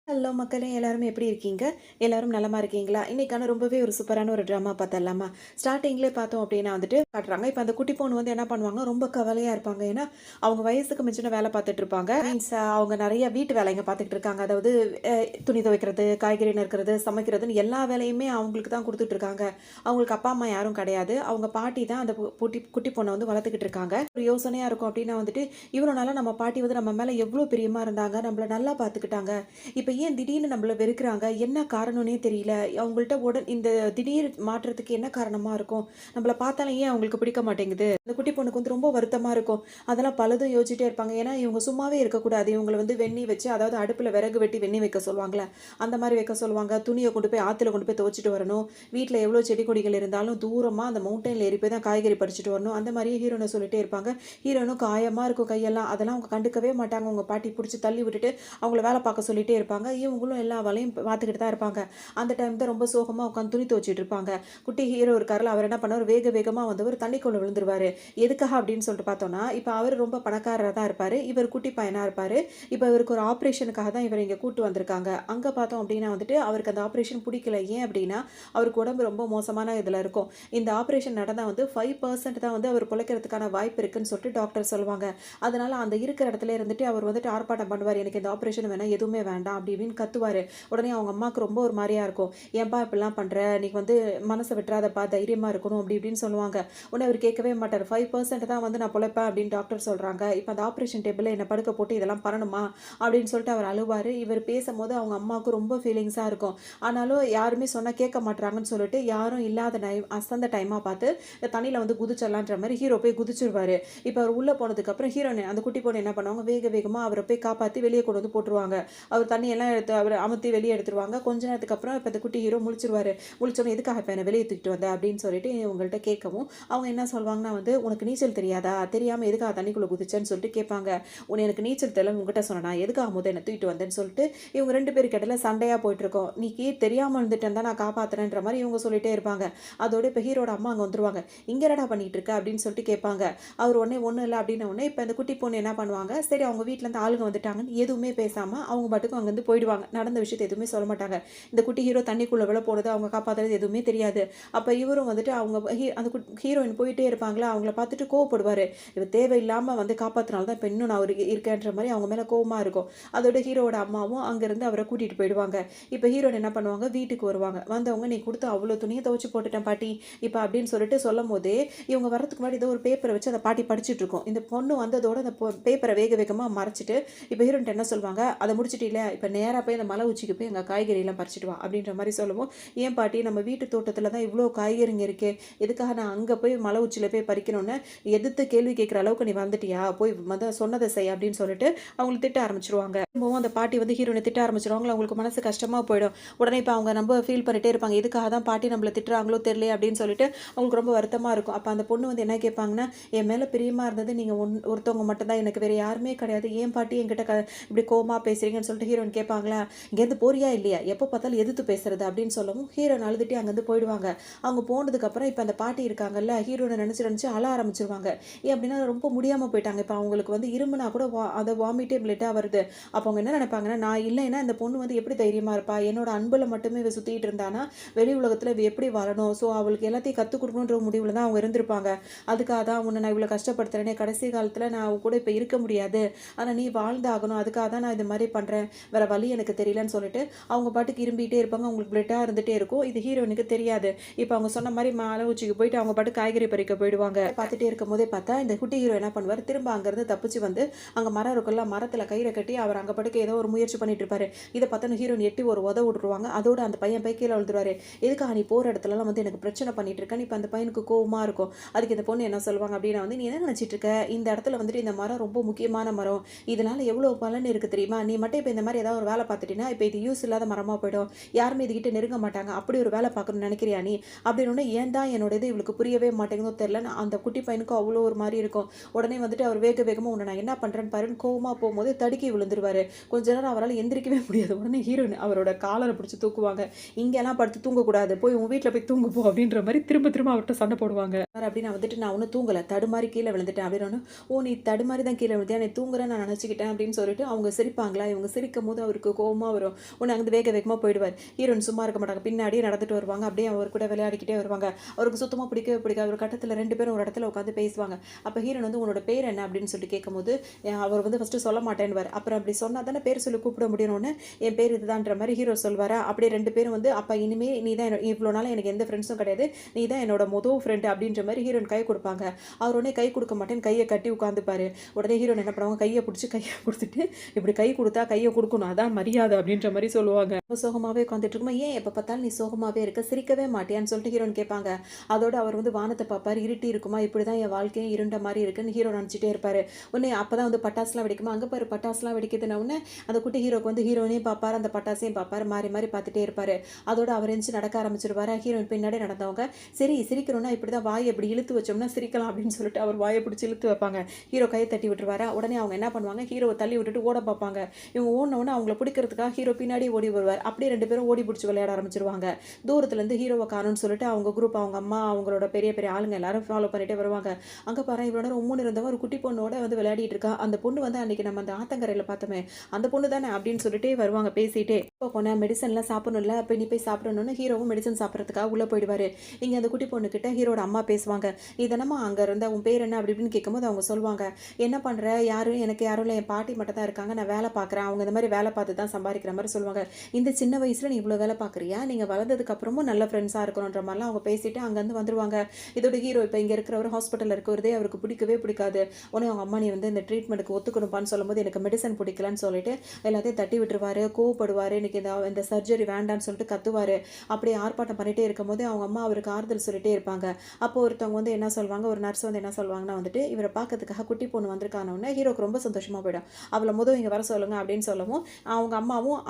Hello மக்களே எல்லாரும் எப்படி இருக்கீங்க? எல்லாரும் நலமா இருக்கீங்களா? இன்னைக்கான ரொம்பவே ஒரு சூப்பரான ஒரு ட்ராமா பார்த்தரலாமா? ஸ்டார்ட்டிங்லேயே பார்த்தோம் அப்படின்னா வந்துட்டு காட்டுறாங்க. இப்ப அந்த குட்டி பொண்ணு வந்து என்ன பண்ணுவாங்கன்னா, ரொம்ப கவலையா இருப்பாங்க. ஏன்னா, அவங்க வயசுக்கு மிஞ்சின வேலை பார்த்துட்டு இருப்பாங்க. மீன்ஸ் அவங்க நெறைய வீட்டு வேலைங்க பார்த்துக்கிட்டு இருக்காங்க. அதாவது அ துணி துவைக்கிறது, காய்கறி நறுக்கிறது, சமைக்கிறதுன்னு எல்லா வேலையுமே அவங்களுக்கு தான் குடுத்துட்டு இருக்காங்க. அவங்களுக்கு அப்பா, அம்மா யாரும் கிடையாது. அவங்க பாட்டி தான் அந்த குட்டி பொண்ண வந்து வளர்த்துக்கிட்டு இருக்காங்க. ஒரு யோசனையா இருக்கும் அப்படின்னா வந்துட்டு, இவ்வளோ நாளா நம்ம பாட்டி வந்து நம்ம மேல எவ்வளோ பிரியமா இருந்தாங்க. நம்மள நல்லா பார்த்துக்கிட்டாங்க. இப்ப ஏன் திடீர்னு நம்மள வெறுக்குறாங்க? என்ன காரணம்னே தெரியல. அவங்கள்ட்ட இந்த திடீர் மாற்றத்துக்கு என்ன காரணமா இருக்கும்? நம்மள பார்த்தாலே ஏன் அவங்களுக்கு பிடிக்க மாட்டேங்குது? அந்த குட்டி பொண்ணுக்கு வந்து ரொம்ப வருத்தமா இருக்கும். அதெல்லாம் பலதும் யோசிச்சுட்டே இருப்பாங்க. ஏன்னா, இவங்க சும்மாவே இருக்கக்கூடாது. இவங்கள வந்து வெந்நீ வச்சு, அதாவது அடுப்புல விறகு வெட்டி வெந்நீ வைக்க சொல்லுவாங்கல்ல, அந்த மாரி வைக்க சொல்லுவாங்க. துணிய கொண்டு போய் ஆத்துல கொண்டு போய் துவைச்சுட்டு வரணும். வீட்ல எவ்வளோ செடி கொடிகள் இருந்தாலும் தூரமா அந்த மவுண்டன்ல ஏறி போய் தான் காய்கறி பறிச்சுட்டு வரணும். அந்த மாரியே ஹீரோயின சொல்லிட்டே இருப்பாங்க. ஹீரோயினும் காயமா இருக்கும் கையெல்லாம். அதெல்லாம் அவங்க கண்டுக்கவே மாட்டாங்க. உங்க பாட்டி புடிச்சு தள்ளி விட்டுட்டு அவங்கள வேலை பார்க்க சொல்லிட்டே இருப்பாங்க. இவங்களும் எல்லா வேலையும் பார்த்துக்கிட்டு தான் இருப்பாங்க. அந்த டைம் தான் ரொம்ப சோகமா உட்காந்து துணி துவைச்சிட்டு இருப்பாங்க. குட்டி ஹீரோ இருக்காருல்ல, அவர் என்ன பண்ணாரு, வேக வேகமா வந்தவர் தண்ணிக்குள்ள விழுந்துருவாரு. எதுக்காக அப்படின்னு சொல்லிட்டு பார்த்தோம்னா, இப்ப அவர் ரொம்ப பணக்காரரா தான் இருப்பாரு. இவர் குட்டி பையனா இருப்பாரு. இப்ப இவருக்கு ஒரு ஆப்ரேஷனுக்காக தான் இவர இங்க கூட்டு வந்திருக்காங்க. அங்க பார்த்தோம் அப்படின்னா வந்துட்டு அவருக்கு அந்த ஆப்ரேஷன் பிடிக்கல. ஏன் அப்படின்னா, அவருக்கு உடம்பு ரொம்ப மோசமான இதுல இருக்கும். இந்த ஆப்ரேஷன் நடந்தா வந்து 5% தான் வந்து அவர் பொழைக்கிறதுக்கான வாய்ப்பு இருக்குன்னு சொல்லிட்டு டாக்டர் சொல்லுவாங்க. அதனால அந்த இருக்கிற இடத்துல இருந்துட்டு அவர் வந்துட்டு ஆர்ப்பாட்டம் பண்ணுவார். எனக்கு இந்த ஆப்ரேஷன் வேணாம், எதுவுமே வேண்டாம் அப்படி இப்படின்னு கத்துவாரு. உடனே அவங்க அம்மாவுக்கு ரொம்ப ஒரு மாரியா இருக்கும். ஏன்பா இப்படிலாம் பண்ற? நீ வந்து மனசை விட்டுறாதப்பா, தைரியமா இருக்கணும் அப்படி இப்படின்னு சொல்லுவாங்க. உடனே அவர் கேட்கவே மாட்டார். 5% தான் வந்து நான் பொழைப்பேன் அப்படின்னு டாக்டர் சொல்றாங்க. இப்போ அந்த ஆப்ரேஷன் டேபிள்ல என்ன படுக்க போட்டு இதெல்லாம் பண்ணணுமா அப்படின்னு சொல்லிட்டு அவர் அழுவாரு. இவர் பேசும்போது அவங்க அம்மாவுக்கு ரொம்ப ஃபீலிங்ஸா இருக்கும். ஆனாலும் யாருமே சொன்னா கேட்க மாட்றாங்கன்னு சொல்லிட்டு யாரும் இல்லாத டைம் அசந்த டைமா பார்த்து தண்ணியில வந்து குதிச்சிடலான்ற மாதிரி ஹீரோ போய் குதிச்சிருவாரு. இப்போ அவர் உள்ள போனதுக்கு அப்புறம் ஹீரோயின் அந்த குட்டி பொண்ணு என்ன பண்ணுவாங்க, வேக வேகமா அவரை போய் காப்பாத்தி வெளியே கொண்டு வந்து போட்டுருவாங்க. அவர் தண்ணியெல்லாம் எடுத்து அவர் அமுத்தி வெளியே எடுத்துருவாங்க. கொஞ்ச நேரத்துக்கு அப்புறம் இப்போ இந்த குட்டி ஹீரோ முழிச்சிருவாரு. முழிச்சோன்னே எதுக்காக இப்போ என்ன வெளியே தூக்கிட்டு வந்த அப்படின்னு சொல்லிட்டு உங்கள்கிட்ட கேட்கவும், அவங்க என்ன சொல்லுவாங்கன்னா வந்து, உனக்கு நீச்சல் தெரியாதா? தெரியாம எதுக்காக தண்ணிக்குள்ள குதிச்சேன்னு சொல்லிட்டு கேட்பாங்க. உன்னை எனக்கு நீச்சல் தெரியல உங்ககிட்ட சொன்னா எதுக்காக முத என்ன தூக்கிட்டு வந்தேன்னு சொல்லிட்டு இவங்க 2 பேருக்கு இடையில சண்டையா போயிட்டு இருக்கோம். நீ தெரியாம இருந்துட்டேன் தான் நான் காப்பாத்துறேன்ற மாதிரி இவங்க சொல்லிட்டே இருப்பாங்க. அதோட இப்போ ஹீரோட அம்மா அங்கே வந்துருவாங்க. இங்க என்னடா பண்ணிட்டு இருக்க அப்படின்னு சொல்லிட்டு கேட்பாங்க. அவர் உடனே ஒன்றும் இல்லை அப்படின்ன உடனே இப்போ இந்த குட்டி பொண்ணு என்ன பண்ணுவாங்க, சரி அவங்க வீட்டில் இருந்து ஆளுங்க வந்துட்டாங்கன்னு எதுவுமே பேசாம அவங்க பாட்டுக்கும் அங்கேருந்து போயிடுவாங்க. நடந்த விஷயத்தை எதுவுமே சொல்ல மாட்டாங்க. இந்த குட்டி ஹீரோ தண்ணிக்குள்ள விழ போனது அவங்க காப்பாத்துறது எதுவுமே தெரியாது. அப்ப இவரும் வந்துட்டு அவங்க அந்த ஹீரோயின் போயிட்டே இருப்பாங்களா, அவங்கள பார்த்துட்டு கோவப்படுவாரு. இவ தேவையில்லாம வந்து காப்பாத்துனால தான் இப்ப இன்னும் நான் இருக்கேன்ற மாதிரி அவங்க மேல கோவமா இருக்கும். அதோட ஹீரோவோட அம்மாவும் அங்கிருந்து அவரை கூட்டிட்டு போயிடுவாங்க. இப்ப ஹீரோயின் என்ன பண்ணுவாங்க, வீட்டுக்கு வருவாங்க. வந்தவங்க நீ கொடுத்த அவ்வளவு துணியை துவைச்சு போட்டுட்டேன் பாட்டி இப்ப அப்படின்னு சொல்லிட்டு சொல்லும் போதே இவங்க வரதுக்கு முன்னாடி ஏதோ ஒரு பேப்பரை வச்சு அந்த பாட்டி படிச்சுட்டு இருக்கும். இந்த பொண்ணு வந்ததோட அந்த பேப்பரை வேக வேகமா மறைச்சிட்டு இப்ப ஹீரோயின் என்ன சொல்லுவாங்க, அதை முடிச்சிட்டு இல்ல இப்ப நேரா போய் அந்த மலை உச்சிக்கு போய் எங்கள் காய்கறியெல்லாம் பறிச்சிட்டு வா அப்படின்ற மாதிரி சொல்லுவோம். ஏன் பாட்டி நம்ம வீட்டு தோட்டத்தில் தான் இவ்வளோ காய்கறிங்க இருக்கே, எதுக்காக நான் அங்கே போய் மலை உச்சியில் போய் பறிக்கணும்னு எதிர்த்து கேள்வி கேட்குற அளவுக்கு நீ வந்துட்டியா, போய் சொன்னதை செய் அப்படின்னு சொல்லிட்டு அவங்களை திட்ட ஆரம்பிச்சிருவாங்க. திரும்பவும் அந்த பாட்டி வந்து ஹீரோனை திட்ட ஆரம்பிச்சிருவாங்க. அவங்களுக்கு மனசு கஷ்டமாக போயிடும். உடனே இப்போ அவங்க ரொம்ப ஃபீல் பண்ணிட்டே இருப்பாங்க, எதுக்காக தான் பாட்டி நம்மளை திட்டுறாங்களோ தெரியல அப்படின்னு சொல்லிட்டு அவங்களுக்கு ரொம்ப வருத்தமாக இருக்கும். அப்போ அந்த பொண்ணு வந்து என்ன கேட்பாங்கன்னா, என் மேலே பிரியமாக இருந்தது நீங்கள் ஒருத்தவங்க மட்டும்தான், எனக்கு வேறு யாருமே கிடையாது, ஏன் பாட்டி என்கிட்ட இப்படி கோவமாக பேசுறீங்கன்னு சொல்லிட்டு ஹீரோயின் கேட்பாங்களா. இங்கேருந்து போறியா இல்லையா, எப்போ பார்த்தாலும் எதிர்த்து பேசுறது அப்படின்னு சொல்லவும் ஹீரோன் அழுதுட்டு அங்கேருந்து போயிடுவாங்க. அவங்க போனதுக்கப்புறம் இப்போ அந்த பாட்டி இருக்காங்கல்ல, ஹீரோனை நினச்சி அழ ஆரம்பிச்சிருவாங்க. ஏன் அப்படின்னா ரொம்ப முடியாமல் போயிட்டாங்க. இப்போ அவங்களுக்கு வந்து இருமுனா கூட அதை வாமிட்டே பிளட்டாக வருது. அப்போ அவங்க என்ன நினைப்பாங்கன்னா, நான் இல்லைன்னா இந்த பொண்ணு வந்து எப்படி தைரியமாக இருப்பா, என்னோட அன்பில் மட்டுமே இவ சுற்றிட்டு இருந்தானா வெளி உலகத்தில் இவ எப்படி வாழணும், ஸோ அவளுக்கு எல்லாத்தையும் கற்றுக் கொடுக்கணுன்ற முடிவில் தான் அவங்க இருந்திருப்பாங்க. அதுக்காக தான் உன்னை நான் இவ்வளோ கஷ்டப்படுத்துறேனே, கடைசி காலத்தில் நான் அவங்க கூட இப்போ இருக்க முடியாது, ஆனால் நீ வாழ்ந்தாகணும், அதுக்காக தான் நான் இது மாதிரி பண்ணுறேன், வேற வழி எனக்கு தெரியலன்னு சொல்லிட்டு அவங்க பாட்டுக்கு இரும்பிகிட்டே இருப்பாங்க. அவங்களுக்கு பிளட்டாக இருந்துகிட்டே இருக்கும். இது ஹீரோனுக்கு தெரியாது. இப்போ அவங்க சொன்ன மாதிரி மலை உச்சிக்கு போயிட்டு அவங்க பாட்டு காய்கறி பறிக்க போயிடுவாங்க. பார்த்துட்டே இருக்கும் போதே பார்த்தா இந்த குட்டி ஹீரோ என்ன பண்ணுவார், திரும்ப அங்கேருந்து தப்பிச்சு வந்து அங்கே மரம் இருக்குல்ல, மரத்தில் கயிறை கட்டி அவர் அங்கே பாட்டுக்கு ஏதோ ஒரு முயற்சி பண்ணிட்டு இருப்பாரு. இதை பார்த்தோன்னு ஹீரோன் எட்டி ஒரு விட்டுருவாங்க. அதோட அந்த பையன் போய் கீழே விழுந்துருவாரு. எதுக்காக நீ போகிற இடத்துலலாம் வந்து எனக்கு பிரச்சனை பண்ணிட்டு இருக்கேன். இப்போ அந்த பையனுக்கு கோவமாக இருக்கும். அதுக்கு இந்த பொண்ணு என்ன சொல்லுவாங்க அப்படின்னா வந்து, நீ என்ன நினச்சிட்டு இருக்க, இந்த இடத்துல வந்துட்டு இந்த மரம் ரொம்ப முக்கியமான மரம், இதனால எவ்வளோ பலன் இருக்குது தெரியுமா, நீ மட்டும் இப்போ இந்த மாதிரி ஏதாவது ஒரு வேலை பார்த்துட்டீங்கன்னா இப்போ இது யூஸ் இல்லாத மரமாக போயிடும், யாருமே இதுகிட்ட நெருங்க மாட்டாங்க, அப்படி ஒரு வேலை பார்க்கணும்னு நினைக்கிறியா நீ அப்படின்னு. ஏன் தான் என்னோட இது இவளுக்கு புரியவே மாட்டேங்குதோ தெரியல. அந்த குட்டி பையனுக்கும் அவ்வளோ ஒரு மாதிரி இருக்கும். உடனே வந்துட்டு அவர் வேக வேகமாக உன்னை நான் என்ன பண்ணுறேன்னு பாருன்னு கோவமாக போகும்போது தடுக்கி விழுந்துருவாரு. கொஞ்ச நேரம் அவரால் எந்திரிக்கவே முடியாது. உடனே ஹீரோயின் அவரோட காலரை பிடிச்சி தூக்குவாங்க. இங்கெல்லாம் படுத்து தூங்கக்கூடாது, போய் உன் வீட்டில் போய் தூங்கு போ அப்படின்ற மாதிரி திரும்ப திரும்ப அவர்கிட்ட சண்டை போடுவாங்க. அப்படின்னு வந்துட்டு நான் ஒன்றும் தூங்கலை, தடுமாறி கீழே விழுந்துட்டேன் அப்படின்னு. ஓ நீ தடுமாறி தான் கீழே விழுந்தியா, நீ தூங்குறேன்னு நான் நினச்சிக்கிட்டேன் அப்படின்னு சொல்லிட்டு அவங்க சிரிப்பாங்களா. இவங்க சிரிக்கும் போது அவர் அவருக்கு கோவமா வரும். உடனே அங்கேருந்து வேக வேகமா போயிடுவார். ஹீரோயின் சும்மா இருக்க மாட்டாங்க. பின்னாடியே நடந்துட்டு வருவாங்க. அப்படியே அவர் கூட விளையாடிக்கிட்டே வருவாங்க. அவருக்கு சுத்தமா பிடிக்கவே பிடிக்காது. ஒரு கட்டத்தில 2 பேரும் ஒரு இடத்துல உட்காந்து பேசுவாங்க. அப்ப ஹீரோயின் வந்து "உன்னோட பேர் என்ன?" அப்படின்னு சொல்லிட்டு கேட்கும்போது, அவர் வந்து ஃபர்ஸ்ட்டு சொல்ல மாட்டேன்னுவாரு. அப்புறம் அப்படி சொன்னா தானே பேர் சொல்லி கூப்பிட முடியும்னு, என் பேர் இதுதான்ற மாரி ஹீரோ சொல்வாரா, அப்படியே 2 பேரும் வந்து "அப்ப இனிமே நீ தான் இவ்வளோ நாளா எனக்கு எந்த ஃப்ரெண்ட்ஸும் கிடையாது. நீ தான் என்னோட ஃப்ரெண்ட்" அப்படின்ற மாரி ஹீரோயின் கை குடுப்பாங்க. அவர் உடனே கை குடுக்க மாட்டேன்னு கைய கட்டி உட்காந்துப்பாரு. உடனே ஹீரோயின் என்ன பண்ணுவாங்க, கைய புடிச்சு கைய குடுத்துட்டு, "இப்படி கை குடுத்தா கைய குடுக்கணும். அதான் மரியாதை" அப்படின்ற மாரி சொல்லுவாங்க. ரொம்ப சோகமாவே உட்காந்துட்டு இருக்கும்போது, "ஏன் எப்ப பார்த்தாலும் நீ சோகமாவே இருக்க? சிரிக்கவே மாட்டியான்னு?" சொல்லிட்டு ஹீரோயின் கேட்பாங்க. அதோட அவர் வந்து வானத்த பார்ப்பாரு. இருட்டி இருக்குமா, இப்படிதான் என் வாழ்க்கையும் இருண்ட மாரி இருக்குன்னு ஹீரோ நினச்சுட்டே இருப்பாரு. உடனே அப்பதான் வந்து பட்டாசுலாம் வெடிக்குமா, அங்க பாரு பட்டாசுலாம் வெடிக்குதுன்ன உடனே, அந்த குட்டி ஹீரோக்கு வந்து ஹீரோயினையும் பார்ப்பாரு, அந்த பட்டாசையும் பார்ப்பாரு. மாறி மாறி பார்த்துட்டே இருப்பாரு. அதோட அவர் எந்திச்சு நடக்க ஆரம்பிச்சுருவாரு. ஹீரோயின் பின்னாடியே நடந்தவங்க, "சரி சிரிக்கிறோம்னா இப்படிதான் வாய இப்படி இழுத்து வச்சோம்னா சிரிக்கலாம்" அப்படின்னு சொல்லிட்டு அவர் வாய பிடிச்சு இழுத்து வைப்பாங்க. ஹீரோ கைய தட்டி விட்டுருவாரா. உடனே அவங்க என்ன பண்ணுவாங்க, ஹீரோவ தள்ளி விட்டுட்டு ஓட பார்ப்பாங்க. இவங்க ஓடுன உடனே அவங்கள பிடிக்கிறதுக்காக ஹீரோ பின்னாடி ஓடி வருவார். அப்படியே 2 பேரும் ஓடி பிடிச்சு விளையாட ஆரம்பிச்சுருவாங்க. தூரத்துலேருந்து ஹீரோவ காணோம்னு சொல்லிட்டு அவங்க குரூப், அவங்க அம்மா, அவங்களோட பெரிய பெரிய ஆளுங்க எல்லாரும் ஃபாலோ பண்ணிட்டே வருவாங்க. அங்க பாரேன் இவ்வளோ நேரம் உம்முன்னு இருந்தவ ஒரு குட்டி பொண்ணோட வந்து விளையாடிட்டு இருக்கா. அந்த பொண்ணு வந்து அன்னைக்கு நம்ம அந்த ஆத்தங்கரையில பார்த்தோமே, அந்த பொண்ணு தானே அப்படின்னு சொல்லிட்டே வருவாங்க பேசிட்டே. இப்போ போனா மெடிசன்லாம் சாப்பிடணும்ல, அப்ப நீ போய் சாப்பிடணும்னு ஹீரோவும் மெடிசன் சாப்பிட்றதுக்காக உள்ள போயிடுவாரு. இங்க அந்த குட்டி பொண்ணு கிட்ட ஹீரோட அம்மா பேசுவாங்க. "நீ தானம்மா அங்க இருந்த, உன் பேர் என்ன?" அப்படி இப்படின்னு கேட்கும்போது அவங்க சொல்லுவாங்க, "என்ன பண்ற? யாரும் எனக்கு யாரும் இல்ல. என் பாட்டி மட்டும் தான் இருக்காங்க. நான் வேலை பார்க்குறேன்." அவங்க இந்த மாதிரி வேலை பார்த்து தான் சம்பாதிக்கிற மாதிரி சொல்லுவாங்க. "இந்த சின்ன வயசுல நீ இவ்வளோ வேலை பார்க்குறியா? நீங்க வளர்ந்ததுக்கு அப்புறமும் நல்ல ஃப்ரெண்ட்ஸா இருக்கணுன்ற மாதிரிலாம் அவங்க பேசிட்டு அங்கேருந்து வந்துருவாங்க. இதோட ஹீரோ இப்போ இங்க இருக்கிறவர் ஹாஸ்பிட்டல்ல இருக்கிறதே அவருக்கு பிடிக்கவே பிடிக்காது. உடனே அவங்க அம்மா, "நீ வந்து இந்த ட்ரீட்மெண்ட்டுக்கு ஒத்துக்கணும்ப்பான்னு" சொல்லும்போது, "எனக்கு மெடிசன் பிடிக்கலன்னு" சொல்லிட்டு எல்லாத்தையும் தட்டி விட்டுருவாரு. கோவப்படுவாரு. "எனக்கு இந்த சர்ஜரி வேண்டான்னு" சொல்லிட்டு கத்துவாரு. அப்படியே ஆர்ப்பாட்டம் பண்ணிட்டே இருக்கும்போது அவங்க அம்மா அவருக்கு ஆறுதல் சொல்லிட்டே இருப்பாங்க. அப்போ ஒருத்தவங்க வந்து என்ன சொல்வாங்க, ஒரு நர்ஸ் வந்து என்ன சொல்வாங்கன்னா வந்துட்டு, இவர பார்க்கறதுக்காக குட்டி பொண்ணு வந்திருக்கானோனே ஹீரோக்கு ரொம்ப சந்தோஷமா போயிடும். "அவள இங்க வர சொல்லுங்க" அப்படின்னு சொல்லவும், அவங்க அம்மாவும்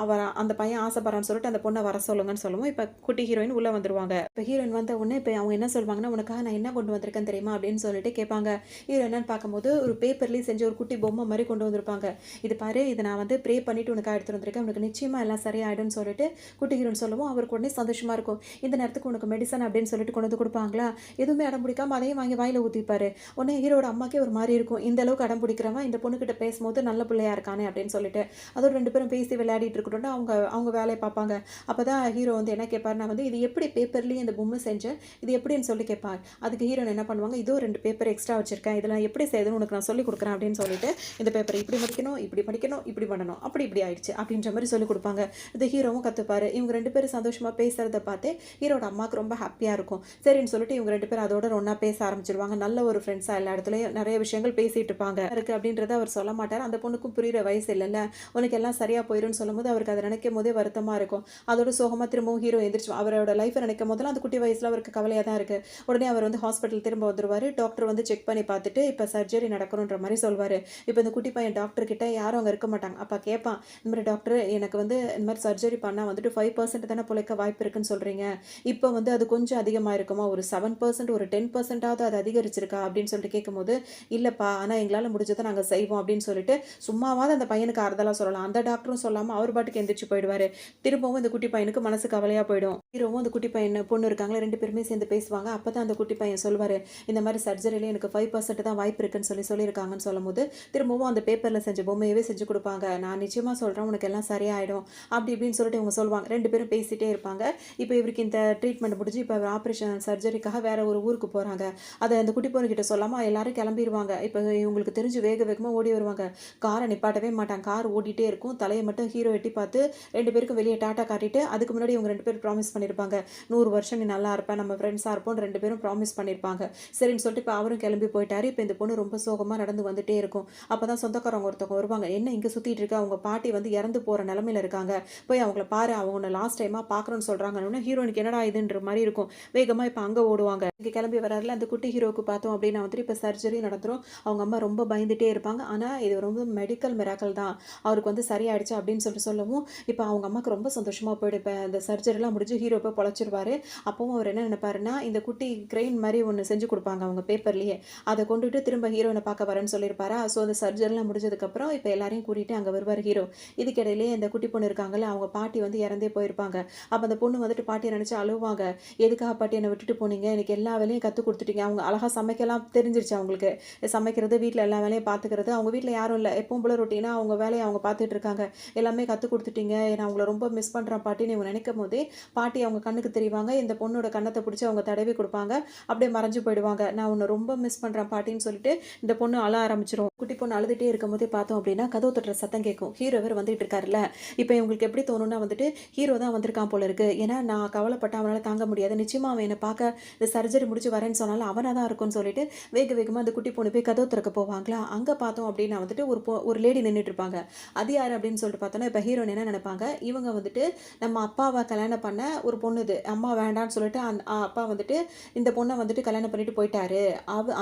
அந்த பையன் ஆசைப்படுறான்னு சொல்லிட்டு அந்த பொண்ண வர சொல்லுங்கன்னு சொல்லவும், இப்ப குட்டி ஹீரோயின் உள்ள வந்துருவாங்க. இப்ப ஹீரோயின் வந்த உடனே இப்ப அவங்க என்ன சொல்வாங்கன்னா, "உனக்காக நான் என்ன கொண்டு வந்திருக்கேன் தெரியுமா?" அப்படின்னு சொல்லிட்டு கேட்பாங்க. ஹீரோ என்னன்னு பார்க்கும்போது, ஒரு பேப்பர்லயே செஞ்ச ஒரு குட்டி பொம்மை மாரி கொண்டு வந்திருப்பாங்க. "இது பாரு, இத நான் வந்து ப்ரே பண்ணிட்டு உனக்காக எடுத்துட்டு வந்திருக்கேன். உனக்கு நிச்சயமா எல்லாம் சரியாயிடும்னு" சொல்லிட்டு குட்டி ஹீரோயின் சொல்லவும், அவருக்கு உடனே சந்தோஷமா இருக்கும். இந்த நேரத்துக்கு உனக்கு மெடிசன் அப்படின்னு சொல்லிட்டு கொண்டு வந்து குடுப்பாங்களா, எதுவுமே அடம் பிடிக்காம அதையும் வாங்கி வாயில ஊத்திப்பாரு. உடனே ஹீரோட அம்மாக்கே ஒரு மாரி இருக்கும். இந்த அளவுக்கு அடம் பிடிக்கிறவன் இந்த பொண்ணுகிட்ட பேசும்போது நல்ல பிள்ளையா இருக்கானே அப்படின்னு சொல்லிட்டு. அதோட 2 பேரும் பேசி விளையாடிட்டு இருக்கட்டும்னு அவங்க அவங்க வேலைய பார்ப்பாங்க. அப்பதான் ஹீரோ வந்து என்ன கேட்பாருன்னா வந்து, "இது எப்படி பேப்பர்லயே இந்த பொம்மை செஞ்ச? இது எப்படின்னு?" சொல்லி கேட்பார். அதுக்கு ஹீரோயின் என்ன பண்ணுவாங்க, "இதோ 2 பேப்பர் எக்ஸ்ட்ரா வச்சிருக்கேன். இதெல்லாம் எப்படி செய்யுதுன்னு உனக்கு நான் சொல்லிக் குடுக்குறேன்" அப்படின்னு சொல்லிட்டு, "இந்த பேப்பரை இப்படி மடிக்கணும், இப்படி மடிக்கணும், இப்படி பண்ணணும். அப்படி இப்படி ஆயிடுச்சு" அப்படின்ற மாரி சொல்லிக் குடுப்பாங்க. இது ஹீரோவும் கத்துப்பாரு. இவங்க 2 பேரும் சந்தோஷமா பேசுறத பார்த்து ஹீரோட அம்மாவுக்கு ரொம்ப ஹாப்பியா இருக்கும். சரின்னு சொல்லிட்டு இவங்க 2 பேரும் அதோட ஒண்ணா பேச ஆரம்பிச்சுருவாங்க. நல்ல ஒரு ஃப்ரெண்ட்ஸா எல்லா இடத்துலயும் நெறைய விஷயங்கள் பேசிட்டு இருப்பாங்க. இருக்கு அப்படின்றத அவர் சொல்ல மாட்டாரு. அந்த பொண்ணுக்கும் புரியிற வயசு இல்லல்ல. உனக்கு எல்லாம் சரியா போயிரும்னு சொல்லும்போது அவருக்கு அத நினைக்கும் போதே வருத்தமா இருக்கும். அதோட சோகமா திரும்பவும் ஹீரோ எந்திரிச்சு அவரோட லைஃப்ப நினைக்கும் போதெல்லாம் அந்த குட்டி வயசுல அவருக்கு கவலையா தான் இருக்கு. உடனே அவர் வந்து ஹாஸ்பிட்டல் திரும்ப வந்துருவாரு. டாக்டர் வந்து செக் பண்ணி பார்த்துட்டு, இப்ப சர்ஜரி நடக்கணுன்ற மாரி சொல்வாரு. இப்ப இந்த குட்டி பையன் டாக்டர் கிட்ட யாரும் அங்க இருக்க மாட்டாங்க. அப்ப கேட்பான், "இந்த மாரி டாக்டர், எனக்கு வந்து இந்த மாரி சர்ஜரி பண்ணா வந்துட்டு 5% தானே பொழைக்க வாய்ப்பு இருக்குன்னு சொல்றீங்க. இப்ப வந்து அது கொஞ்சம் அதிகமா இருக்குமா? ஒரு 7% ஒரு 10%ஆவது அது அதிகரிச்சிருக்கா?" அப்படின்னு சொல்லிட்டு கேட்கும்போது, "இல்லப்பா, ஆனா எங்களால முடிஞ்சத நாங்க செய்வோம்" அப்படின்னு சொல்லிட்டு சும்மாவாவது அந்த பையனுக்கு ஆறுதலா சொல்லலாம். அந்த டாக்டரும் சொல்லாம அவர் பாட்டுக்கு எந்திரிச்சு போயிடுவாரு. திரும்பவும் இந்த குட்டி பையனுக்கு மனசு கவலையா போயிடும். ஹீரோவும் அந்த குட்டி பையன் பொண்ணு இருக்காங்களா 2 பேருமே சேர்ந்து பேசுவாங்க. அப்பதான் அந்த குட்டி பையன் சொல்வாரு, "இந்த மாரி சர்ஜரில எனக்கு 5% தான் வாய்ப்பு இருக்குன்னு சொல்லியிருக்காங்கன்னு" சொல்லும்போது, திரும்பவும் அந்த பேப்பர்ல செஞ்ச பொம்மையவே செஞ்சு குடுப்பாங்க. "நான் நிச்சயமா சொல்றேன், உனக்கு எல்லாம் சரியாயிடும்" அப்படி இப்படின்னு சொல்லிட்டு இவங்க சொல்லுவாங்க. 2 பேரும் பேசிட்டே இருப்பாங்க. இப்ப இவருக்கு இந்த ட்ரீட்மெண்ட் முடிஞ்சு இப்ப ஆப்ரேஷன் சர்ஜரிக்காக வேற ஒரு ஊருக்கு போறாங்க. அத அந்த குட்டி பொண்ணு கிட்ட சொல்லாம எல்லாரும் கிளம்பிருவாங்க. இப்ப இவங்களுக்கு தெரிஞ்சு வேக வேகமா ஓடி வருவாங்க. கார நிப்பாட்டவே மாட்டாங்க. கார் ஓடிட்டே இருக்கும். தலைய மட்டும் ஹீரோ எட்டி பார்த்து 2 பேருக்கும் வெளிய டாட்டா காட்டிட்டு, அதுக்கு முன்னாடி இவங்க 2 பேரும் ப்ராமிஸ் பண்ணியிருப்பாங்க. 100 வருஷம் நீ நல்லா இருப்ப, நம்ம ஃப்ரெண்ட்ஸா இருப்போம்னு 2 பேரும் ப்ராமிஸ் பண்ணியிருப்பாங்க. சரின்னு சொல்லிட்டு இப்ப அவரும் கிளம்பி போயிட்டாரு. இப்ப இந்த பொண்ணு ரொம்ப சோகமா நடந்து வந்துட்டே இருக்கும். அப்பதான் சொந்தக்காரவங்க ஒருத்தவங்க வருவாங்க. "என்ன இங்க சுத்திட்டு இருக்க? அவங்க பாட்டி வந்து இறந்து போற நிலைமையில இருக்காங்க. போய் அவங்கள பாரு. அவங்க உன்ன லாஸ்ட் டைமா பார்க்கணும்னு சொல்றாங்கன்னோனே" ஹீரோயினுக்கு என்னடா இதுன்ற மாரி இருக்கும். வேகமா இப்ப அங்க ஓடுவாங்க. இங்க கிளம்பி வராருல அந்த குட்டி ஹீரோவுக்கு பார்த்தோம் அப்படின்னா வந்துட்டு இப்ப சர்ஜரி நடந்துரும். அவங்க அம்மா ரொம்ப பயந்துட்டே இருப்பாங்க. ஆனா இது ரொம்ப மெடிக்கல் மிராக்கிள் தான். அவருக்கு வந்து சரியாயிடுச்சு அப்படின்னு சொல்லிட்டு சொல்லவும், இப்ப அவங்க அம்மாவுக்கு ரொம்ப சந்தோஷமா போயிடும். இப்ப இந்த சர்ஜரிலாம் முடிஞ்சு ஹீரோ போய் பொழைச்சிருவாரு. அப்பவும் அவர் என்ன நினைப்பாருன்னா, இந்த குட்டி கிரெயின் மாரி ஒண்ணு செஞ்சு குடுப்பாங்க அவங்க பேப்பர்லயே. அத கொண்டுட்டு திரும்ப ஹீரோயின பார்க்க வரேன்னு சொல்லியிருப்பாரா. ஸோ அந்த சர்ஜரிலாம் முடிஞ்சதுக்கப்புறம் இப்ப எல்லாரையும் கூட்டிட்டு அங்க வருவாரு ஹீரோ. இதுக்கிடையிலயே இந்த குட்டி பொண்ணு இருக்காங்கல்ல, அவங்க பாட்டி வந்து இறந்தே போயிருப்பாங்க. அப்ப அந்த பொண்ணு வந்துட்டு பாட்டிய நினைச்சு அழுவாங்க. "எதுக்காக பாட்டி என்ன விட்டுட்டு போனீங்க? எனக்கு எல்லா வேலையும் கத்துக் குடுத்துட்டீங்க." அவங்க அழகா சமைக்கலாம் தெரிஞ்சிருச்சு அவங்களுக்கு. சமைக்கிறது, வீட்ல எல்லா வேலையும் பார்த்துக்கிறது. அவங்க வீட்ல யாரும் இல்ல. எப்பவும் போல ரொட்டீனா அவங்க வேலைய அவங்க பார்த்துட்டு இருக்காங்க. எல்லாமே கத்துக் குடுத்துட்டீங்க. நான் உங்கள ரொம்ப மிஸ் பண்றேன் பாட்டின்னு இவங்க நினைக்கும்போதே, பாட்டி அவங்க கண்ணுக்கு தெரிவாங்க. இந்த பொண்ணோட கன்னத்த புடிச்சு அவங்க தடவி குடுப்பாங்க. அப்படியே மறைஞ்சு போயிடுவாங்க. "நான் உன்ன ரொம்ப மிஸ் பண்றேன் பாட்டின்னு" சொல்லிட்டு இந்த பொண்ணு அழ ஆரம்பிச்சுரும். குட்டி பொண்ணு அழுதுட்டே இருக்கும்போதே பார்த்தோம் அப்படின்னா, கதவு தட்டுற சத்தம் கேட்கும். ஹீரோ வேற வந்துட்டு இருக்காருல்ல. இப்ப இவங்களுக்கு எப்படி தோணும்னா வந்துட்டு, ஹீரோ தான் வந்திருக்கான் போல இருக்கு. ஏன்னா நான் கவலைப்பட்டா அவனால தாங்க முடியாது. நிச்சயமா அவன் என்ன பார்க்க இந்த சர்ஜரி முடிச்சு வரேன்னு சொன்னாலும் அவனா தான் இருக்கும்னு சொல்லிட்டு, வேக வேகமா அந்த குட்டி பொண்ணு போய் கதவு திறக்க போவாங்களா, அங்க பார்த்தோம் அப்படின்னா வந்துட்டு ஒரு லேடி நின்னுட்டு இருப்பாங்க. அது யாரு அப்படின்னு சொல்லிட்டு பார்த்தோம்னா, இப்ப ஹீரோயின் என்ன நினைப்பாங்க, இவங்க வந்துட்டு நம்ம அப்பாவ கல்யாணம் பண்ண ஒரு பொண்ணு இது. அம்மா வேண்டான்னு சொல்லிட்டு அப்பா வந்துட்டு இந்த பொண்ண வந்துட்டு கல்யாணம் பண்ணிட்டு போயிட்டாரு.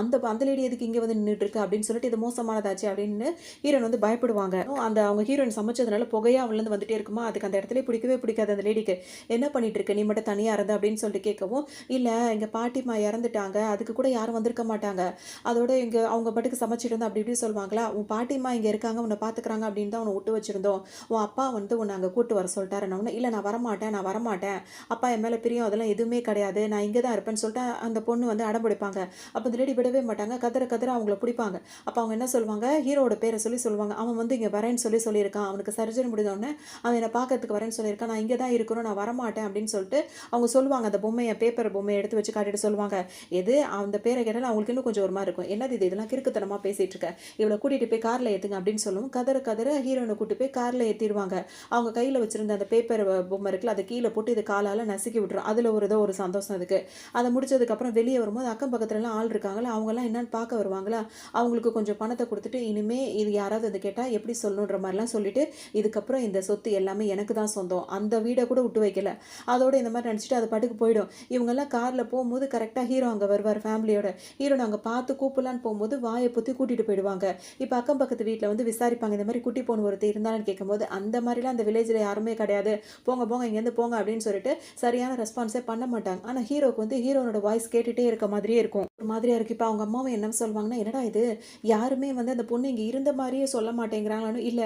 அந்த அந்த லேடி எதுக்கு இங்க வந்து நின்னுட்டு இருக்கு அப்படின்னு சொல்லிட்டு இது மோசமானதாச்சு அப்படின்னு ஹீரோயின் வந்து பயப்படுவாங்க. அந்த அவங்க ஹீரோயின் சமைச்சதுனால புகையா உள்ளேருந்து வந்துட்டே இருக்குமா, அதுக்கு அந்த இடத்துல பிடிக்கவே பிடிக்காது அந்த லேடிக்கு. என்ன பண்ணிட்டு இருக்க நீ மட்டும் தனியா இருந்த அப்படின்னு சொல்லிட்டு கேட்கவும், இல்ல எங்க பாட்டிம்மா இறந்துட்டாங்க. அதுக்கு கூட யாரும் வந்திருக்க மாட்டாங்க. அதோட இங்க அவங்க பாட்டுக்கு சமைச்சிட்டு இருந்தா அப்படி இப்படி சொல்லுவாங்களா, உன் பாட்டிம்மா இங்க இருக்காங்க உன்னை பாத்துக்கிறாங்க அப்படின்னு தான் உன்னை விட்டு வச்சிருந்தோம். உன் அப்பா வந்து உன்னை அங்க கூட்டு வர சொல்லிட்டாரு. இல்ல நான் வரமாட்டேன், நான் வரமாட்டேன். அப்பா என் மேல பிரியம் அதெல்லாம் எதுவுமே கிடையாது. நான் இங்க தான் இருப்பேன்னு சொல்லிட்டு அந்த பொண்ணு வந்து அடம் பிடிப்பாங்க. அப்ப இந்த லேடி விடவே மாட்டாங்க. கதற கதற அவங்கள பிடிப்பாங்க. அப்ப அவங்க என்ன சொல்லுவாங்க, ஹீரோவோட பேரை சொல்லி சொல்லுவாங்க. அவன் வந்து இங்க வரேன்னு சொல்லியிருக்கான். அவனுக்கு சர்ஜரி முடிஞ்ச உடனே அவன் என்ன பார்க்கறதுக்கு வரேன்னு சொல்லியிருக்கான். நான் இங்க தான் இருக்கணும். நான் வரமாட்டேன் அப்படின்னு சொல்லிட்டு அவங்க சொல்லுவாங்க. அந்த பொம்மைய பேப்பர் பொம்மைய எடுத்து வச்சு காட்டிட்டு சொல்லுவாங்க. எது அந்த பேரை கேட்டாலும் அவங்களுக்கு இன்னும் கொஞ்சம் ஒரு மாரி இருக்கும். என்னது இது இதெல்லாம் கிறுக்குத்தனமா பேசிட்டு இருக்க. இவள கூட்டிட்டு போய் கார்ல ஏத்துங்க அப்படின்னு சொல்லுவும். கதற கதற ஹீரோயின கூட்டிட்டு போய் கார்ல ஏத்திருவாங்க. அவங்க கையில வச்சிருந்த அந்த பேப்பர் பொம்மை இருக்குல்ல, அத கீழ போட்டு இது காலால நசுக்கி விட்டுரும். அதுல ஒரு சந்தோஷம் அதுக்கு. அத முடிச்சதுக்கு அப்புறம் வெளிய வரும்போது அக்கம் பக்கத்துலலாம் ஆள் இருக்காங்கல்ல, அவங்கலாம் என்னன்னு பார்க்க வருவாங்களா, அவங்களுக்கு கொஞ்சம் பணத்த குடுத்துட்டு, இனிமே இது யாராவது வந்து கேட்டா எப்படி சொல்லணுன்ற மாரிலாம் சொல்லிட்டு, இதுக்கப்புறம் இந்த சொத்து எல்லாமே எனக்கு தான் சொந்தம். அந்த வீட கூட விட்டு வைக்கல. அதோட இந்த மாரி நெனச்சுட்டு அது பாட்டுக்கு போயிடும். இவங்கலாம் கார்ல போம்போது கரெக்ட்டா ஹீரோ அங்க வருவாரு ஃபேமிலியோட. ஹீரோன அங்க பார்த்து கூப்பிடலான்னு போம்போது வாய பொத்தி கூட்டிட்டு போயிடுவாங்க. இப்ப அக்கம் பக்கத்து வீட்ல வந்து விசாரிப்பாங்க. இந்த மாரி குட்டி பொண்ணு ஒருத்தி இருந்தான்னு கேட்கும்போது, அந்த மாரிலாம் அந்த வில்லேஜ்ல யாருமே கிடையாது. போங்க போங்க இங்கேருந்து போங்க அப்படின்னு சொல்லிட்டு சரியான ரெஸ்பான்ஸே பண்ண மாட்டாங்க. ஆனா ஹீரோக்கு வந்து ஹீரோனோட வாய்ஸ் கேட்டுட்டே இருக்க மாதிரியே இருக்கும். ஒரு மாதிரியா இருக்கு. இப்ப அவங்க அம்மாவும் என்ன சொல்வாங்கன்னா, என்னடா இது யாருமே வந்து அந்த பொண்ணு இங்க இருந்த மாரியே சொல்ல மாட்டேங்கிறாங்களான்னு, இல்ல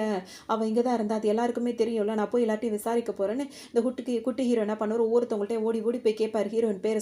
அவ இங்க தான் இருந்தா அது எல்லாருக்குமே தெரியும்ல. நான் போய் எல்லாத்தையும் விசாரிக்க போறேன்னு இந்த குட்டி ஹீரோ என்ன பண்ணுவாரு, ஒவ்வொருத்தவங்கள்ட்டயும் ஓடி ஓடி போய் கேட்பாரு. ஹீரோயின் பேர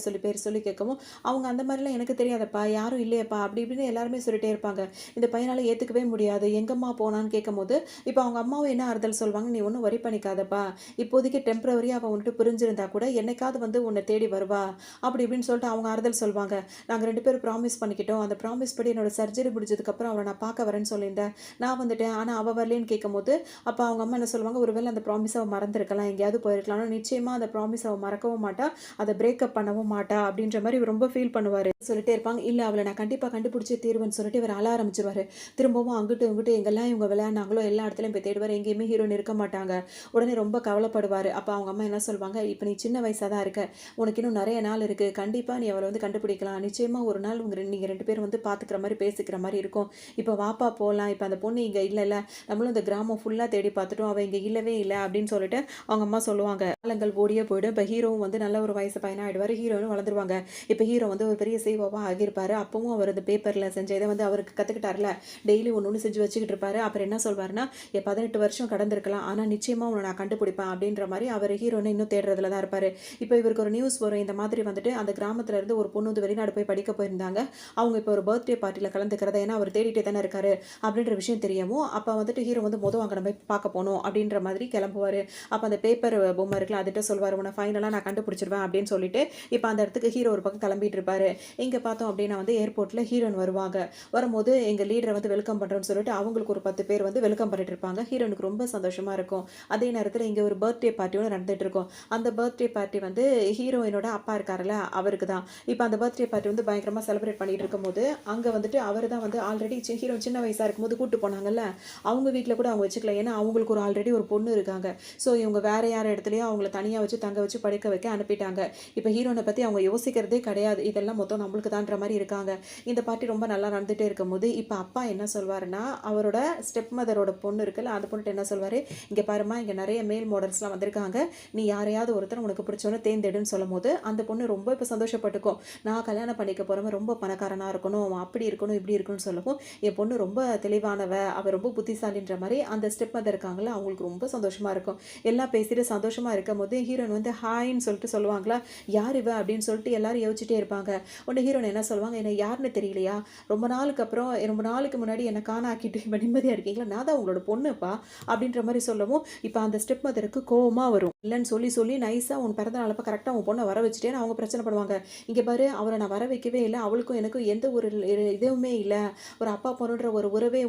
சொல்லி கேட்கவும், அவங்க அந்த மாரிலாம் எனக்கு தெரியாதப்பா, யாரும் இல்லையேப்பா அப்படி இப்படின்னு எல்லாருமே சொல்லிட்டே இருப்பாங்க. இந்த பையனால ஏத்துக்கவே முடியாது. எங்கம்மா போனான்னு கேட்கும்போது, இப்ப அவங்க அம்மாவும் என்ன ஆறுதல் சொல்வாங்க, நீ ஒண்ணும் வொரி பண்ணிக்காதப்பா. இப்போதைக்கு டெம்பரவரியா அவ உன்கிட்ட பிரிஞ்சிருந்தா கூட என்னைக்காவது வந்து உன்னை தேடி வருவா. அப்படி இப்படின்னு சொல்லிட்டு அவங்க ஆறுதல் சொல்வாங்க. நாங்க 2 பேரும் ப்ராமிஸ் பண்ணிக்கிட்டோம். அந்த ப்ராமிஸ் படி என்னோட சர்ஜரி முடிஞ்சதுக்கப்புறம் அவள நான் பார்க்க வரேன்னு சொல்லியிருந்தேன். நான் வந்துட்டேன். ஆனா அவ வரலேன்னு கேட்கும்போது, அப்ப அவங்க அம்மா என்ன சொல்லுவாங்க, ஒருவேளை அந்த ப்ராமிஸ அவ மறந்திருக்கலாம். எங்கேயாவது போயிருக்கலாம். ஆனா நிச்சயமா அந்த ப்ராமிஸ அவ மறக்கவும் மாட்டா. அத பிரேக்கப் பண்ணவும் மாட்டா. அப்படின்ற மாரி இவர் ரொம்ப ஃபீல் பண்ணுவாரு. சொல்லிட்டே இருப்பாங்க. இல்ல அவள நான் கண்டிப்பா கண்டுபிடிச்சே தீருவேன்னு சொல்லிட்டு இவர் அழ ஆரம்பிச்சுருவாரு. திரும்பவும் அங்கிட்டு இங்கிட்டு எங்கெல்லாம் இவங்க விளையாடுனாங்களோ எல்லா இடத்துலயும் போய் தேடுவாரு. எங்கேயுமே ஹீரோயின் இருக்க மாட்டாங்க. உடனே ரொம்ப கவலைப்படுவாரு. அப்ப அவங்க அம்மா என்ன சொல்வாங்க, இப்ப நீ சின்ன வயசா தான் இருக்க. உனக்கு இன்னும் நெறைய நாள் இருக்கு. கண்டிப்பா நீ அவள வந்து கண்டுபிடிக்கலாம். நிச்சயமா ஒரு நாள் நீங்க 2 பேரும் வந்து பார்த்துக்கிற மாரி, பேசிக்கிற மாரி இருக்கும். இப்ப வாப்பா போலாம். இப்ப அந்த பொண்ணு இங்க இல்லல்ல. நம்மளும் இந்த கிராமம் ஃபுல்லா தேடி பார்த்துட்டோம். அவ இங்க இல்லவே இல்ல அப்படின்னு சொல்லிட்டு அவங்க அம்மா சொல்லுவாங்க. காலங்கள் ஓடியே போயிடும். இப்ப ஹீரோவும் வந்து நல்ல ஒரு வயசு பையனா ஆயிடுவாரு. ஹீரோயினும் வளர்ந்துருவாங்க. இப்ப ஹீரோ வந்து ஒரு பெரிய சிஇஓவா ஆகியிருப்பாரு. அப்பவும் அவர் அந்த பேப்பர்ல செஞ்ச இத வந்து அவருக்கு கத்துக்கிட்டார்ல. டெய்லி ஒண்ணு செஞ்சு வச்சுக்கிட்டு இருப்பாரு. அப்புறம் என்ன சொல்வாருன்னா, 18 வருஷம் கடந்திருக்கலாம். ஆனா நிச்சயமா உன்ன நான் கண்டுபிடிப்பேன் அப்படின்ற மாரி அவர் ஹீரோயின இன்னும் தேடுறதுல தான் இருப்பாரு. இப்ப இவருக்கு ஒரு நியூஸ் வரும். இந்த மாதிரி வந்துட்டு அந்த கிராமத்துல இருந்து ஒரு பொண்ணு வந்து வெளிநாடு போய் படிக்க போயிருந்தாங்க. அவங்க இப்ப ஒரு பர்த்டே பார்ட்டில கலந்துக்கிறத ஏன்னா அவர் தேடிட்டே தானே இருக்காரு. அப்படின்ற விஷயம் தெரியவும், அப்ப வந்துட்டு ஹீரோ வந்து அங்க நம்ம போய் பார்க்க போணும் அப்படின்ற மாதிரி கிளம்புவாரு. அப்ப அந்த பேப்பர் பொம்மை இருக்குல்ல, அதுட்ட சொல்வாரு, உன்ன ஃபைனலா நான் கண்டுபிடிச்சிருவேன் அப்படின்னு சொல்லிட்டு, இப்ப அந்த இடத்துக்கு ஹீரோ ஒரு பக்கம் கிளம்பிட்டு இருப்பாரு. இங்க பார்த்தோம் அப்படின்னா வந்து ஏர்போர்ட்ல ஹீரோயின் வருவாங்க. வரும்போது எங்க லீடர வந்து வெல்கம் பண்றோம்னு சொல்லிட்டு அவங்களுக்கு ஒரு 10 பேர் வந்து வெல்கம் பண்ணிட்டு இருப்பாங்க. ஹீரோனுக்கு ரொம்ப சந்தோஷமா இருக்கும். அதே நேரத்துல இங்க ஒரு பர்த்டே பார்ட்டி ஒண்ணு நடந்துட்டு இருக்கும். அந்த பர்த்டே பார்ட்டி வந்து ஹீரோயினோட அப்பா இருக்காருல்ல, அவருக்கு தான். இப்ப அந்த பர்த்டே பார்ட்டி வந்து பயங்கர பயங்கரமாக செலிப்ரேட் பண்ணிட்டு இருக்கும்போது அங்கே வந்துட்டு அவர் தான் வந்து ஆல்ரெடி ஹீரோ சின்ன வயசாக இருக்கும்போது கூட்டு போனாங்கல்ல, அவங்க வீட்டில் கூட அவங்க வச்சுக்கல. ஏன்னா அவங்களுக்கு ஒரு ஆல்ரெடி ஒரு பொண்ணு இருக்காங்க. ஸோ இவங்க வேற யார் இடத்துலையும் அவங்கள தனியாக வச்சு தங்க வச்சு படிக்க வைக்க அனுப்பிட்டாங்க. இப்போ ஹீரோனை பற்றி அவங்க யோசிக்கிறதே கிடையாது. இதெல்லாம் மொத்தம் நம்மளுக்கு தான்ற மாதிரி இருக்காங்க. இந்த பார்ட்டி ரொம்ப நல்லா நடந்துகிட்டே இருக்கும்போது இப்போ அப்பா என்ன சொல்வாருன்னா, அவரோட ஸ்டெப் மதரோட பொண்ணு இருக்குல்ல, அந்த பொண்ணுட்டு என்ன சொல்வார், இங்கே பாருமா இங்கே நிறைய மேல் மாடல்ஸ்லாம் வந்திருக்காங்க, நீ யாரையாவது ஒருத்தர் உனக்கு பிடிச்சவன தேர்ந்தெடுன்னு சொல்லும் போது அந்த பொண்ணு ரொம்ப இப்போ சந்தோஷப்பட்டுக்கும். நான் கல்யாணம் பண்ணிக்க போகிறவன் ரொம்ப பணக்காரனாக இருக்கணும், அவன் அப்படி இருக்கணும் இப்படி இருக்கணும்னு சொல்லவும் என் பொண்ணு ரொம்ப தெளிவானவ, அவள் ரொம்ப புத்திசாலின்ற மாதிரி அந்த ஸ்டெப் மதர் இருக்காங்களா அவங்களுக்கு ரொம்ப சந்தோஷமாக இருக்கும். எல்லாம் பேசிட்டு சந்தோஷமாக இருக்கும் போது ஹீரோயின் வந்து ஹாய்ன்னு சொல்லிட்டு சொல்லுவாங்களா, யார் இவ அப்படின்னு சொல்லிட்டு எல்லாரும் யோசிச்சுட்டே இருப்பாங்க. உடனே ஹீரோயின் என்ன சொல்லுவாங்க, என்ன யாருன்னு தெரியலையா, ரொம்ப நாளுக்கு அப்புறம் ரொம்ப நாளுக்கு முன்னாடி என்னை காணாக்கிட்டு இப்போ நிம்மதியாக இருக்கீங்களா, நான் தான் உங்களோட பொண்ணுப்பா அப்படின்ற மாதிரி சொல்லவும் இப்போ அந்த ஸ்டெப் மதருக்கு கோவமாக வரும். இல்லைன்னு சொல்லி சொல்லி நைஸாக உன் பிறந்த நாளப்போ கரெக்டாக உன் பொண்ணை வர வச்சுட்டேன்னு அவங்க பிரச்சனை பண்ணுவாங்க. இங்கே பாரு அவரை நான் வர வைக்கவே இல்லை, அவளுக்கும் எனக்கும் எந்த ஒரு இதுவுமே இல்லை, ஒரு அப்பா பொண்ணுன்ற ஒரு உறவே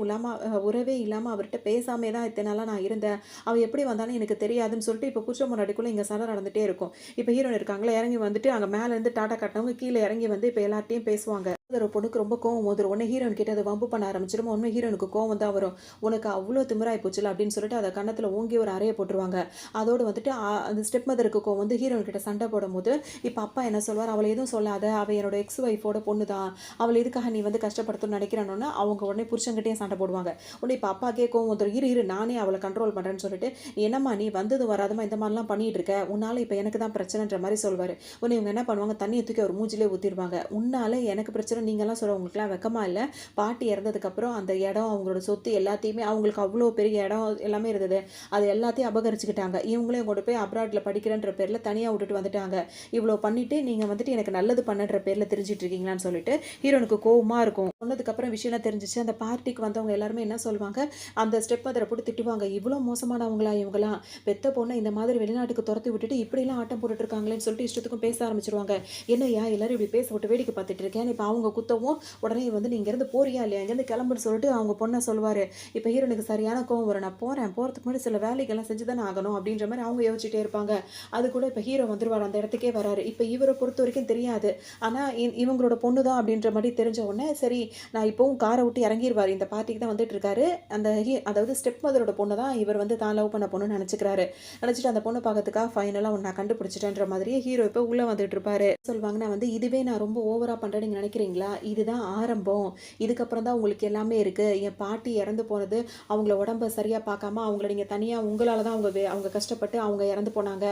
இல்லாமல் அவர்கிட்ட பேசாமே தான் இத்தனை நாளாக நான் இருந்தேன், அவள் எப்படி வந்தாலும் எனக்கு தெரியாதுன்னு சொல்லிட்டு இப்போ புருஷ முன்னாடிக்குள்ளே இங்கே சண்டை நடந்துகிட்டே இருக்கும். இப்போ ஹீரோயின் இருக்காங்களா இறங்கி வந்துட்டு அங்கே மேலேருந்து டாட்டா கட்டினவங்க கீழே இறங்கி வந்து இப்போ எல்லார்ட்டையும் பேசுவாங்க. ஒரு பொண்ணுக்கு ரொம்ப கோவம் வந்துடும். உடனே ஹீரோயின் கிட்ட அதை வம்பு பண்ண ஆரம்பிச்சிடும். உண்மை ஹீரோனுக்கு கோவம் தான் வரும். உனக்கு அவ்வளோ திமிராய் போச்சுல அப்படின்னு சொல்லிட்டு அதை கன்னத்தில் ஓங்கி ஒரு அறையை போட்டுருவாங்க. அதோடு வந்துட்டு அந்த ஸ்டெப் மதருக்கு கோவம் வந்து ஹீரோயின் கிட்ட சண்டை போடும்போது இப்போ அப்பா என்ன சொல்வார், அவளை எதுவும் சொல்லாத, அவள் என்னோட எக்ஸ் ஒய்ஃபோட பொண்ணு தான், அவள் எதுக்காக நீ வந்து கஷ்டப்படுத்தணும்னு நினைக்கிறேன்னு அவங்க உடனே புருஷங்கிட்டே சண்டை போடுவாங்க. உடனே இப்போ அப்பாக்கே கோவம் வந்துடும். இரு நானே அவளை கண்ட்ரோல் பண்ணுறேன்னு சொல்லிட்டு, என்னம்மா நீ வந்தது வராதமா இந்த மாதிரிலாம் பண்ணிட்டு இருக்க, உன்னால இப்போ எனக்கு தான் பிரச்சனைன்ற மாதிரி சொல்வார். உடனே இவங்க என்ன பண்ணுவாங்க, தண்ணியை தூக்கி ஒரு மூஞ்சிலே ஊற்றிடுவாங்க. உன்னால எனக்கு பிரச்சனை, நீங்கள்லாம் சொல்கிறவங்களுக்குலாம் வெக்கமா இல்லை, பாட்டி இறந்ததுக்கப்புறம் அந்த இடம் அவங்களோட சொத்து எல்லாத்தையுமே அவங்களுக்கு அவ்வளோ பெரிய இடம் எல்லாமே இருந்தது, அது எல்லாத்தையும் அபகரிச்சுக்கிட்டாங்க, இவங்களையும் கொண்டு போய் அப்ராட்டில் படிக்கிறன்ற பேரில் தனியாக விட்டுட்டு வந்துட்டாங்க, இவ்வளோ பண்ணிவிட்டு நீங்கள் வந்துட்டு எனக்கு நல்லது பண்ணுன்ற பேரில் தெரிஞ்சிட்டு இருக்கீங்களான்னு சொல்லிட்டு ஹீரோனுக்கு கோவமாக இருக்கும். சொன்னதுக்கப்புறம் விஷயம்லாம் தெரிஞ்சிச்சு. அந்த பார்ட்டிக்கு வந்தவங்க எல்லாருமே என்ன சொல்லுவாங்க, அந்த ஸ்டெப் மதரை போட்டு திட்டுவாங்க, இவ்வளோ மோசமானவங்களா இவங்களாம், பெத்த பொண்ணை இந்த மாதிரி வெளிநாட்டுக்கு துரத்தி விட்டுட்டு இப்படிலாம் ஆட்டம் போட்டுட்டு இருக்காங்களேன்னு சொல்லிட்டு இஷ்டத்துக்கும் பேச ஆரம்பிச்சிருவாங்க. என்னையா எல்லாரும் இப்படி பேச விட்டு வேடிக்கை பார்த்துட்டு இருக்கேன், இப்போ அவங்க குத்தவும் உடனே வந்து நீ இங்கேருந்து போறியா இல்லையா, இங்கேருந்து கிளம்புன்னு சொல்லிட்டு அவங்க பொண்ணை சொல்லுவார். இப்போ ஹீரோனுக்கு சரியான கோவம் வரும், நான் போகிறதுக்கு முன்னாடி சில வேலைகள்லாம் செஞ்சு தானே ஆகணும் அப்படின்ற மாதிரி அவங்க யோசிச்சுட்டே இருப்பாங்க. அது கூட இப்போ ஹீரோ வந்துருவார், அந்த இடத்துக்கே வராரு. இப்போ இவரை பொறுத்த வரைக்கும் தெரியாது, ஆனால் இவங்களோட பொண்ணு தான் அப்படின்ற மாதிரி தெரிஞ்ச உடனே சரி நான் இப்போவும் காரை விட்டு இறங்கிடுவார், இந்த பார்ட்டிக்கு தான் வந்துட்டு இருக்காரு, அதாவது ஸ்டெப் மதரோட பொண்ணு தான் இவர் வந்து தான் லவ் பண்ண பொண்ணுன்னு நினச்சிட்டு அந்த பொண்ணை பார்க்கறதுக்காக ஃபைனலாக நான் கண்டுபிடிச்சிட்டேன்ற மாதிரியே ஹீரோ இப்போ உள்ளே வந்துட்டு இருப்பாரு. சொல்லுவாங்க, நான் வந்து இதுவே நான் ரொம்ப ஓவராக பண்ணுறேன்னு நீங்கள் நினைக்கிறீங்களா, இதுதான் ஆரம்பம், இதுக்கப்புறம் தான் உங்களுக்கு எல்லாமே இருக்குது, என் பாட்டி இறந்து போனது அவங்கள உடம்ப சரியாக பார்க்காம அவங்கள நீங்கள் தனியாக உங்களால் தான் அவங்க கஷ்டப்பட்டு அவங்க இறந்து போனாங்க,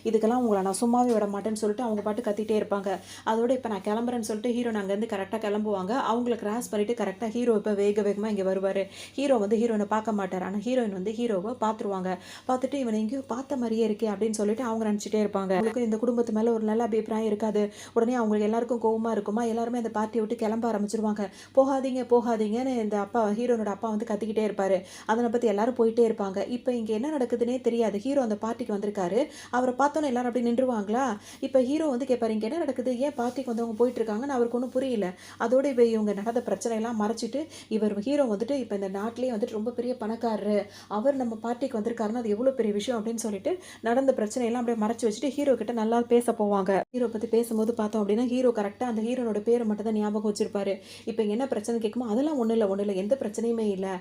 இதுக்கெல்லாம் உங்களை நான் சும்மாவே விட மாட்டேன்னு சொல்லிட்டு அவங்க பாட்டு கத்திட்டே இருப்பாங்க. அதோட இப்போ நான் கிளம்புறேன்னு சொல்லிட்டு ஹீரோ அங்கேருந்து கரெக்டாக கிளம்புவாங்க. அவங்கள கிராஸ் பண்ணிவிட்டு கரெக்டாக ஹீரோ இப்போ வேகமாக இங்கே வருவார். ஹீரோ வந்து ஹீரோயினை பார்க்க மாட்டார், ஆனால் ஹீரோயின் வந்து ஹீரோவை பார்த்துருவாங்க. பார்த்துட்டு இவனை எங்கேயும் பார்த்த மாதிரியே இருக்கே அப்படின்னு சொல்லிட்டு அவங்க நினச்சிட்டே இருப்பாங்க. அவங்களுக்கு இந்த குடும்பத்து மேலே ஒரு நல்ல அபிப்பிராயம் இருக்காது. உடனே அவங்களுக்கு எல்லாருக்கும் கோவமாக இருக்குமா, எல்லாருமே அந்த பார்ட்டியை விட்டு கிளம்ப ஆரம்பிச்சிருவாங்க. போகாதீங்கன்னு இந்த அப்பா ஹீரோனோட அப்பா வந்து கத்திக்கிட்டே இருப்பார். அதனை பற்றி எல்லாரும் போயிட்டே இருப்பாங்க. இப்போ இங்கே என்ன நடக்குதுன்னே தெரியாது. ஹீரோ அந்த பார்ட்டிக்கு வந்திருக்காரு, அவரை பார்த்தோன்னே எல்லாரும் அப்படி நின்றுவாங்களா. இப்போ ஹீரோ வந்து கேட்பாரு, இங்கே என்ன நடக்குது, ஏன் பார்ட்டிக்கு வந்தவங்க போயிட்டு இருக்காங்கன்னு அவருக்கு ஒன்றும் புரியல. அதோட இப்போ இவங்க நடந்த பிரச்சனையெல்லாம் மறைச்சிட்டு இவர் ஹீரோ வந்துட்டு இப்போ இந்த நாட்டிலேயே வந்துட்டு ரொம்ப பெரிய பணக்காரரு, அவர் நம்ம பார்ட்டிக்கு வந்திருக்காருன்னா அது எவ்வளோ பெரிய விஷயம் அப்படின்னு சொல்லிட்டு நடந்த பிரச்சனையெல்லாம் அப்படியே மறைச்சி வச்சுட்டு ஹீரோ கிட்ட நல்லா பேச போவாங்க. ஹீரோ பற்றி பேசும்போது பார்த்தோம் அப்படின்னா ஹீரோ கரெக்டாக அந்த ஹீரோனோட பேரை மட்டும் தான் ஞாபகம் வச்சிருப்பாரு. இப்போ என்ன பிரச்சனை கேட்குமோ அதெல்லாம் ஒன்றும் இல்லை எந்த பிரச்சனையுமே இல்லை,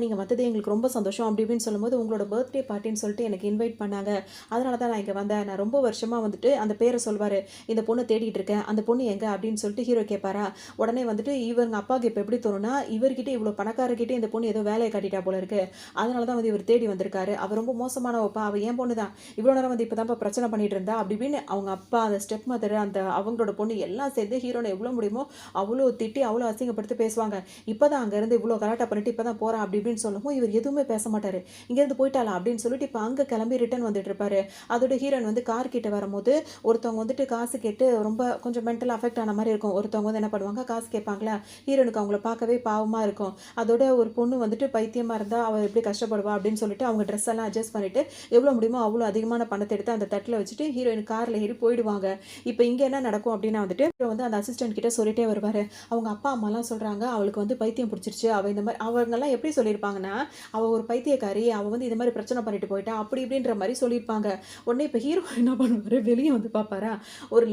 நீங்கள் வந்தது எங்களுக்கு ரொம்ப சந்தோஷம் அப்படி இப்படின்னு சொல்லும்போது உங்களோட பர்த்டே பார்ட்டின்னு சொல்லிட்டு எனக்கு இன்வைட் பண்ணாங்க, அதனால தான் நான் இங்கே வந்தேன், நான் ரொம்ப வருஷமாக வந்துட்டு அந்த பேரை சொல்வார், இந்த பொண்ணை தேடிட்டு இருக்கேன், அந்த பொண்ணு எங்கே அப்படின்னு சொல்லிட்டு ஹீரோ கேட்பாரா. உடனே வந்துட்டு இவங்க அப்பாவுக்கு இப்போ எப்படி தோணுன்னா, இவர்கிட்ட இவ்வளோ பணக்காரர்கிட்ட இந்த பொண்ணு ஏதோ வேலையை காட்டிட்டா போல இருக்கு, அதனால தான் வந்து இவர் தேடி வந்திருக்காரு, அவர் ரொம்ப மோசமானவப்பா, அவள் ஏன் பொண்ணு தான் இவ்வளோ நேரம் வந்து இப்போ தான் பிரச்சனை பண்ணிட்டு இருந்தா அப்படி இப்படின்னு அவங்க அப்பா அந்த ஸ்டெப் மதர் அந்த அவங்களோட பொண்ணு எல்லாம் சேர்ந்து ஹீரோனை எவ்வளோ முடியுமோ அவ்வளோ திட்டி அவ்வளோ அசிங்கப்படுத்தி பேசுவாங்க. இப்போ தான் அங்கேருந்து இவ்வளோ கலாட்டா பண்ணிட்டு இப்போ தான் போகிறான் அப்படி இப்படின்னு சொல்லவும் இவர் எதுவுமே பேச மாட்டார். இங்கேருந்து போயிட்டாளா அப்படின்னு சொல்லிட்டு இப்போ அங்கே கிளம்பி ரிட்டர்ன் வந்துட்டு இருப்பாரு. அதோட ஹீரோயின் வந்து கார் கிட்ட வரும்போது ஒருத்தவங்க வந்துட்டு காசு கேட்டு ரொம்ப கொஞ்சம் மென்டல் அஃபெக்ட் ஆன மாதிரி இருக்கும். ஒருத்தவங்க வந்து என்ன பண்ணுவாங்க, காசு கேட்பாங்களா, ஹீரோனுக்கு அவங்கள பார்க்கவே பாவமாக இருக்கும். அதோட ஒரு பொண்ணு வந்துட்டு பைத்தியமாக இருந்தால் அவள் எப்படி கஷ்டப்படுவா அப்படின்னு சொல்லிட்டு அவங்க ட்ரெஸ் எல்லாம் அட்ஜஸ்ட் பண்ணிட்டு எவ்வளோ முடியுமோ அவ்வளோ அதிகமான பணத்தை எடுத்து அந்த தட்டில் வச்சுட்டு ஹீரோயின் காரில் ஏறி போயிடுவாங்க. இப்போ இங்கே என்ன நடக்கும் அப்படின்னா வந்துட்டு ஹீரோ வந்து அந்த அசிஸ்டன்ட் கிட்ட சொல்லிட்டே வருவார், வருவார். அவங்க அப்பா அம்மாலாம் சொல்கிறாங்க அவளுக்கு வந்து பைத்தியம் பிடிச்சிருச்சு, அவள் இந்த மாதிரி அவங்கெல்லாம் எப்படி சொல்லியிருப்பாங்கன்னா, அவள் ஒரு பைத்தியக்காரி, அவள் வந்து இந்த மாதிரி பிரச்சனை பண்ணிட்டு போயிட்டா அப்படி இப்படின்ற மாதிரி சொல்லியிருப்பாங்க. உடனே இப்போ ஹீரோ என்ன பண்ணுவார், வெளியே வந்து பார்ப்பாரா, ஒரு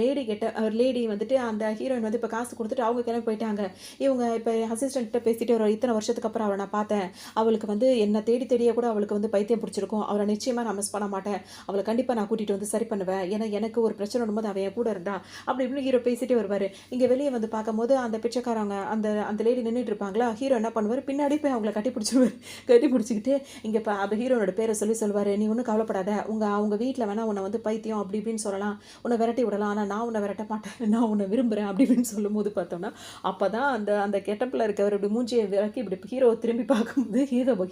லேடி வந்துட்டு அந்த ஹீரோயின் வந்து இப்போ காசு கொடுத்துட்டு அவங்க கிளம்பி போயிட்டாங்க. இவங்க இப்போ அசிஸ்டன்ட்ட பேசிட்டு ஒரு இத்தனை வருஷத்துக்கு அப்புறம் அவளை நான் பார்த்தேன், அவளுக்கு வந்து என்ன தேடி தேடியே கூட அவளுக்கு வந்து பைத்தியம் பிடிச்சிருக்கும், அவளை நிச்சயமாக நான் மிஸ் பண்ண மாட்டேன், அவளை கண்டிப்பாக நான் கூட்டிகிட்டு வந்து சரி பண்ணுவேன், ஏன்னா எனக்கு ஒரு பிரச்சனை வரும்போது அவன் என் கூட இருந்தா அப்படி இப்படின்னு ஹீரோ பேசிட்டே வருவார். இங்கே வெளியே வந்து பார்க்கும்போது அந்த பிச்சைக்காரங்க அந்த அந்த லேடி நின்றுட்டு இருப்பாங்களா, ஹீரோ என்ன பண்ணுவார், பின்னாடி போய் அவங்கள கட்டி பிடிச்சிருவார். கட்டி பிடிச்சிக்கிட்டு இங்கே இப்போ அந்த ஹீரோனோட பேரை சொல்லுவார், நீ ஒன்றும் கவலைப்படாத, அவங்க வீட்டில் வேணால் உன்னை வந்து பைத்தியம் அப்படி இப்படின்னு சொல்லலாம், உன்னை விரட்டி விடலாம், ஆனால் நான் உன்னை விரட்ட மாட்டேன், நான் உன்னை விரும்புகிறேன் அப்படி இப்படின்னு சொல்லும்போது பார்த்தோம்னா அப்போ தான் அந்த அந்த கெட்டப்பில் இருக்கவர் இப்படி மூஞ்சியை விளக்கி இப்படி ஹீரோவை திரும்பி பார்க்கும்போது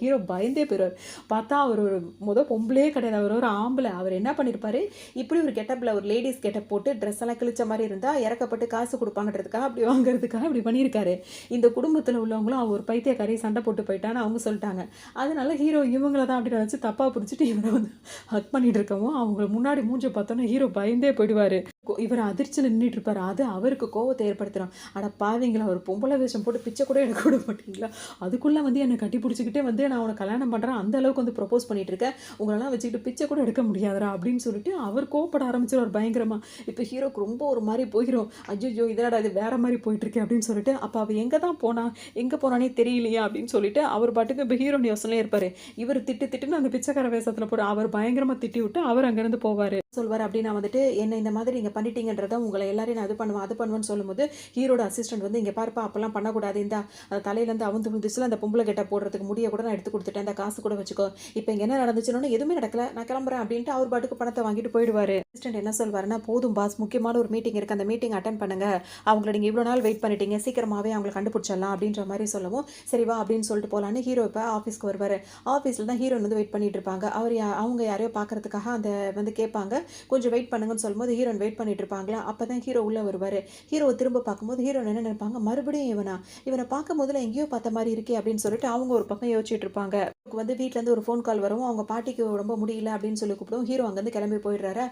ஹீரோ பயந்தே போயிடுவார். பார்த்தா அவர் ஒரு பொம்பளே கிடையாது, அவர் ஒரு ஆம்பளை. அவர் என்ன பண்ணியிருப்பாரு, இப்படி ஒரு கெட்டப்பில் ஒரு லேடிஸ் கெட்டப் போட்டு ட்ரெஸ் எல்லாம் கிழிச்ச மாதிரி இருந்தால் இறக்கப்பட்டு காசு கொடுப்பாங்கன்றதுக்காக அப்படி வாங்குறதுக்காக அப்படி பண்ணியிருக்காரு. இந்த குடும்பத்தில் உள்ளவங்களும் அவர் ஒரு பைத்தியக்காரி சண்டை போட்டு போயிட்டான்னு அவங்க சொல்லிட்டாங்க. அதனால ஹீரோ இவங்கள தான் அப்படி நினச்சி தப்பாக பிடிச்சிட்டு இவரை வந்து ஹக் பண்ணிட்டு இருக்கவும் அவங்க முன்னாடி மூஞ்சை பார்த்தோன்னா ஹீரோ பயந்தே போயிடுவார். இவர் அதிர்ச்சியில் நின்றுட்டு இருப்பார். அது அவருக்கு கோவத்தை ஏற்படுத்துகிறோம். அட பாவீங்களா, ஒரு பொம்பளை வேஷம் போட்டு பிச்சை கூட எடுக்க விட மாட்டீங்களா, அதுக்குள்ளே வந்து என்னை கட்டி பிடிச்சிக்கிட்டே வந்து நான் உனக்கு கல்யாணம் பண்ணுறேன் அந்த அளவுக்கு வந்து ப்ரப்போஸ் பண்ணிட்டு இருக்கேன், உங்களெல்லாம் வச்சுக்கிட்டு பிச்சை கூட எடுக்க முடியாதரா அப்படின்னு சொல்லிட்டு அவர் கோவப்பட ஆரம்பிச்சிடும் பயங்கரமாக. இப்போ ஹீரோக்கு ரொம்ப ஒரு மாதிரி போயிடும், அஜ்ஜோ இதனடா இது வேற மாதிரி போயிட்டுருக்கேன் அப்படின்னு சொல்லிட்டு, அப்போ அவள் எங்கே போனானே தெரியலையா அப்படின்னு சொல்லிட்டு அவர் பாட்டுக்கு இப்போ ஹீரோ யோசனையே இருப்பார். இவர் திட்டுன்னு அந்த பிச்சைக்கார வேஷத்தில் போட்டு அவர் பயங்கரமாக திட்டி விட்டு அவர் அங்கேருந்து போவார். சொல்வார் அப்படின்னா வந்துட்டு என்ன இந்த மாதிரி நீங்கள் பண்ணிட்டீங்கன்றத உங்களை எல்லாரையும் நான் அது பண்ணுவேன்னு சொல்லும்போது ஹீரோட அசிஸ்டன்ட் வந்து இங்கே பார்ப்பா அப்பெல்லாம் பண்ணக்கூடாது, இந்த தலையிலேருந்து அவுந்து விழுந்துச்சுல அந்த பொம்பளை கெட்ட போடுறதுக்கு முடிய கூட நான் எடுத்து கொடுத்துட்டேன், இந்த காசு கூட வச்சுக்கோ, இப்போ இங்கே என்ன நடந்துச்சுன்னு எதுவுமே நடக்கல, நான் கிளம்புறேன் அப்படின்ட்டு அவர் பாட்டுக்கு பணத்தை வாங்கிட்டு போயிடுவார். அசிஸ்டன்ட் என்ன சொல்வாருன்னா, போதும் பாஸ், முக்கியமான ஒரு மீட்டிங் இருக்குது, அந்த மீட்டிங் அட்டன் பண்ணுங்க, அவங்கள நீங்கள் இவ்வளோ நாள் வெயிட் பண்ணிட்டீங்க, சீக்கிரமாகவே அவங்களை கண்டுபிடிச்சிடலாம் அப்படின்ற மாதிரி சொல்லவும் சரி வா அப்படின்னு சொல்லிட்டு போகலான்னு ஹீரோ இப்போ ஆஃபீஸ்க்கு வருவார். ஆஃபீஸில் தான் ஹீரோன் வந்து வெயிட் பண்ணிட்டு இருப்பாங்க. அவங்க யாரையோ பார்க்கறதுக்காக அந்த வந்து கேட்பாங்க, கொஞ்சம் வெயிட் பண்ணுங்கன்னு சொல்லும்போது ஹீரோன் வெயிட் பண்ணிட்டு இருப்பாங்களா, அப்போ தான் ஹீரோ உள்ளே வருவார். ஹீரோவை திரும்ப பார்க்கும்போது ஹீரோன் என்ன நினைப்பாங்க, மறுபடியும் இவனை பார்க்கும் போதில் எங்கேயோ பார்த்த மாதிரி இருக்கே அப்படின்னு சொல்லிட்டு அவங்க ஒரு பக்கம் யோசிச்சுட்டு இருப்பாங்க. வந்து வீட்டிலேருந்து ஒரு ஃபோன் கால் வரும், அவங்க பாட்டிக்கு ரொம்ப முடியல அப்படின்னு சொல்லி கூப்பிடுவோம். ஹீரோ அங்கேருந்து கிளம்பி போயிடுறாரு.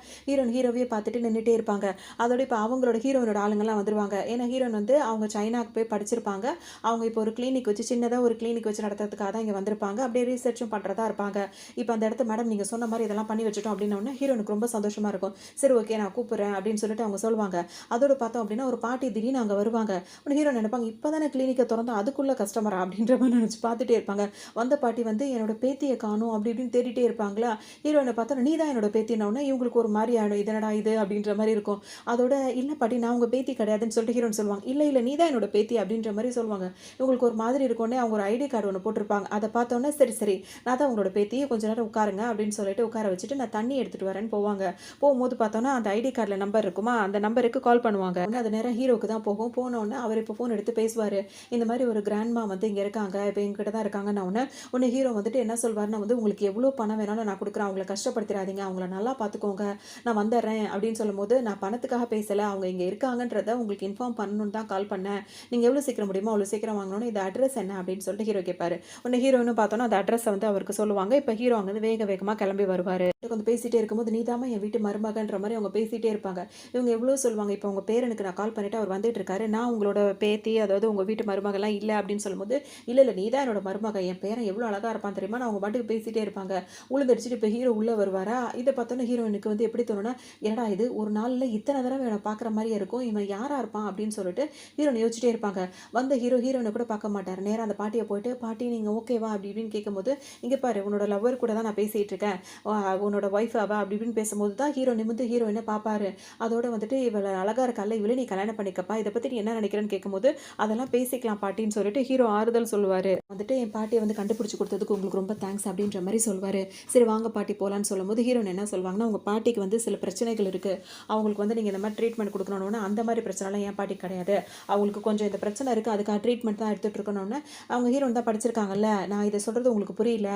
ஹீரோவையே பார்த்துட்டு நின்றுட்டே இருப்பாங்க. அதோட இப்போ அவங்களோட ஹீரோனோட ஆளுங்கள்லாம் வந்துருவாங்க. ஏன்னா ஹீரோன் வந்து அவங்க சைனாக்கு போய் படிச்சிருப்பாங்க. அவங்க இப்போ ஒரு கிளினிக் வச்சு சின்னதாக ஒரு கிளினிக் வச்சு நடத்துறதுக்காக தான் இங்கே வந்திருப்பாங்க. அப்படியே ரீசர்ச்சும் பண்ணுறதா இருப்பாங்க. இப்போ அந்த இடத்த மேடம் நீங்கள் சொன்ன மாதிரி இதெல்லாம் பண்ணி வச்சுட்டோம் அப்படின்னோடனே ஹீரோனுக்கு ரொம்ப சந்தோஷமாக இருக்கும். சரி ஓகே நான் கூப்பிட்றேன் அப்படின்னு சொல்லிட்டு அவங்க சொல்லுவாங்க. அதோட பார்த்தோம் அப்படின்னா ஒரு பாட்டி திடீர்னு அங்கே வருவாங்க. உடனே ஹீரோ நினைப்பாங்க இப்போ தானே கிளினிக்கை திறந்தோம் அதுக்குள்ளே கஸ்டமரா அப்படின்ற மாதிரி நினச்சி பார்த்துட்டே இருப்பாங்க. வந்த பாட்டி வந்து என்னோட பேத்தியை காணும் அப்படி இப்படின்னு தேடிட்டே இருப்பாங்களா. ஹீரோனை பார்த்தா நீ தான் என்னோட பேத்தினோடனே இவங்களுக்கு ஒரு மாதிரி ஆகிடும், இதனடா இது அப்படின்ற மாதிரி இருக்கும். அதோட இல்லை பாட்டி நான் உங்கள் பேத்தி கிடையாதுன்னு சொல்லிட்டு ஹீரோன்னு சொல்லுவாங்க. இல்லை நீ தான் என்னோட பேத்தி அப்படின்ற மாதிரி சொல்லுவாங்க. இவங்களுக்கு ஒரு மாதிரி இருக்குன்னே அவங்க ஒரு ஐடி கார்டு ஒன்று போட்டிருப்பாங்க. அதை பார்த்தோன்னே சரி நான் தான் உங்களோட பேத்தி, கொஞ்ச நேரம் உட்காருங்க அப்படின்னு சொல்லிட்டு உட்கார வச்சுட்டு நான் தண்ணி எடுத்துகிட்டு வரேன்னு போவாங்க. போகும்போது பார்த்தோன்னா அந்த ஐடி கார்டில் நம்பர் இருக்குமா, அந்த நம்பருக்கு கால் பண்ணுவாங்க. அது நேரம் ஹீரோக்கு தான் போகும். போனோடனே அவர் இப்போ ஃபோன் எடுத்து பேசுவார். இந்த மாதிரி ஒரு கிராண்ட்மா வந்து இங்கே இருக்காங்க, இப்போ எங்ககிட்ட தான் இருக்காங்கன்னு ஒன்று ஹீரோ வந்துட்டு என்ன சொல்வார்னா வந்து உங்களுக்கு எவ்வளோ பணம் வேணாலும் நான் கொடுக்குறேன், அவங்கள கஷ்டப்படுத்திடாதீங்க, அவங்கள நல்லா பார்த்துக்கோங்க, நான் வந்துடுறேன் அப்படின்னு சொல்லும்போது நான் பணத்துக்காக பேசலை, அவங்க இங்கே இருக்காங்கன்றதை உங்களுக்கு இன்ஃபார்ம் பண்ணணுன்னு தான் கால் பண்ணேன், நீங்கள் எவ்வளோ சீக்கிரம் முடியுமோ அவ்வளோ சீக்கிரம் வாங்கணும்னு, இது அட்ரஸ் என்ன அப்படின்னு சொல்லிட்டு ஹீரோ கேட்பாரு. உடனே ஹீரோன்னு பார்த்தோன்னா அந்த அட்ரஸை வந்து அவருக்கு சொல்லுவாங்க. இப்போ ஹீரோ அங்கேருந்து வேகமாக கிளம்பி வருவார். கொஞ்சம் பேசிகிட்டே இருக்கும்போது நீ தாமா என் வீட்டு மருமகன்ற மாதிரி அவங்க பேசிகிட்டே இருப்பாங்க. இவங்க எவ்வளோ சொல்லுவாங்க, இப்போ உங்கள் பேரனுக்கு நான் கால் பண்ணிவிட்டு அவர் வந்துட்டு இருக்காரு, நான் உங்களோட பேத்தி அதாவது உங்கள் வீட்டு மருமகெல்லாம் இல்லை அப்படின்னு சொல்லும்போது இல்லை நீ தான் என்னோட மருமக, என் பேரன் எவ்வளோ அழகாக இருப்பான் தெரியுமா, நான் அவங்க பாட்டுக்கு பேசிகிட்டே இருப்பாங்க. உளுந்தடிச்சிட்டு இப்போ ஹீரோ உள்ளே வருவாரா. இதை பார்த்தோன்னா ஹீரோயினுக்கு வந்து எப்படி தோணுன்னா, என்னடா இது ஒரு நாளில் இத்தனை தடவை இவனை பார்க்குற மாதிரியே இருக்கும், இவன் யாராக இருப்பான் அப்படின்னு சொல்லிட்டு ஹீரோனை யோசிச்சுட்டே இருப்பாங்க. வந்த ஹீரோயினை கூட பார்க்க மாட்டார். நேராக அந்த பாட்டியை போயிட்டு பாட்டி நீங்கள் ஓகேவா அப்படி இப்படின்னு கேட்கும்போது இங்கே பாரு உன்னோட லவ்வர் கூட தான் நான் பேசிகிட்டு இருக்கேன், உன்னோட ஒய்ஃப் அவ அப்படி இப்படின்னு பேசும்போது தான் ஹீரோ நிமிந்து ஹீரோயினை பார்ப்பாரு. அதோட வந்துட்டு இவளை அழகாக இருக்கல்ல, இவளை நீ கல்யாணம் பண்ணிக்கப்பா, இதை பற்றி நீ என்ன நினைக்கிறேன்னு கேட்கும்போது அதெல்லாம் பேசிக்கலாம் பாட்டின்னு சொல்லிட்டு ஹீரோ ஆறுதல் சொல்லுவார். வந்துட்டு என் பாட்டியை வந்து கண்டுபிடிச்சி கொடுத்ததுக்கு உங்களுக்கு ரொம்ப தேங்க்ஸ் அப்படின்ற மாதிரி சொல்வார். சரி வாங்க பாட்டி போகலான்னு சொல்லும்போது ஹீரோன் என்ன சொல்வாங்கன்னா, உங்கள் பாட்டிக்கு வந்து சில பிரச்சனைகள் இருக்குது, அவங்களுக்கு வந்து நீங்கள் இந்த மாதிரி ட்ரீட்மெண்ட் கொடுக்கணுன்னு, அந்த மாதிரி பிரச்சனைலாம் என் பாட்டி கிடையாது, அவங்களுக்கு கொஞ்சம் இந்த பிரச்சனை இருக்குது அதுக்காக ட்ரீட்மெண்ட் தான் எடுத்துகிட்டு இருக்கணும்னு. அவங்க ஹீரோன் தான் படிச்சிருக்காங்கல்ல, நான் இதை சொல்கிறது உங்களுக்கு புரியல,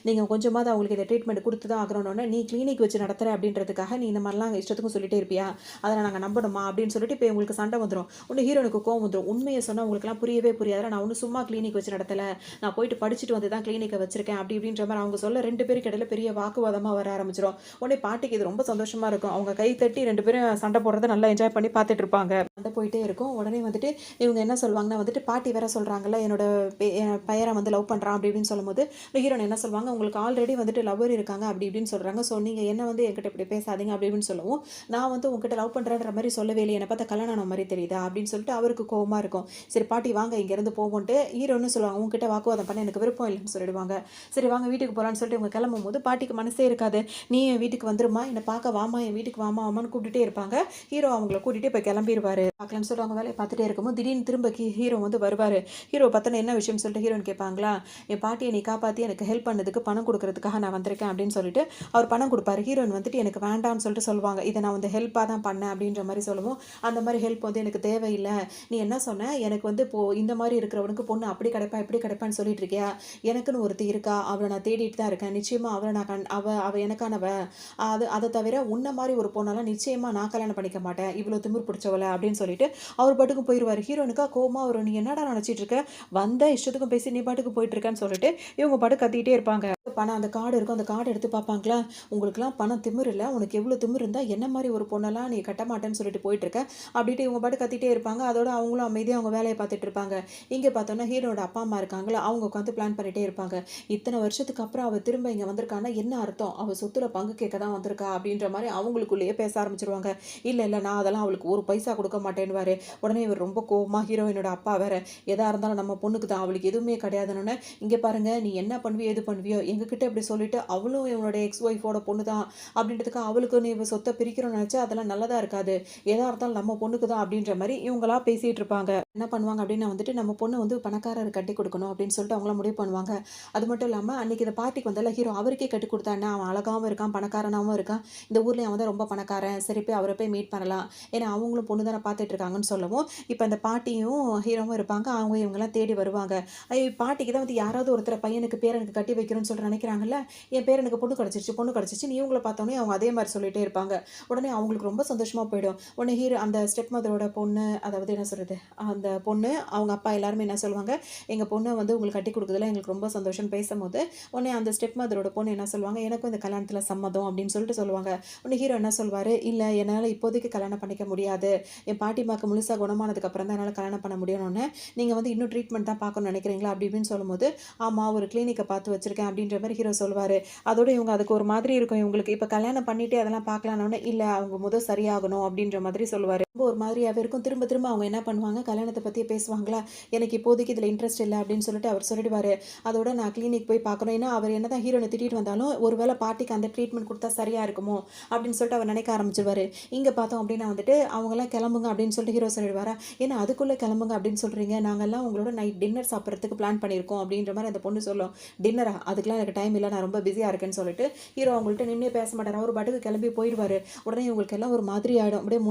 நீங்கள் கொஞ்சமாவது அவங்களுக்கு இதை ட்ரீட்மெண்ட் கொடுத்து தான் ஆகணும்னு, நீ நீ கிளினிக் வச்சு நடத்துற அப்படின்றதுக்காக நீ இந்த மாதிரிலாம் இஷ்டத்துக்கும் சொல்லிட்டே இருப்பியா? அதெல்லாம் நாங்கள் நம்பணுமா அப்படின்னு சொல்லிட்டு இப்போ உங்களுக்கு சண்டை வந்துடும். உடனே ஹீரோனுக்கு கோவம் வந்துடும். உண்மையை சொன்னால் உங்களுக்குலாம் புரியவே புரியாது. நான் ஒன்றும் சும்மா கிளினிக் வச்சு நடத்தலை, நான் போயிட்டு படிச்சுட்டு வந்து தான் கிளினிக்கை வச்சிருக்கேன் அப்படி இப்படின்ற மாதிரி அவங்க சொல்ல 2 பேருக்கு இடையில பெரிய வாக்குவாதமாக வர ஆரம்பிச்சிடும். உடனே பாட்டிக்கு இது ரொம்ப சந்தோஷமா இருக்கும். அவங்க கை தட்டி 2 பேரும் சண்டை போடுறத நல்லா என்ஜாய் பண்ணி பார்த்துட்டு இருப்பாங்க. சண்டை போயிட்டே இருக்கும். உடனே வந்துட்டு இவங்க என்ன சொல்லுவாங்கன்னா வந்துட்டு பாட்டி வேற சொல்கிறாங்கல்ல என்னோட என் பையனை வந்து லவ் பண்ணுறான் அப்படி இப்படின்னு சொல்லும்போது ஹீரோன் என்ன சொல்லுவாங்க, உங்களுக்கு ஆல்ரெடி வந்துட்டு லவ்வர் இருக்காங்க அப்படி இப்படின்னு சொல்கிறாங்க. ஸோ நீங்கள் என்ன வந்து என்கிட்ட இப்படி பேசாதீங்க அப்படி இப்படின்னு சொல்லவும், நான் வந்து உங்ககிட்ட லவ் பண்ணுறேன்ற மாதிரி சொல்லவே இல்லை, என்னை பார்த்தா கல்யாணம் ஆன மாதிரி தெரியுதா அப்படின்னு சொல்லிட்டு அவருக்கு கோவமாக இருக்கும். சரி பாட்டி வாங்க இங்கேருந்து போவோன்ட்டு ஹீரோன்னு சொல்லுவாங்க. உங்ககிட்ட வாக்குவாதம் பண்ண எனக்கு விருப்பம் இல்லைன்னு சொல்லிடுவாங்க. சரி வாங்க வீட்டுக்கு போகலான்னு சொல்லிட்டு இவங்க கிளம்பும் போது பாட்டிக்கு மனசே இருக்காது. நீ என் வீட்டுக்கு வந்துருமா, என்னை பார்க்க வாமா, என் வீட்டுக்கு வாமா வாமான்னு கூப்பிட்டுட்டே இருப்பாங்க. ஹீரோ அவங்கள கூட்டிகிட்டு இப்போ கிளம்பிடுவார். பார்க்கலான்னு சொல்லிட்டு அவங்க வேலையை பார்த்துட்டே இருக்கும்போது திடீர்னு திரும்ப ஹீரோ வந்து வருவார். ஹீரோ பார்த்தோன்னா என்ன விஷயம்னு சொல்லிட்டு ஹீரோன்னு கேட்பாங்களா, என் பாட்டியை நீ காப்பாற்றி எனக்கு ஹெல்ப் பண்ணதுக்கு பணம் கொடுக்கறதுக்காக நான் வந்திருக்கேன் அப்படின்னு சொல்லிட்டு அவர் பணம் கொடுப்பாரு. ஹீரோயின் வந்துட்டு எனக்கு வேண்டாம்னு சொல்லிட்டு சொல்லுவாங்க. இதை நான் வந்து ஹெல்ப்பாக தான் பண்ணேன் அப்படின்ற மாதிரி சொல்லுவோம். அந்த மாதிரி ஹெல்ப் வந்து எனக்கு தேவையில்லை. நீ என்ன சொன்ன, எனக்கு வந்து இப்போது இந்த மாதிரி இருக்கிறவனுக்கு பொண்ணு அப்படி கிடைப்பா இப்படி கிடைப்பான்னு சொல்லிட்டு இருக்கியா, எனக்குன்னு ஒருத்தி இருக்கா, அவளை நான் தேடிட்டு தான் இருக்கேன். நிச்சயமாக அவளை நான் அவள் எனக்கானவ. அதை தவிர உன்ன மாதிரி ஒரு பொண்ணெல்லாம் நிச்சயமாக நான் கல்யாணம் பண்ணிக்க மாட்டேன், இவ்வளோ திமிர் பிடிச்சவளை அப்படின்னு சொல்லிட்டு அவர் பாட்டுக்கும் போயிடுவார். ஹீரோனுக்கா கோமா வரும். நீ என்னடா நினச்சிட்டு இருக்க, வந்த இஷ்டத்துக்கும் பேசி நீ பாட்டுக்கு போயிட்டு இருக்கேன்னு சொல்லிட்டு இவங்க பாட்டு கத்திக்கிட்டே இருப்பாங்க. பணம் அந்த கார்டு இருக்கும், அந்த கார்டு எடுத்து பார்ப்பாங்களா, உங்களுக்குலாம் பணம் திமிர் இல்லை, உனக்கு எவ்வளோ திமிர் இருந்தால் என்ன மாதிரி ஒரு பொண்ணெல்லாம் நீ கட்ட மாட்டேன்னு சொல்லிட்டு போயிட்டு இருக்க அப்படின்ட்டு இவங்க பாட்டு கத்திட்டே இருப்பாங்க. அதோட அவங்களும் அமைதியாக அவங்க வேலையை பார்த்துட்டு இருப்பாங்க. இங்கே பார்த்தோன்னா ஹீரோட அப்பா அம்மா இருக்காங்களா, அவங்க உட்காந்து பிளான் பண்ணிட்டே இருப்பாங்க. இத்தனை வருஷத்துக்கு அப்புறம் அவள் திரும்ப இங்கே வந்திருக்கான்னா என்ன அர்த்தம், அவள் சொத்துல பங்கு கேட்க தான் வந்திருக்கா அப்படின்ற மாதிரி அவங்களுக்குள்ளேயே பேச ஆரம்பிச்சிருவாங்க. இல்லை இல்லை நான் அதெல்லாம் அவளுக்கு ஒரு பைசா கொடுக்க மாட்டேன்னுவாரு. உடனே இவர் ரொம்ப கோவமாக, ஹீரோயினோட அப்பா வேற, எதாக இருந்தாலும் நம்ம பொண்ணுக்கு தான், அவளுக்கு எதுவுமே கிடையாதுன்னு, இங்கே பாருங்க நீ என்ன பண்ணுவியோ எது பண்ணுவியோ எங்ககிட்ட இப்படி சொல்லிட்டு அவளும் இவனோட எக்ஸ் ஒய்ஃபோட பொண்ணு தான் அப்படின்றதுக்கு அவளுக்கு நீ சொத்தை பிரிக்கிறோன்னு நினச்சா அதெல்லாம் நல்லதாக இருக்காது, எதாக இருந்தாலும் நம்ம பொண்ணுக்கு தான் அப்படின்ற மாதிரி இவங்களா பேசிகிட்டு இருப்பாங்க. என்ன பண்ணுவாங்க அப்படின்னா வந்துட்டு நம்ம பொண்ணு வந்து பணக்காரர் கட்டி கொடுக்கணும் அப்படின்னு சொல்லிட்டு அவங்களாம் முடிவு பண்ணுவாங்க. அது மட்டும் இல்லாமல் அன்றைக்கி இந்த பார்ட்டிக்கு வந்தால ஹீரோ அவருக்கே கட்டி கொடுத்தானே, அவன் அழகாகவும் இருக்கான் பணக்காரனாகவும் இருக்கான், இந்த ஊரில் அவன் தான் ரொம்ப பணக்காரன், சரி போய் அவரை போய் மீட் பண்ணலாம், ஏன்னா அவங்களும் பொண்ணு தானே பார்த்துட்டு இருக்காங்கன்னு சொல்லவும் இப்போ அந்த பாட்டியும் ஹீரோவும் இருப்பாங்க. அவங்க இவங்கெல்லாம் தேடி வருவாங்க. பாட்டிக்கு தான் வந்து யாராவது ஒருத்தர் பையனுக்கு பேரனுக்கு கட்டி வைக்கணும்னு சொல்லிட்டு நினைக்கிறாங்கல்ல, என் பேரனுக்கு பொண்ணு கிடச்சிருச்சு பொண்ணு கிடச்சிச்சு, நீ இவங்களை பார்த்தோன்னே அவங்க அதே மாதிரி சொல்லிட்டே இருப்பாங்க. உடனே அவங்களுக்கு ரொம்ப சந்தோஷமாக போயிடும். உடனே ஹீரோ அந்த ஸ்டெப் மதரோட பொண்ணு, அதாவது என்ன சொல்கிறது, அந்த பொண்ணு அவங்க அப்பா எல்லாருமே என்ன சொல்லுவாங்க, எங்கள் பொண்ணை வந்து உங்களுக்கு கட்டி கொடுக்குறதுல எங்களுக்கு ரொம்ப சந்தோஷம் பேசும்போது உடனே அந்த ஸ்டெப் மதரோட பொண்ணு என்ன சொல்லுவாங்க, எனக்கும் இந்த கல்யாணத்தில் சம்மதம் அப்படின்னு சொல்லிட்டு சொல்லுவாங்க. உடனே ஹீரோ என்ன சொல்வார், இல்லை என்னால் இப்போதைக்கு கல்யாணம் பண்ணிக்க முடியாது, என் பாட்டிமாக்கு முழுசாக குணமானதுக்கு அப்புறம் தான் என்னால் கல்யாணம் பண்ண முடியணும்னு, நீங்கள் வந்து இன்னும் ட்ரீட்மெண்ட் தான் பார்க்கணும்னு நினைக்கிறீங்களா அப்படி இப்படின்னு சொல்லும்போது, ஆமாம் ஒரு கிளினிக்கை பார்த்து வச்சுருக்கேன் அப்படின்ற மாதிரி ஹீரோ சொல்வார். அதோட இவங்க அதுக்கு ஒரு மாதிரி இருக்கும் இவங்களுக்கு, இப்போ கல்யாணம் பண்ணிவிட்டு அதெல்லாம் பார்க்கலான்னு, இல்லை அவங்க முதல் சரியாகணும் அப்படின்ற மாதிரி சொல்லுவார். ரொம்ப ஒரு மாதிரியாகவே இருக்கும். திரும்ப திரும்ப அவங்க என்ன பண்ணுவாங்க, கல்யாணத்தை பற்றியே பேசுவாங்களா, எனக்கு இப்போதைக்கு இதில் இன்ட்ரெஸ்ட் இல்லை அப்படின்னு சொல்லிட்டு அவர் சொல்லிடுவார். அதோட நான் கிளினிக் போய் பார்க்கணும், ஏன்னா அவர் என்ன தான் ஹீரோனை திட்டிட்டு வந்தாலும் ஒருவேளை பாட்டிக்கு அந்த ட்ரீட்மெண்ட் கொடுத்தா சரியாக இருக்குமோ அப்படின்னு சொல்லிட்டு அவர் நினைக்க ஆரம்பிச்சிருவார். இங்கே பார்த்தோம் அப்படின்னா வந்துட்டு அவங்களாம் கிளம்புங்க அப்படின்னு சொல்லிட்டு ஹீரோ சொல்லிடுவாரா, ஏன்னா அதுக்குள்ளே கிளம்புங்க அப்படின்னு சொல்கிறீங்க, நாங்கள்லாம் உங்களோட நைட் டின்னர் சாப்பிட்றதுக்கு பிளான் பண்ணியிருக்கோம் அப்படின்ற மாதிரி அந்த பொண்ணு சொல்லும். டின்னரா, அதுக்கெலாம் எனக்கு டைம் இல்லை, நான் ரொம்ப பிஸியாக இருக்கேன்னு சொல்லிட்டு ஹீரோ அவங்கள்ட்ட நின்று பேச மாட்டார். அவர் பாட்டுக்கு கிளம்பி போயிடுவார். உடனே இவங்களுக்கு எல்லாம் ஒரு மாதிரி ஆகிடும். அப்படியே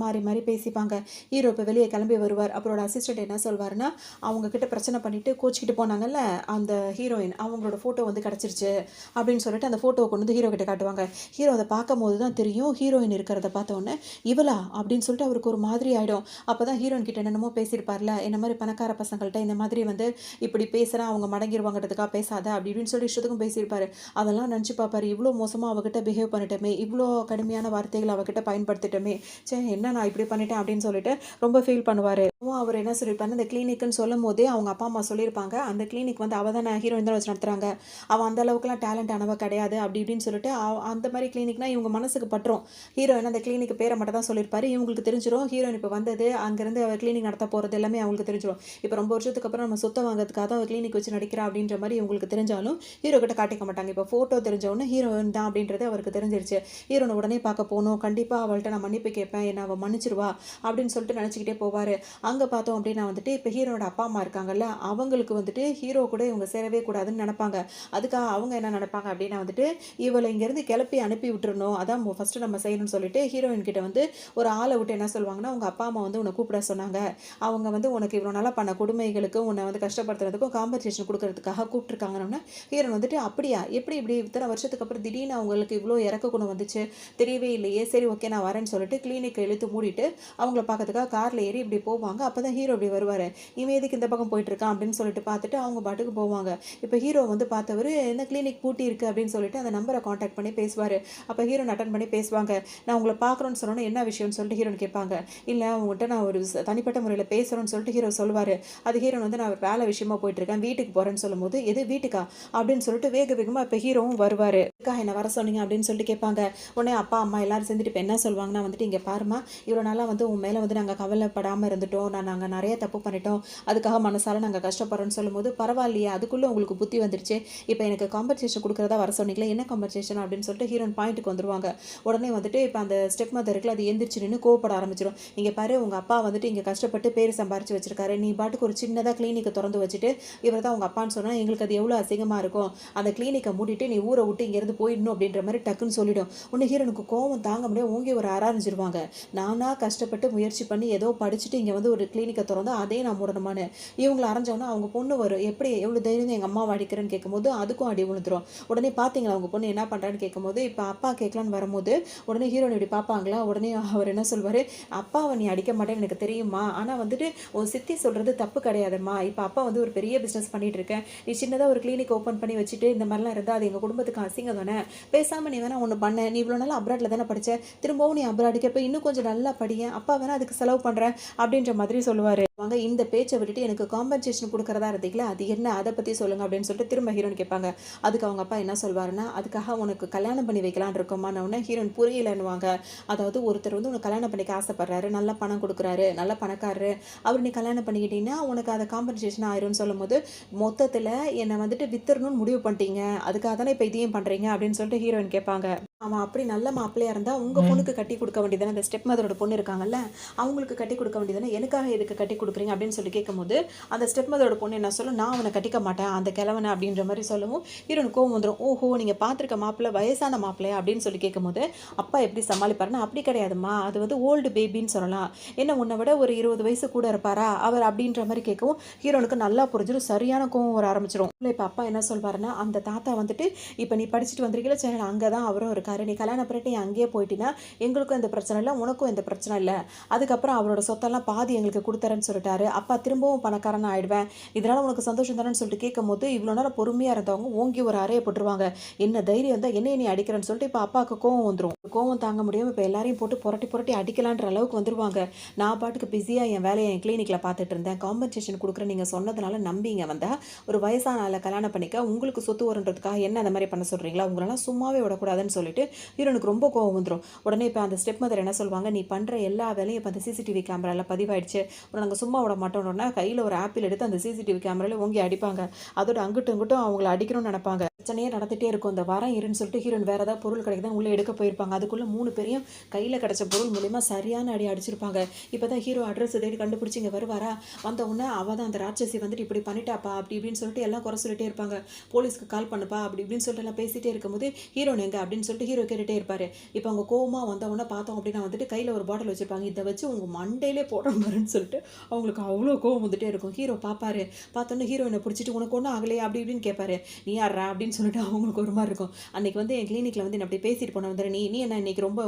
மாறி மாறி பேசிப்பாங்க. ஹீரோ இப்போ வெளியே கிளம்பி வருவார். அவரோட அசிஸ்டன்ட் என்ன சொல்வார்னா, அவங்கக்கிட்ட பிரச்சனை பண்ணிவிட்டு கோச்சிக்கிட்டு போனாங்கல்ல அந்த ஹீரோயின், அவங்களோட ஃபோட்டோ வந்து கிடச்சிருச்சு அப்படின்னு சொல்லிட்டு அந்த ஃபோட்டோவை கொண்டு வந்து ஹீரோ கிட்ட காட்டுவாங்க. ஹீரோ அதை பார்க்கும் போது தான் தெரியும், ஹீரோயின் இருக்கிறத பார்த்தோன்னே இவளா அப்படின்னு சொல்லிட்டு அவருக்கு ஒரு மாதிரி ஆகிடும். அப்போ தான் ஹீரோயின் கிட்ட என்னென்னமோ பேசியிருப்பார்ல, என்ன மாதிரி பணக்கார பசங்கள்கிட்ட இந்த மாதிரி வந்து இப்படி பேசுகிறேன் அவங்க மடங்கிடுவாங்கிறதுக்காக பேசாத அப்படி இப்படின்னு சொல்லி இஷ்டத்துக்கும் பேசியிருப்பாரு. அதெல்லாம் நினச்சி பார்ப்பாரு, இவ்வளோ மோசமாக அவகிட்ட பிஹேவ் பண்ணிட்டோமே, இவ்வளோ கடுமையான வார்த்தைகள் அவகிட்ட பயன்படுத்திட்டோமே, சே என்ன நான் இப்படி பண்ணிட்டேன் அப்படின்னு சொல்லிட்டு ரொம்ப ஃபீல் பண்ணுவார். அவர் என்ன சொல்லியிருப்பாரு, இந்த கிளினிக்குன்னு சொல்லும் போதே அவங்க அப்பா அம்மா சொல்லியிருப்பாங்க, அந்த கிளினிக் வந்து அவள் தான் ஹீரோயின் தான் வச்சு நடத்துகிறாங்க, அவள் அந்த அளவுக்குலாம் டேலண்ட் ஆனவ கிடையாது அப்படி இப்படின்னு சொல்லிட்டு அந்த மாதிரி கிளினிக்னா இவங்க மனசுக்கு பற்றும். ஹீரோயின் அந்த கிளினிக் பேரை மட்டும் தான் சொல்லியிருப்பாரு. இவங்களுக்கு தெரிஞ்சிடும் ஹீரோயின் இப்போ வந்தது அங்கேருந்து அவள் கிளினிக் நடத்த போகிறது எல்லாமே அவங்களுக்கு தெரிஞ்சிடும். இப்போ ரொம்ப வருஷத்துக்கு அப்புறம் நம்ம சொத்தை வாங்கிறதுக்காக தான் அவள் கிளினிக் வச்சு நடிக்கிறா அப்படின்ற மாதிரி இவங்களுக்கு தெரிஞ்சாலும் ஹீரோ கிட்ட காட்டிக்க மாட்டாங்க. இப்போ ஃபோட்டோ தெரிஞ்சவொன்னே ஹீரோயின் தான் அப்படின்றது அவருக்கு தெரிஞ்சிருச்சு. ஹீரோனை உடனே பார்க்க போகணும், கண்டிப்பாக அவள்கிட்ட நான் மன்னிப்பு கேட்பேன், என்ன அவள் மன்னிச்சிரு கிடைச்சிருவா அப்படின்னு சொல்லிட்டு நினச்சிக்கிட்டே போவார். அங்கே பார்த்தோம் அப்படின்னா வந்துட்டு இப்போ ஹீரோட அப்பா அம்மா இருக்காங்கல்ல, அவங்களுக்கு வந்துட்டு ஹீரோ கூட இவங்க சேரவே கூடாதுன்னு நினைப்பாங்க. அதுக்காக அவங்க என்ன நினைப்பாங்க அப்படின்னா வந்துட்டு இவளை இங்கேருந்து கிளப்பி அனுப்பி விட்டுறணும், அதான் ஃபஸ்ட்டு நம்ம செய்யணும்னு சொல்லிட்டு ஹீரோயின் கிட்ட வந்து ஒரு ஆளை விட்டு என்ன சொல்லுவாங்கன்னா, உங்கள் அப்பா அம்மா வந்து உன்னை கூப்பிட சொன்னாங்க, அவங்க வந்து உனக்கு இவ்வளோ நாளாக பண்ண கொடுமைகளுக்கு உன்னை வந்து கஷ்டப்படுத்துறதுக்கும் காம்பன்சேஷன் கொடுக்கறதுக்காக கூப்பிட்டுருக்காங்கன்னா ஹீரோன் வந்துட்டு அப்படியா எப்படி இப்படி இத்தனை வருஷத்துக்கு அப்புறம் திடீர்னு அவங்களுக்கு இவ்வளோ இறக்க குணம் வந்துச்சு தெரியவே இல்லையே, சரி ஓகே நான் வரேன்னு சொல்லிட்டு கிளினிக்கை இழுத்து மூடிட்டு அவங்கள பார்க்கறதுக்காக காரில் ஏறி இப்படி போவாங்க. அப்போ தான் ஹீரோ இப்படி வருவார். இவன் எதுக்கு இந்த பக்கம் போயிட்டு இருக்கான் அப்படின்னு சொல்லிட்டு பார்த்துட்டு அவங்க பாட்டுக்கு போவாங்க. இப்போ ஹீரோ வந்து பார்த்தவர் என்ன கிளினிக் பூட்டி இருக்கு அப்படின்னு சொல்லிட்டு அந்த நம்பரை காண்டாக்ட் பண்ணி பேசுவார். அப்போ ஹீரோன் அட்டன் பண்ணி பேசுவாங்க. நான் உங்களை பார்க்குறோன்னு சொன்னோன்னே என்ன விஷயம்னு சொல்லிட்டு ஹீரோன் கேட்பாங்க. இல்லை அவங்ககிட்ட நான் ஒரு தனிப்பட்ட முறையில் பேசுகிறேன்னு சொல்லிட்டு ஹீரோ சொல்லுவார். அது ஹீரோன் வந்து நான் வேலை விஷயமா போயிட்டு இருக்கேன் வீட்டுக்கு போகிறேன்னு சொல்லும்போது எது வீட்டுக்கா அப்படின்னு சொல்லிட்டு வேக வேகமாக இப்போ ஹீரோவும் வருவார். என்ன வர சொன்னீங்க அப்படின்னு சொல்லிட்டு கேட்பாங்க. உடனே அப்பா அம்மா எல்லாரும் சேர்ந்துட்டு இப்போ என்ன சொல்லுவாங்கன்னா வந்துட்டு இங்கே பாருமா, இவ்வளோ நாளாக வந்து உன் மேலே வந்து நாங்கள் கவலைப்படாமல் இருந்துட்டோம், நாங்கள் நிறைய தப்பு பண்ணிட்டோம், அதுக்காக மனசால நாங்கள் கஷ்டப்படுறோன்னு சொல்லும்போது பரவாயில்லையே அதுக்குள்ளே உங்களுக்கு புத்தி வந்துடுச்சு, இப்போ எனக்கு காம்பன்சேஷன் கொடுக்குறதா வர சொன்னீங்களே என்ன காம்பன்சேஷன் அப்படின்னு சொல்லிட்டு ஹீரோன் பாயிண்ட்டுக்கு வந்துருவாங்க. உடனே வந்துட்டு இப்போ அந்த ஸ்டெப் மதர் இருக்குல்ல அது எந்திரிச்சு நின்று கோவப்பட ஆரம்பிச்சிடும். இங்கே பாரு உங்கள் அப்பா வந்துட்டு இங்கே கஷ்டப்பட்டு பேர் சம்பாரிச்சு வச்சிருக்காரு, நீ பாட்டுக்கு ஒரு சின்னதாக கிளினிக்கை திறந்து வச்சுட்டு இவர் தான் உங்கள் அப்பான்னு சொன்னால் எங்களுக்கு அது எவ்வளோ அசிங்கமாக இருக்கும், அந்த கிளினிக்கை மூடிட்டு நீ ஊரை விட்டு இங்கேருந்து போயிடணும் அப்படின்ற மாதிரி டக்குன்னு சொல்லிடும். உன்னை ஹீரோனுக்கு கோவம் தாங்க முடியாது, ஓங்கி ஒரு ஆரம்பிச்சிருவாங்க. நானாக கஷ்டப்பட்டு முயற்சி பண்ணி ஏதோ படிச்சுட்டு இங்கே வந்து ஒரு கிளினிக்கை திறந்து அதே நான் மூடணுமான்னு இவங்களை அரைஞ்சோன்னா அவங்க பொண்ணு வரும், எப்படி எவ்வளோ தைரியம் எங்கள் அம்மா அடிக்கிறேன்னு கேட்கும்போது அதுக்கும் அடி விழுந்துரும். உடனே பார்த்தீங்களா அவங்க பொண்ணு என்ன பண்ணுறான்னு கேட்கும்போது இப்போ அப்பா கேட்கலான்னு வரும்போது உடனே ஹீரோன் இப்படி பார்ப்பாங்களா, உடனே அவர் என்ன சொல்வார், அப்பாவை நீ அடிக்க மாட்டேன்னு எனக்கு தெரியுமா, ஆனால் வந்துட்டு உன் சித்தி சொல்கிறது தப்பு கிடையாதும்மா, இப்போ அப்பா வந்து ஒரு பெரிய பிஸ்னஸ் பண்ணிட்டு இருக்கேன், நீ சின்னதாக ஒரு கிளினிக் ஓப்பன் பண்ணி வச்சுட்டு இந்த மாதிரிலாம் இருந்தால் அது எங்கள் குடும்பத்துக்கு அசிங்கம் தானே, பேசாமல் நீ வேணா ஒன்று பண்ண, நீ இவ்வளோ நாள் அப்ராடில் தானே படித்த, திரும்பவும் நீ அப்ராடுக்கு இப்போ இன்னும் கொஞ்சம் நல்லா படியேன், அப்பா வேணா அதுக்கு செலவு பண்ணுறேன் அப்படின்ற மாதிரி சொல்லுவார். வாங்க இந்த பேச்சை விட்டுட்டு எனக்கு காம்பன்சேஷன் கொடுக்குறதா இருந்தீங்களா அது என்ன அதை பற்றி சொல்லுங்கள் அப்படின்னு சொல்லிட்டு திரும்ப ஹீரோன் கேட்பாங்க. அதுக்கு அவங்க அப்பா என்ன சொல்வாருன்னா, அதுக்காக உனக்கு கல்யாணம் பண்ணி வைக்கலான் இருக்கோமான உடனே ஹீரோன் புரியலன்னுவாங்க. அதாவது ஒருத்தர் வந்து உனக்கு கல்யாணம் பண்ணிக்க ஆசைப்படுறாரு, நல்ல பணம் கொடுக்குறாரு, நல்ல பணக்காரரு, அவர் நீ கல்யாணம் பண்ணிக்கிட்டீங்கன்னா உனக்கு அதை காம்பன்சேஷன் ஆயிரும்னு சொல்லும்போது மொத்தத்தில் என்னை வந்துட்டு வித்துறணும்னு முடிவு பண்ணிட்டீங்க, அதுக்காக தானே இப்போ இதையும் பண்ணுறீங்க அப்படின்னு சொல்லிட்டு ஹீரோயின் கேட்பாங்க. அவன் அப்படி நல்ல மாப்பிள்ளையாக இருந்தால் உங்கள் பொண்ணுக்கு கட்டி கொடுக்க வேண்டியதானே, அந்த ஸ்டெப் மதரோட பொண்ணு இருக்காங்கல்ல அவங்களுக்கு கட்டி கொடுக்க வேண்டியதானே, எனக்காக எதுக்கு கட்டி கொடுக்குறீங்க அப்படின்னு சொல்லி கேட்கும்போது அந்த ஸ்டெப் மதரோட பொண்ணு என்ன சொல்லும், நான் அவனை கட்டிக்க மாட்டேன் அந்த கிழவனை அப்படின்ற மாதிரி சொல்லவும் ஹீரோனுக்கு கோவம் வந்துடும். ஓஹோ நீங்கள் பார்த்துருக்க மாப்பிள்ளை வயசான மாப்பிள்ளையா அப்படின்னு சொல்லி கேட்கும்போது அப்பா எப்படி சமாளிப்பாருன்னா, அப்படி கிடையாதுமா அது வந்து ஓல்டு பேபின்னு சொல்லலாம், என்ன உன்னை விட ஒரு 20 வயசு கூட இருப்பாரா அவர் அப்படின்ற மாதிரி கேட்கவும் ஹீரோனுக்கு நல்லா புரிஞ்சிடும், சரியான கோவம் வர ஆரம்பிச்சிடும். இப்போ அப்பா என்ன சொல்வாருன்னா, அந்த தாத்தா வந்துட்டு இப்போ நீ படிச்சுட்டு வந்திருக்கீங்களா சரி அங்கே தான் அவரும் இருக்காரு, நீ கல்யாணம் பண்ணிட்டு அங்கேயே போயிட்டீங்கன்னா எங்களுக்கும் எந்த பிரச்சனை இல்லை உனக்கும் எந்த பிரச்சனை இல்லை, அதுக்கப்புறம் அவரோட சொத்தெல்லாம் பாதி எங்களுக்கு கொடுத்துறேன்னு சொல்லிட்டாரு, அப்பா திரும்பவும் பணக்காரன் ஆயிடுவேன், இதனால உனக்கு சந்தோஷம் தானேன்னு சொல்லிட்டு கேட்கும் போது இவ்வளோ நேரம் பொறுமையாக இருந்தவங்க ஓங்கி ஒரு அறையை போட்டுருவாங்க. என்ன தைரியம் தான் என்ன நீ அடிக்கிறேன்னு சொல்லிட்டு இப்போ அப்பாவுக்கு கோவம் வந்துடும். கோவம் தாங்க முடியாமல் இப்போ எல்லாரையும் போட்டு புரட்டி புரட்டி அடிக்கலான்ற அளவுக்கு வந்துருவாங்க. நான் பாட்டுக்கு பிஸியாக என் வேலையை என் கிளினிக்கில் பார்த்துட்டு இருந்தேன், காம்பன்சேஷன் கொடுக்குறேன் நீங்கள் சொன்னதுனால நம்பிங்க வந்தால் ஒரு வயசான ஆளை கல்யாணம் பண்ணிக்க உங்களுக்கு சொத்து வருன்றதுக்காக என்ன அந்த மாதிரி பண்ண சொல்கிறீங்களா, உங்களெல்லாம் சும்மாவே விடக்கூடாதுன்னு சொல்லிட்டு ஹீரோனுக்கு ரொம்ப கோவம் வந்துடும். உடனே இப்போ அந்த ஸ்டெப் மதர் என்ன சொல்லுவாங்க, நீ பண்ணுற எல்லா வேலையும் இப்போ அந்த சிசிடிவி கேமராவில் பதிவாயிடுச்சு, நாங்கள் சும்மா விட மாட்டோம்னா கையில் ஒரு ஆப்பிள் எடுத்து அந்த சிசிடிவி கேமராவில் ஓங்கி அடிப்பாங்க, அதோட அங்கிட்டும் இங்கிட்டும் அவங்கள அடிக்கணும்னு நினைப்பாங்க. பிரச்சனையே நடந்துகிட்டே இருக்கும். அந்த வாரம் இருன்னு சொல்லிட்டு ஹீரோன் வேறு ஏதாவது பொருள் கிடைக்குதான் உள்ளே எடுக்க போயிருப்பாங்க, அதுக்குள்ளே 3 பேரையும் கையில் கிடச்ச பொருள் மூலிமா சரியான அடி அடிச்சிருப்பாங்க. இப்போ தான் ஹீரோ அட்ரஸ் தேடி கண்டுபிடிச்சி இங்கே வருவாரா, வந்த உடனே அவள் தான் அந்த ராட்சசி வந்துட்டு இப்படி பண்ணிட்டாப்பா அப்படி இப்படின்னு சொல்லிட்டு எல்லாம் குறை சொல்லிட்டே இருப்பாங்க, போலீஸ்க்கு கால் பண்ணுப்பா அப்படி இப்படின்னு சொல்லிட்டு எல்லாம் பேசிகிட்டே இருக்கும்போது ஹீரோன் எங்கே அப்படின்னு சொல்லிட்டு ஹீரோ கேட்டுகிட்டே இருப்பார். இப்போ அவங்க கோவமாக வந்தவொடனே பார்த்தோம் அப்படின்னா வந்துட்டு கையில் ஒரு பாட்டில் வச்சுருப்பாங்க, இதை வச்சு உங்கள் மண்டையிலே போடுற மாதிரின்னு சொல்லிட்டு அவங்களுக்கு அவ்வளோ கோவம் வந்துட்டே இருக்கும். ஹீரோ பார்ப்பாரு, பார்த்தோன்னே ஹீரோயினை பிடிச்சிட்டு உனக்கு ஒன்றும் ஆகலையே அப்படி இப்படின்னு கேட்பாரு, நீ யாரா அப்படின்னு சொல்லிட்டு அவங்களுக்கு ஒரு மாதிரி இருக்கும். அன்றைக்கி வந்து என் கிளினிக்கில் வந்து அப்படி பேசிட்டு போன வந்துடு, நீ என்ன இன்னைக்கு ரொம்ப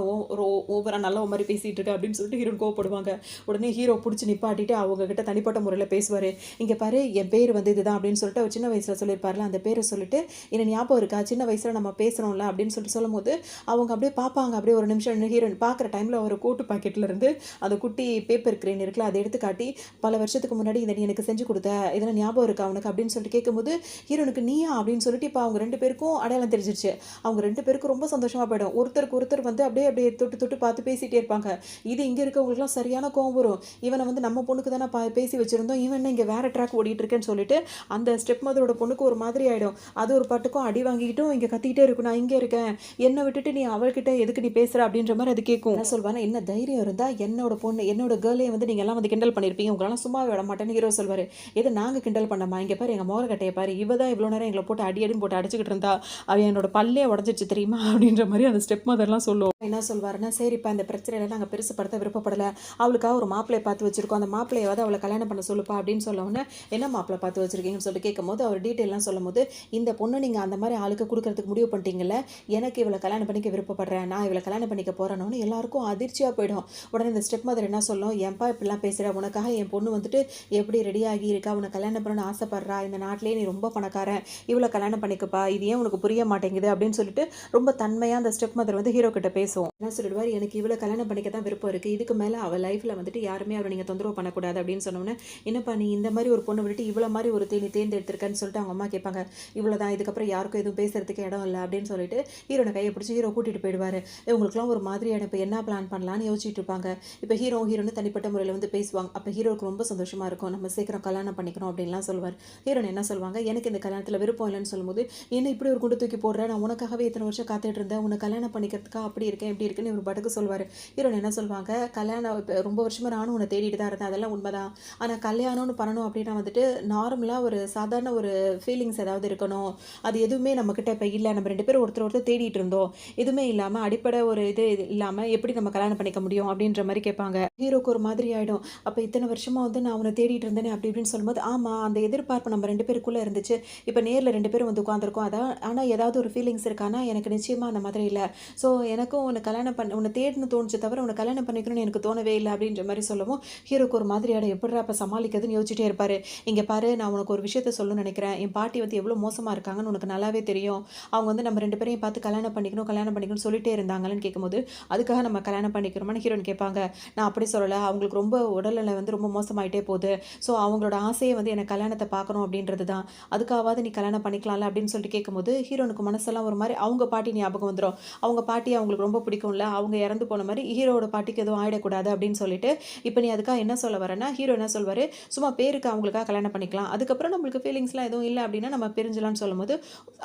ஓவராக நல்ல மாதிரி பேசிகிட்டு இருக்க அப்படின்னு சொல்லிட்டு ஹீரோன் கோவப்படுவாங்க. உடனே ஹீரோ பிடிச்சி நிப்பாட்டிட்டு அவங்ககிட்ட தனிப்பட்ட முறையில் பேசுவார். இங்கே பாரு என் பேர் வந்து இதுதான் அப்படின்னு சொல்லிட்டு அவர் சின்ன வயசில் சொல்லியிருப்பார்ல அந்த பேரை சொல்லிட்டு என்ன ஞாபகம் இருக்கா சின்ன வயசில் நம்ம பேசுகிறோம்ல அப்படின்னு சொல்லிட்டு சொல்லும் போது அவங்க அப்படியே பார்ப்பாங்க. அப்படியே ஒரு நிமிஷம் ஹீரோயின் பார்க்குற டைமில் அவர் கோட்டு பாக்கெட்டில் இருந்து அந்த குட்டி பேப்பர் கிரேன் இருக்குல்ல அதை எடுத்து காட்டி பல வருஷத்துக்கு முன்னாடி இதை நீ எனக்கு செஞ்சு கொடுத்த இதெல்லாம் ஞாபகம் இருக்கா அவனுக்கு அப்படின்னு சொல்லிட்டு கேட்கும்போது ஹீரோனுக்கு நீயா அப்படின்னு சொல்லிட்டு இப்போ அவங்க 2 பேருக்கும் அடையாளம் தெரிஞ்சிருச்சு. அவங்க 2 பேருக்கும் ரொம்ப சந்தோஷமாக போயிடும். ஒருத்தருக்கு ஒருத்தர் வந்து அப்படியே அப்படியே தொட்டு தொட்டு பார்த்து பேசிகிட்டே இருப்பாங்க. இது இங்கே இருக்கவங்களுக்குலாம் சரியான கோவம் வரும். இவனை வந்து நம்ம பொண்ணுக்கு தானே பேசி வச்சுருந்தோம், இவன் என்ன இங்கே வேறு ட்ராக் ஓடிட்டு இருக்கேன்னு சொல்லிட்டு அந்த ஸ்டெப் மதரோட பொண்ணுக்கு ஒரு மாதிரி ஆகிடும். அது ஒரு பாட்டுக்கும் அடி வாங்கிக்கிட்டும் இங்கே கத்திக்கிட்டே இருக்கும், நான் இங்கே இருக்கேன் என்ன விட்டுட்டு நீ அவள்கிட்ட எதுக்கு நீ பேசுற அப்படின்ற மாதிரி அது கேட்கும். என்ன சொல்வானா, என்ன தைரியம் இருந்தா என்னோட பொண்ணு என்னோட கேர்ளே வந்து நீங்க எல்லாம் வந்து கிண்டல் பண்ணிருப்பீங்க, உங்களெல்லாம் சும்மாவே விட மாட்டேன்னு ஹீரோ சொல்வாரு. எது நாங்க கிண்டல் பண்ணமா, இங்க பாரு எங்க மோரக்கட்டைய பாரு, இவ தான் இவ்வளோ நேரம் எங்களை போட்டு அடி அடின்னு போட்டு அடிச்சுக்கிட்டு இருந்தா, அவ என்னோட பல்லே உடஞ்சிச்சு தெரியுமா அப்படின்ற மாதிரி அந்த ஸ்டெப் மதர்லாம் சொல்லும். என்ன சொல்வாருன்னா, சரிப்பா இந்த பிரச்சனையில நாங்கள் பெருசுப்படுத்த விருப்பப்படலை, அவளுக்காக ஒரு மாப்பிள்ளையை பார்த்து வச்சிருக்கோம், அந்த மாப்பிள்ளையாவது அவளை கல்யாணம் பண்ண சொல்லுப்பா அப்படின்னு சொல்ல உடனே, என்ன மாப்பிள்ளை பார்த்து வச்சிருக்கீங்கன்னு சொல்லிட்டு கேட்கும்போது அவர் டீட்டெயிலாம் சொல்லும் போது, இந்த பொண்ணு நீங்கள் அந்த மாதிரி ஆளுக்கு கொடுக்கறதுக்கு முடிவு பண்ணிட்டீங்கல்ல, எனக்கு இவளை கல்யாணம் பண்ணிக்க விருப்பப்படுறேன், நான் இவளை கல்யாணம் பண்ணிக்க போறேன்னு எல்லாருக்கும் அதிர்ச்சியாக போயிடும். உடனே இந்த ஸ்டெப் மதர் என்ன சொல்லும், ஏன்பா இப்படிலாம் பேசுகிற, உனக்காக என் பொண்ணு வந்துட்டு எப்படி ரெடியாகி இருக்கா, உன்னை கல்யாணம் பண்ணணும்னு ஆசைப்படுறா, இந்த நாட்டிலே நீ ரொம்ப பணக்காரன், இவளை கல்யாணம் பண்ணிக்கப்பா, இது ஏன் உனக்கு புரிய மாட்டேங்குது அப்படின்னு சொல்லிட்டு ரொம்ப தன்மையாக அந்த ஸ்டெப் மதர் வந்து ஹீரோ கிட்ட பேசும். என்ன சொல்லிடுவார், எனக்கு இவளை கல்யாணம் பண்ணிக்க தான் விருப்பம் இருக்குது, இதுக்கு மேலே அவள் லைஃப்பில் வந்துட்டு யாருமே அவளை நீங்கள் தொந்தரவு பண்ணக்கூடாது அப்படின்னு சொன்னோன்னே, என்னப்பா நீ இந்த மாதிரி ஒரு பொண்ணு விட்டுட்டு இவ்வளோ மாதிரி ஒரு நீ தேர்ந்தெடுத்திருக்கன்னு சொல்லிட்டு அவங்க அம்மா கேட்பாங்க. இவ்வளோ தான், இதுக்கப்புறம் யாருக்கும் எதுவும் பேசுறதுக்கு இடம் இல்லை அப்படின்னு சொல்லிட்டு ஹீரோனை கையை பிடிச்சி ஹீரோ கூட்டிகிட்டு போயிடுவார். இவங்களுக்குலாம் ஒரு மாதிரியான இப்போ என்ன பிளான் பண்ணலான்னு யோசிச்சுட்டு இருப்பாங்க. இப்போ ஹீரோன்னு தனிப்பட்ட முறையில் வந்து பேசுவாங்க. அப்போ ஹீரோக்கு ரொம்ப சந்தோஷமாக இருக்கும், நம்ம சீக்கிரம் கல்யாணம் பண்ணிக்கணும் அப்படின்லாம் சொல்லுவார். ஹீரோன் என்ன சொல்லுவாங்க, எனக்கு இந்த கல்யாணத்தில் விருப்பம் இல்லைன்னு சொல்லும்போது, என்ன இப்படி ஒரு குண்டு தூக்கி போடுற, நான் உனக்காகவே இத்தனை வருஷம் காத்துட்டு இருந்தேன், உன்னை கல்யாணம் பண்ணிக்கிறதுக்காக அப்படி இருக்கேன் இப்படி இருக்குன்னு ஒரு படுக்க சொல்வார். ஹீரோன் என்ன சொல்லுவாங்க, கல்யாணம் இப்போ ரொம்ப வருஷமாக நானும் உன்னை தேடிட்டு தான் இருந்தேன், அதெல்லாம் உண்மைதான், ஆனால் கல்யாணம்னு பண்ணணும் அப்படின்னா வந்துட்டு நார்மலாக ஒரு சாதாரண ஒரு ஃபீலிங்ஸ் ஏதாவது இருக்கணும், அது எதுவுமே நம்மக்கிட்ட இப்போ இல்லை, நம்ம ரெண்டு பேரும் ஒருத்தர் தேடிட்டு இருந்தோம், எதுவுமே இல்லாமல் அடிப்படை ஒரு இது இல்லாமல் எப்படி நம்ம கல்யாணம் பண்ணிக்க முடியும் அப்படின்ற மாதிரி கேட்பாங்க. ஹீரோக்கு ஒரு மாதிரி ஆகிடும். அப்போ இத்தனை வருஷமாக வந்து நான் உன்னை தேடிட்டு இருந்தேனே அப்படி இப்படின்னு சொல்லும்போது, ஆமாம் அந்த எதிர்பார்ப்பு நம்ம ரெண்டு பேருக்குள்ளே இருந்துச்சு, இப்போ நேரில் ரெண்டு பேரும் வந்து உட்காந்துருக்கோம், அதான் ஆனால் ஏதாவது ஒரு ஃபீலிங்ஸ் இருக்கானா எனக்கு நிச்சயமாக அந்த மாதிரி இல்லை, ஸோ எனக்கும் உன்னை கல்யாணம் பண்ண உன்னை தேடணும் தோணுச்சு தவிர உன்னை கல்யாணம் பண்ணிக்கணும்னு எனக்கு தோணவே இல்லை அப்படின்ற மாதிரி சொல்லவும் ஹீரோக்கு ஒரு மாதிரி ஆகிடும். எப்படிடா அப்போ சமாளிக்கிறதுன்னு யோசிச்சுட்டே இருப்பார். இங்கே பாரு, நான் உனக்கு ஒரு விஷயத்த சொல்லணும்னு நினைக்கிறேன், என் பாட்டி வந்து எவ்வளோ மோசமாக இருக்காங்கன்னு உனக்கு நல்லாவே தெரியும், அவங்க வந்து நம்ம ரெண்டு பேரையும் பார்த்து கல்யாணம் பண்ணிக்கணும்னு சொல்லிட்டே இருந்தாங்கன்னு கேட்கும்போது, அதுக்காக நம்ம கல்யாணம் பண்ணிக்கிறோமான்னு ஹீரோன் கேட்பாங்க. நான் அப்படி சொல்லலை, அவங்களுக்கு ரொம்ப உடல்நிலை வந்து ரொம்ப மோசமாயிட்டே போகுது, ஸோ அவங்களோட ஆசையை வந்து எனக்கு கல்யாணத்தை பார்க்கணும் அப்படின்றது தான், அதுக்காவது நீ கல்யாணம் பண்ணிக்கலாம்ல அப்படின்னு சொல்லிட்டு கேட்கும்போது ஹீரோனுக்கு மனசெல்லாம் ஒரு மாதிரி அவங்க பாட்டி ஞாபகம் வந்துடும். அவங்க பாட்டி அவங்களுக்கு ரொம்ப பிடிக்கும்ல, அவங்க இறந்து போன மாதிரி ஹீரோட பாட்டிக்கு எதுவும் ஆயிடக்கூடாது அப்படின்னு சொல்லிட்டு, இப்போ நீ அதுக்காக என்ன சொல்ல வரேன்னா, ஹீரோ என்ன சொல்வார், சும்மா பேருக்கு அவங்களுக்காக கல்யாணம் பண்ணிக்கலாம், அதுக்கப்புறம் நம்மளுக்கு ஃபீலிங்ஸ்லாம் எதுவும் இல்லை அப்படின்னா நம்ம பிரிஞ்சலாம்னு சொல்லும்போது,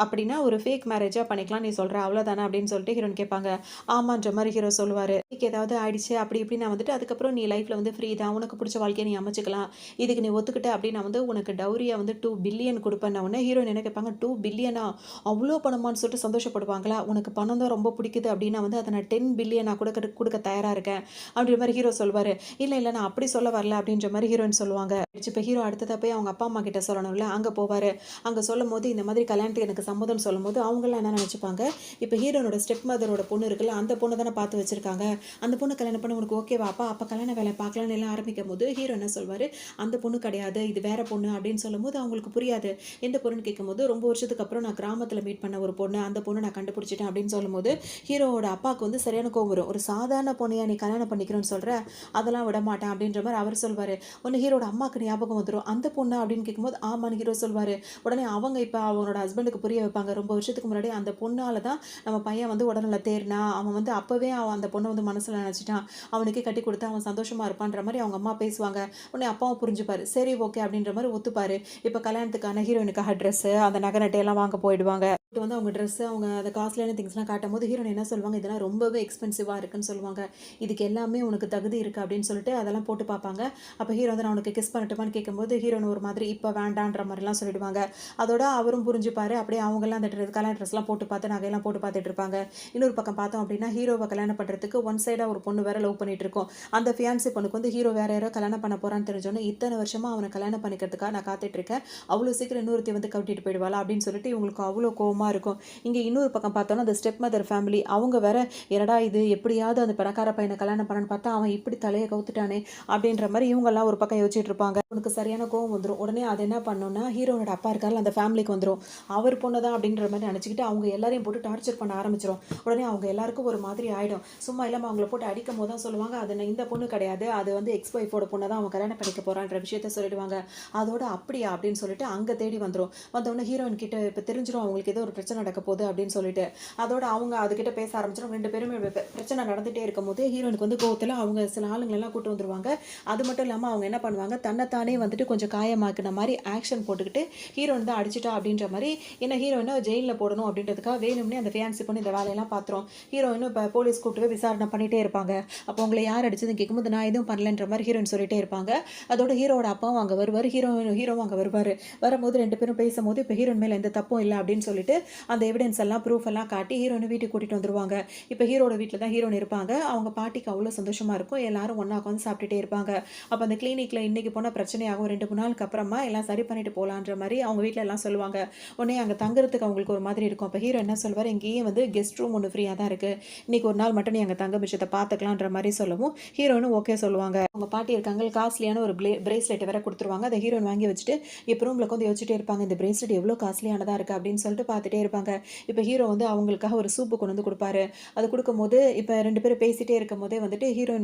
அப்படின்னா ஒரு ஃபேக் மேரேஜாக பண்ணிக்கலாம் நீ சொல்கிற அவ்வளோதானே அப்படின்னு சொல்லிட்டு ஹீரோன் கேட்பாங்க. ஆமான்ற மாதிரி ஹீரோ சொல்லுவார். ஏதாவது ஆயிடுச்சு அப்படி இப்படி நான் வந்துட்டு அதுக்கப்புறம் நீ லைஃப்பில் வந்து ஃப்ரீ தான், உனக்கு பிடிச்ச வாழ்க்கையை நீ அமைச்சிக்கலாம், இதுக்கு நீ ஒத்துக்கிட்ட அப்படின்னா வந்து உனக்கு டவுரியை வந்து 2 பில்லியன் கொடுப்பேன். உடனே ஹீரோயின் என்ன கேட்பாங்க, 2 பில்லியனா, அவ்வளோ பணமான்னு சொல்லிட்டு சந்தோஷப்படுவாங்களா, உனக்கு பணம் தான் ரொம்ப பிடிக்குது அப்படின்னா வந்து அதை நான் 10 பில்லியனா கூட கொடுக்க தயாராக இருக்கேன் அப்படின்ற மாதிரி ஹீரோ சொல்வார். இல்லை நான் அப்படி சொல்ல வரல அப்படின்ற மாதிரி ஹீரோயின் சொல்லுவாங்க. இப்போ ஹீரோ அடுத்ததாக போய் அவங்க அப்பா அம்மா கிட்ட சொல்லணும்ல, அங்கே போவார். அங்கே சொல்லும் போது இந்த மாதிரி கல்யாணத்துக்கு எனக்கு சம்மதம் சொல்லும் போது அவங்களாம் என்ன நினச்சிப்பாங்க, இப்போ ஹீரோனோட ஸ்டெப் மதரோட பொண்ணு இருக்குல்ல, அந்த பொண்ணை தானே பார்த்து வச்சிருக்காங்க, அந்த பொண்ணு கல்யாணம் பண்ண உனக்கு ஓகேவாப்பா, அப்போ கல்யாண வேலை பார்க்கலான்னு எல்லாம் ஆரம்பிக்கும் போது ஹீரோ என்ன சொல்வார், அந்த பொண்ணு கிடையாது இது வேற பொண்ணு அப்படின்னு சொல்லும் போது அவங்களுக்கு புரியாது. எந்த பொண்ணுன்னு கேட்கும்போது, ரொம்ப வருஷத்துக்கு அப்புறம் நான் கிராமத்தில் மீட் பண்ண ஒரு பொண்ணு, அந்த பொண்ணு நான் கண்டுபிடிச்சிட்டேன் அப்படின்னு சொல்லும்போது ஹீரோவோட அப்பாவுக்கு வந்து சரியான கோவம் வரும். ஒரு சாதாரண பொண்ணையா நீ கல்யாணம் பண்ணிக்கிறோன்னு சொல்கிற, அதெல்லாம் விட மாட்டேன் அப்படின்ற மாதிரி அவர் சொல்வார். ஒன்று ஹீரோட அம்மாவுக்கு ஞாபகம் வந்துடும், அந்த பொண்ணு அப்படின்னு கேட்கும்போது ஆமான்னு ஹீரோ சொல்வார். உடனே அவங்க இப்போ அவனோட ஹஸ்பண்டுக்கு புரிய வைப்பாங்க, ரொம்ப வருஷத்துக்கு முன்னாடி அந்த பொண்ணால் தான் நம்ம பையன் வந்து உடனே தேர்னா, அவன் வந்து அப்போவே அவன் அந்த பொண்ணை வந்து மனசில் நினச்சிட்டான், அவனுக்கே கட்டி கொடுத்து அவன் சந்தோஷமாக இருப்பான்ற மாதிரி அவங்க அம்மா பேசுவாங்க. உடனே அப்பாவும் புரிஞ்சுப்பார், சரி ஓகே அப்படின்ற மாதிரி ஒத்துப்பார். இப்போ கல்யாணத்துக்கான ஹீரோயினுக்காக ட்ரெஸ்ஸு அந்த நகை நட்டையெல்லாம் வாங்க போயிடுவாங்க. வந்து அவங்க ட்ரெஸ்ஸு அவங்க அந்த காஸ்ட்லியான திங்ஸ்லாம் காட்டும் போது ஹீரோயின் என்ன சொல்லுவாங்க, இதெல்லாம் ரொம்பவே எக்ஸ்பென்சிவாக இருக்குன்னு சொல்லுவாங்க, இதுக்கு எல்லாமே உனக்கு தகுதி இருக்குது அப்படின்னு சொல்லிட்டு அதெல்லாம் போட்டு பார்ப்பாங்க. அப்போ ஹீரோ வந்து நான் உனக்கு கிஸ் பண்ணட்டுமான்னு கேட்கும்போது ஹீரோயின் ஒரு மாதிரி இப்போ வேண்டான்ற மாதிரிலாம் சொல்லிடுவாங்க. அதோட அவரும் புரிஞ்சுப்பார். அப்படியே அவங்கெல்லாம் அந்த கல்யாண ட்ரெஸ்லாம் போட்டு பார்த்து நகையெல்லாம் போட்டு பார்த்துட்டு இருப்பாங்க. இன்னொரு பக்கம் பார்த்தோம் அப்படின்னா ஹீரோவை கல்யாணம் பண்ணுறதுக்கு ஒன் சைடாக ஒரு பொண்ணு வேற லவ் பண்ணிட்டு இருக்கோம். அந்த ஃபியான்சி பொண்ணுக்கு வந்து ஹீரோ வேற யாரோ கல்யாணம் பண்ண போகிறான்னு தெரிஞ்சோன்னே, இத்தனை வருஷமாக அவனை கல்யாணம் பண்ணிக்கிறதுக்காக நான் காத்துட்டு இருக்கேன், அவ்வளோ சீக்கிரம் இன்னொருத்தி வந்து கவிட்டிட்டு போயிடுவாளா அப்படின்னு சொல்லிட்டு இவங்களுக்கு அவ்வளோ கோவமாக இருக்கும். இங்கே இன்னொரு பக்கம் பார்த்தோன்னா அந்த ஸ்டெப் மதர் ஃபேமிலி அவங்க வேற, என்னடா இது எப்படியாவது அந்த பணக்கார பையனை கல்யாணம் பண்ணன்னு பார்த்தா அவன் இப்படி தலையை கவுத்துட்டானே அப்படின்ற மாதிரி இவங்கெல்லாம் ஒரு பக்கம் யோசிச்சுட்டு இருப்பாங்க. உனக்கு சரியான கோவம் வந்துடும். உடனே அது என்ன பண்ணோன்னா, ஹீரோனோட அப்பா இருக்கார்ல அந்த ஃபேமிலிக்கு வந்துடும். அவர் பொண்ணு தான் அப்படின்ற மாதிரி நினச்சிக்கிட்டு அவங்க எல்லாரையும் போட்டு டார்ச்சர் பண்ண ஆரம்பிச்சிடும். உடனே அவங்க எல்லாருக்கும் ஒரு மாதிரி ஆகிடும். சும்மா இல்லாமல் அவங்கள போட்டு அடிக்கும் போது தான் சொல்லுவாங்க, அது இந்த பொண்ணு கிடையாது, அது வந்து எக்ஸ் ஒய்ஃபோட பொண்ணை தான் அவன் கல்யாணம் பண்ணிக்க போகிறான்ற விஷயத்த சொல்லிடுவாங்க. அதோட அப்படியா அப்படின்னு சொல்லிட்டு அங்கே தேடி வந்துடும். வந்தோடனே ஹீரோயின் கிட்ட இப்போ தெரிஞ்சிடும் அவங்களுக்கு ஏதோ ஒரு பிரச்சனை நடக்க போகுது அப்படின்னு சொல்லிட்டு. அதோட அவங்க அதுகிட்ட பேச ஆரம்பிச்சிடும். 2 பேருமே பிரச்சனை நடந்துட்டே இருக்கும்போது ஹீரோயினுக்கு வந்து கோவத்துல அவங்க சில ஆளுங்களெல்லாம் கூட்டு வந்துருவாங்க. அது மட்டும் இல்லாம அவங்க என்ன பண்ணுவாங்க, தன்னைத்தானே வந்துட்டு கொஞ்சம் காயமாக்குன மாரி ஆக்ஷன் போட்டுக்கிட்டு, ஹீரோயின் தான் அடிச்சுட்டா அப்படின்ற மாரி, ஏன்னா ஹீரோயின ஜெயில்ல போடணும் அப்படின்றதுக்காக வேணும்னே அந்த ஃபியான்சி பொண்ணு இந்த வேலையெல்லாம் பார்த்துரும். ஹீரோயினும் இப்ப போலீஸ் கூப்பிட்டு போய் விசாரணை பண்ணிட்டே இருப்பாங்க. அப்போ உங்கள யார் அடிச்சதுன்னு கேட்கும்போது, நான் எதுவும் பண்ணலன்ற மாரி ஹீரோயின் சொல்லிட்டே இருப்பாங்க. அதோட ஹீரோவோட அப்பாவும் அங்க வருவாரு. ஹீரோவும் அங்க வருவாரு. வரும்போது 2 பேரும் பேசும்போது, இப்ப ஹீரோயின் மேல எந்த தப்பும் இல்ல அப்படின்னு சொல்லிட்டு, அந்த எவிடன்ஸ் எல்லாம் ப்ரூஃப் எல்லாம் காட்டி ஹீரோயின வீட்டுக்கு கூட்டிட்டு வந்துருவாங்க. இப்ப ஹீரோட வீட்ல தான் ஹீரோயின் இருப்பாங்க. அவங்க பாட்டிக்கு அவ்ளோ சந்தோஷமா இருக்கும். எல்லாரும் ஒண்ணா உட்காந்து சாப்பிட்டுட்டே இருப்பாங்க. அப்ப அந்த கிளினிக்ல இன்னைக்கு போனா பிரச்சனையாகும். 2, 3 நாளுக்கு அப்புறமா எல்லாம் சரி பண்ணிட்டு போலான்ற மாரி அவங்க வீட்ல எல்லாம் சொல்லுவாங்க. உடனே அங்க தங்குறதுக்கு அவங்களுக்கு ஒரு மாதிரி இருக்கும். அப்ப ஹீரோ என்ன சொல்வாரு, இங்கேயே வந்து கெஸ்ட் ரூம் ஒண்ணு ஃப்ரீயா தான் இருக்கு. இன்னைக்கு ஒரு நாள் மட்டும் நீ அங்க தங்க மிச்சத்த பார்த்துக்கலான்ற மாரி சொல்லவும், ஹீரோயினும் ஓகே சொல்லுவாங்க. அவங்க பாட்டி இருக்காங்க, காஸ்ட்லியான ஒரு பிரேஸ்லெட் வேற குடுத்துருவாங்க. அத ஹீரோயின் வாங்கி வச்சுட்டு, இப்ப ரூம்ல உட்காந்து யோசிச்சுட்டே இருப்பாங்க. இந்த பிரேஸ்லெட் எவ்ளோ காஸ்ட்லியானதா இருக்கு அப்படின்னு சொல்லிட்டு பார்த்துட்டே இருப்பாங்க. இப்ப ஹீரோ வந்து அவங்களுக்காக ஒரு சூப்பு கொண்டு வந்து குடுப்பாரு. அது குடுக்கும்போது, இப்ப 2 பேரும் பேசிட்டே இருக்கும்போதே வந்துட்டு ஹீரோ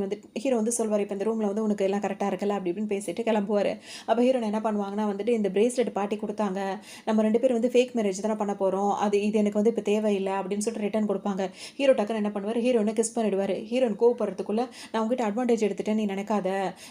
வந்து சொல்வாரு, "இப்ப இந்த ரூம்ல வந்து உனக்கு எல்லாம் கரெக்ட்டா இருக்குல்ல" அப்படி இப்படின்னு பேசிட்டு கிளம்புவாரு. அப்ப ஹீரோயின் என்ன பண்ணுவாங்கன்னா வந்துட்டு, "இந்த பிரேஸ்லெட் பாட்டி குடுத்தாங்க. நம்ம 2 பேரும் வந்து ஃபேக் மேரேஜ் தான பண்ண போறோம். இது எனக்கு வந்து இப்ப தேவையில்ல" அப்படின்னு சொல்லிட்டு ரிட்டர்ன் குடுப்பாங்க. ஹீரோ டக்குனு என்ன பண்ணுவாரு, ஹீரோயின கிஸ் பண்ணிடுவாரு. ஹீரோயின் கோவப்படுறதுக்குள்ள, "நான் உன்கிட்ட அட்வான்டேஜ் எடுத்துட்டேன்னு நீ நெனைக்காத.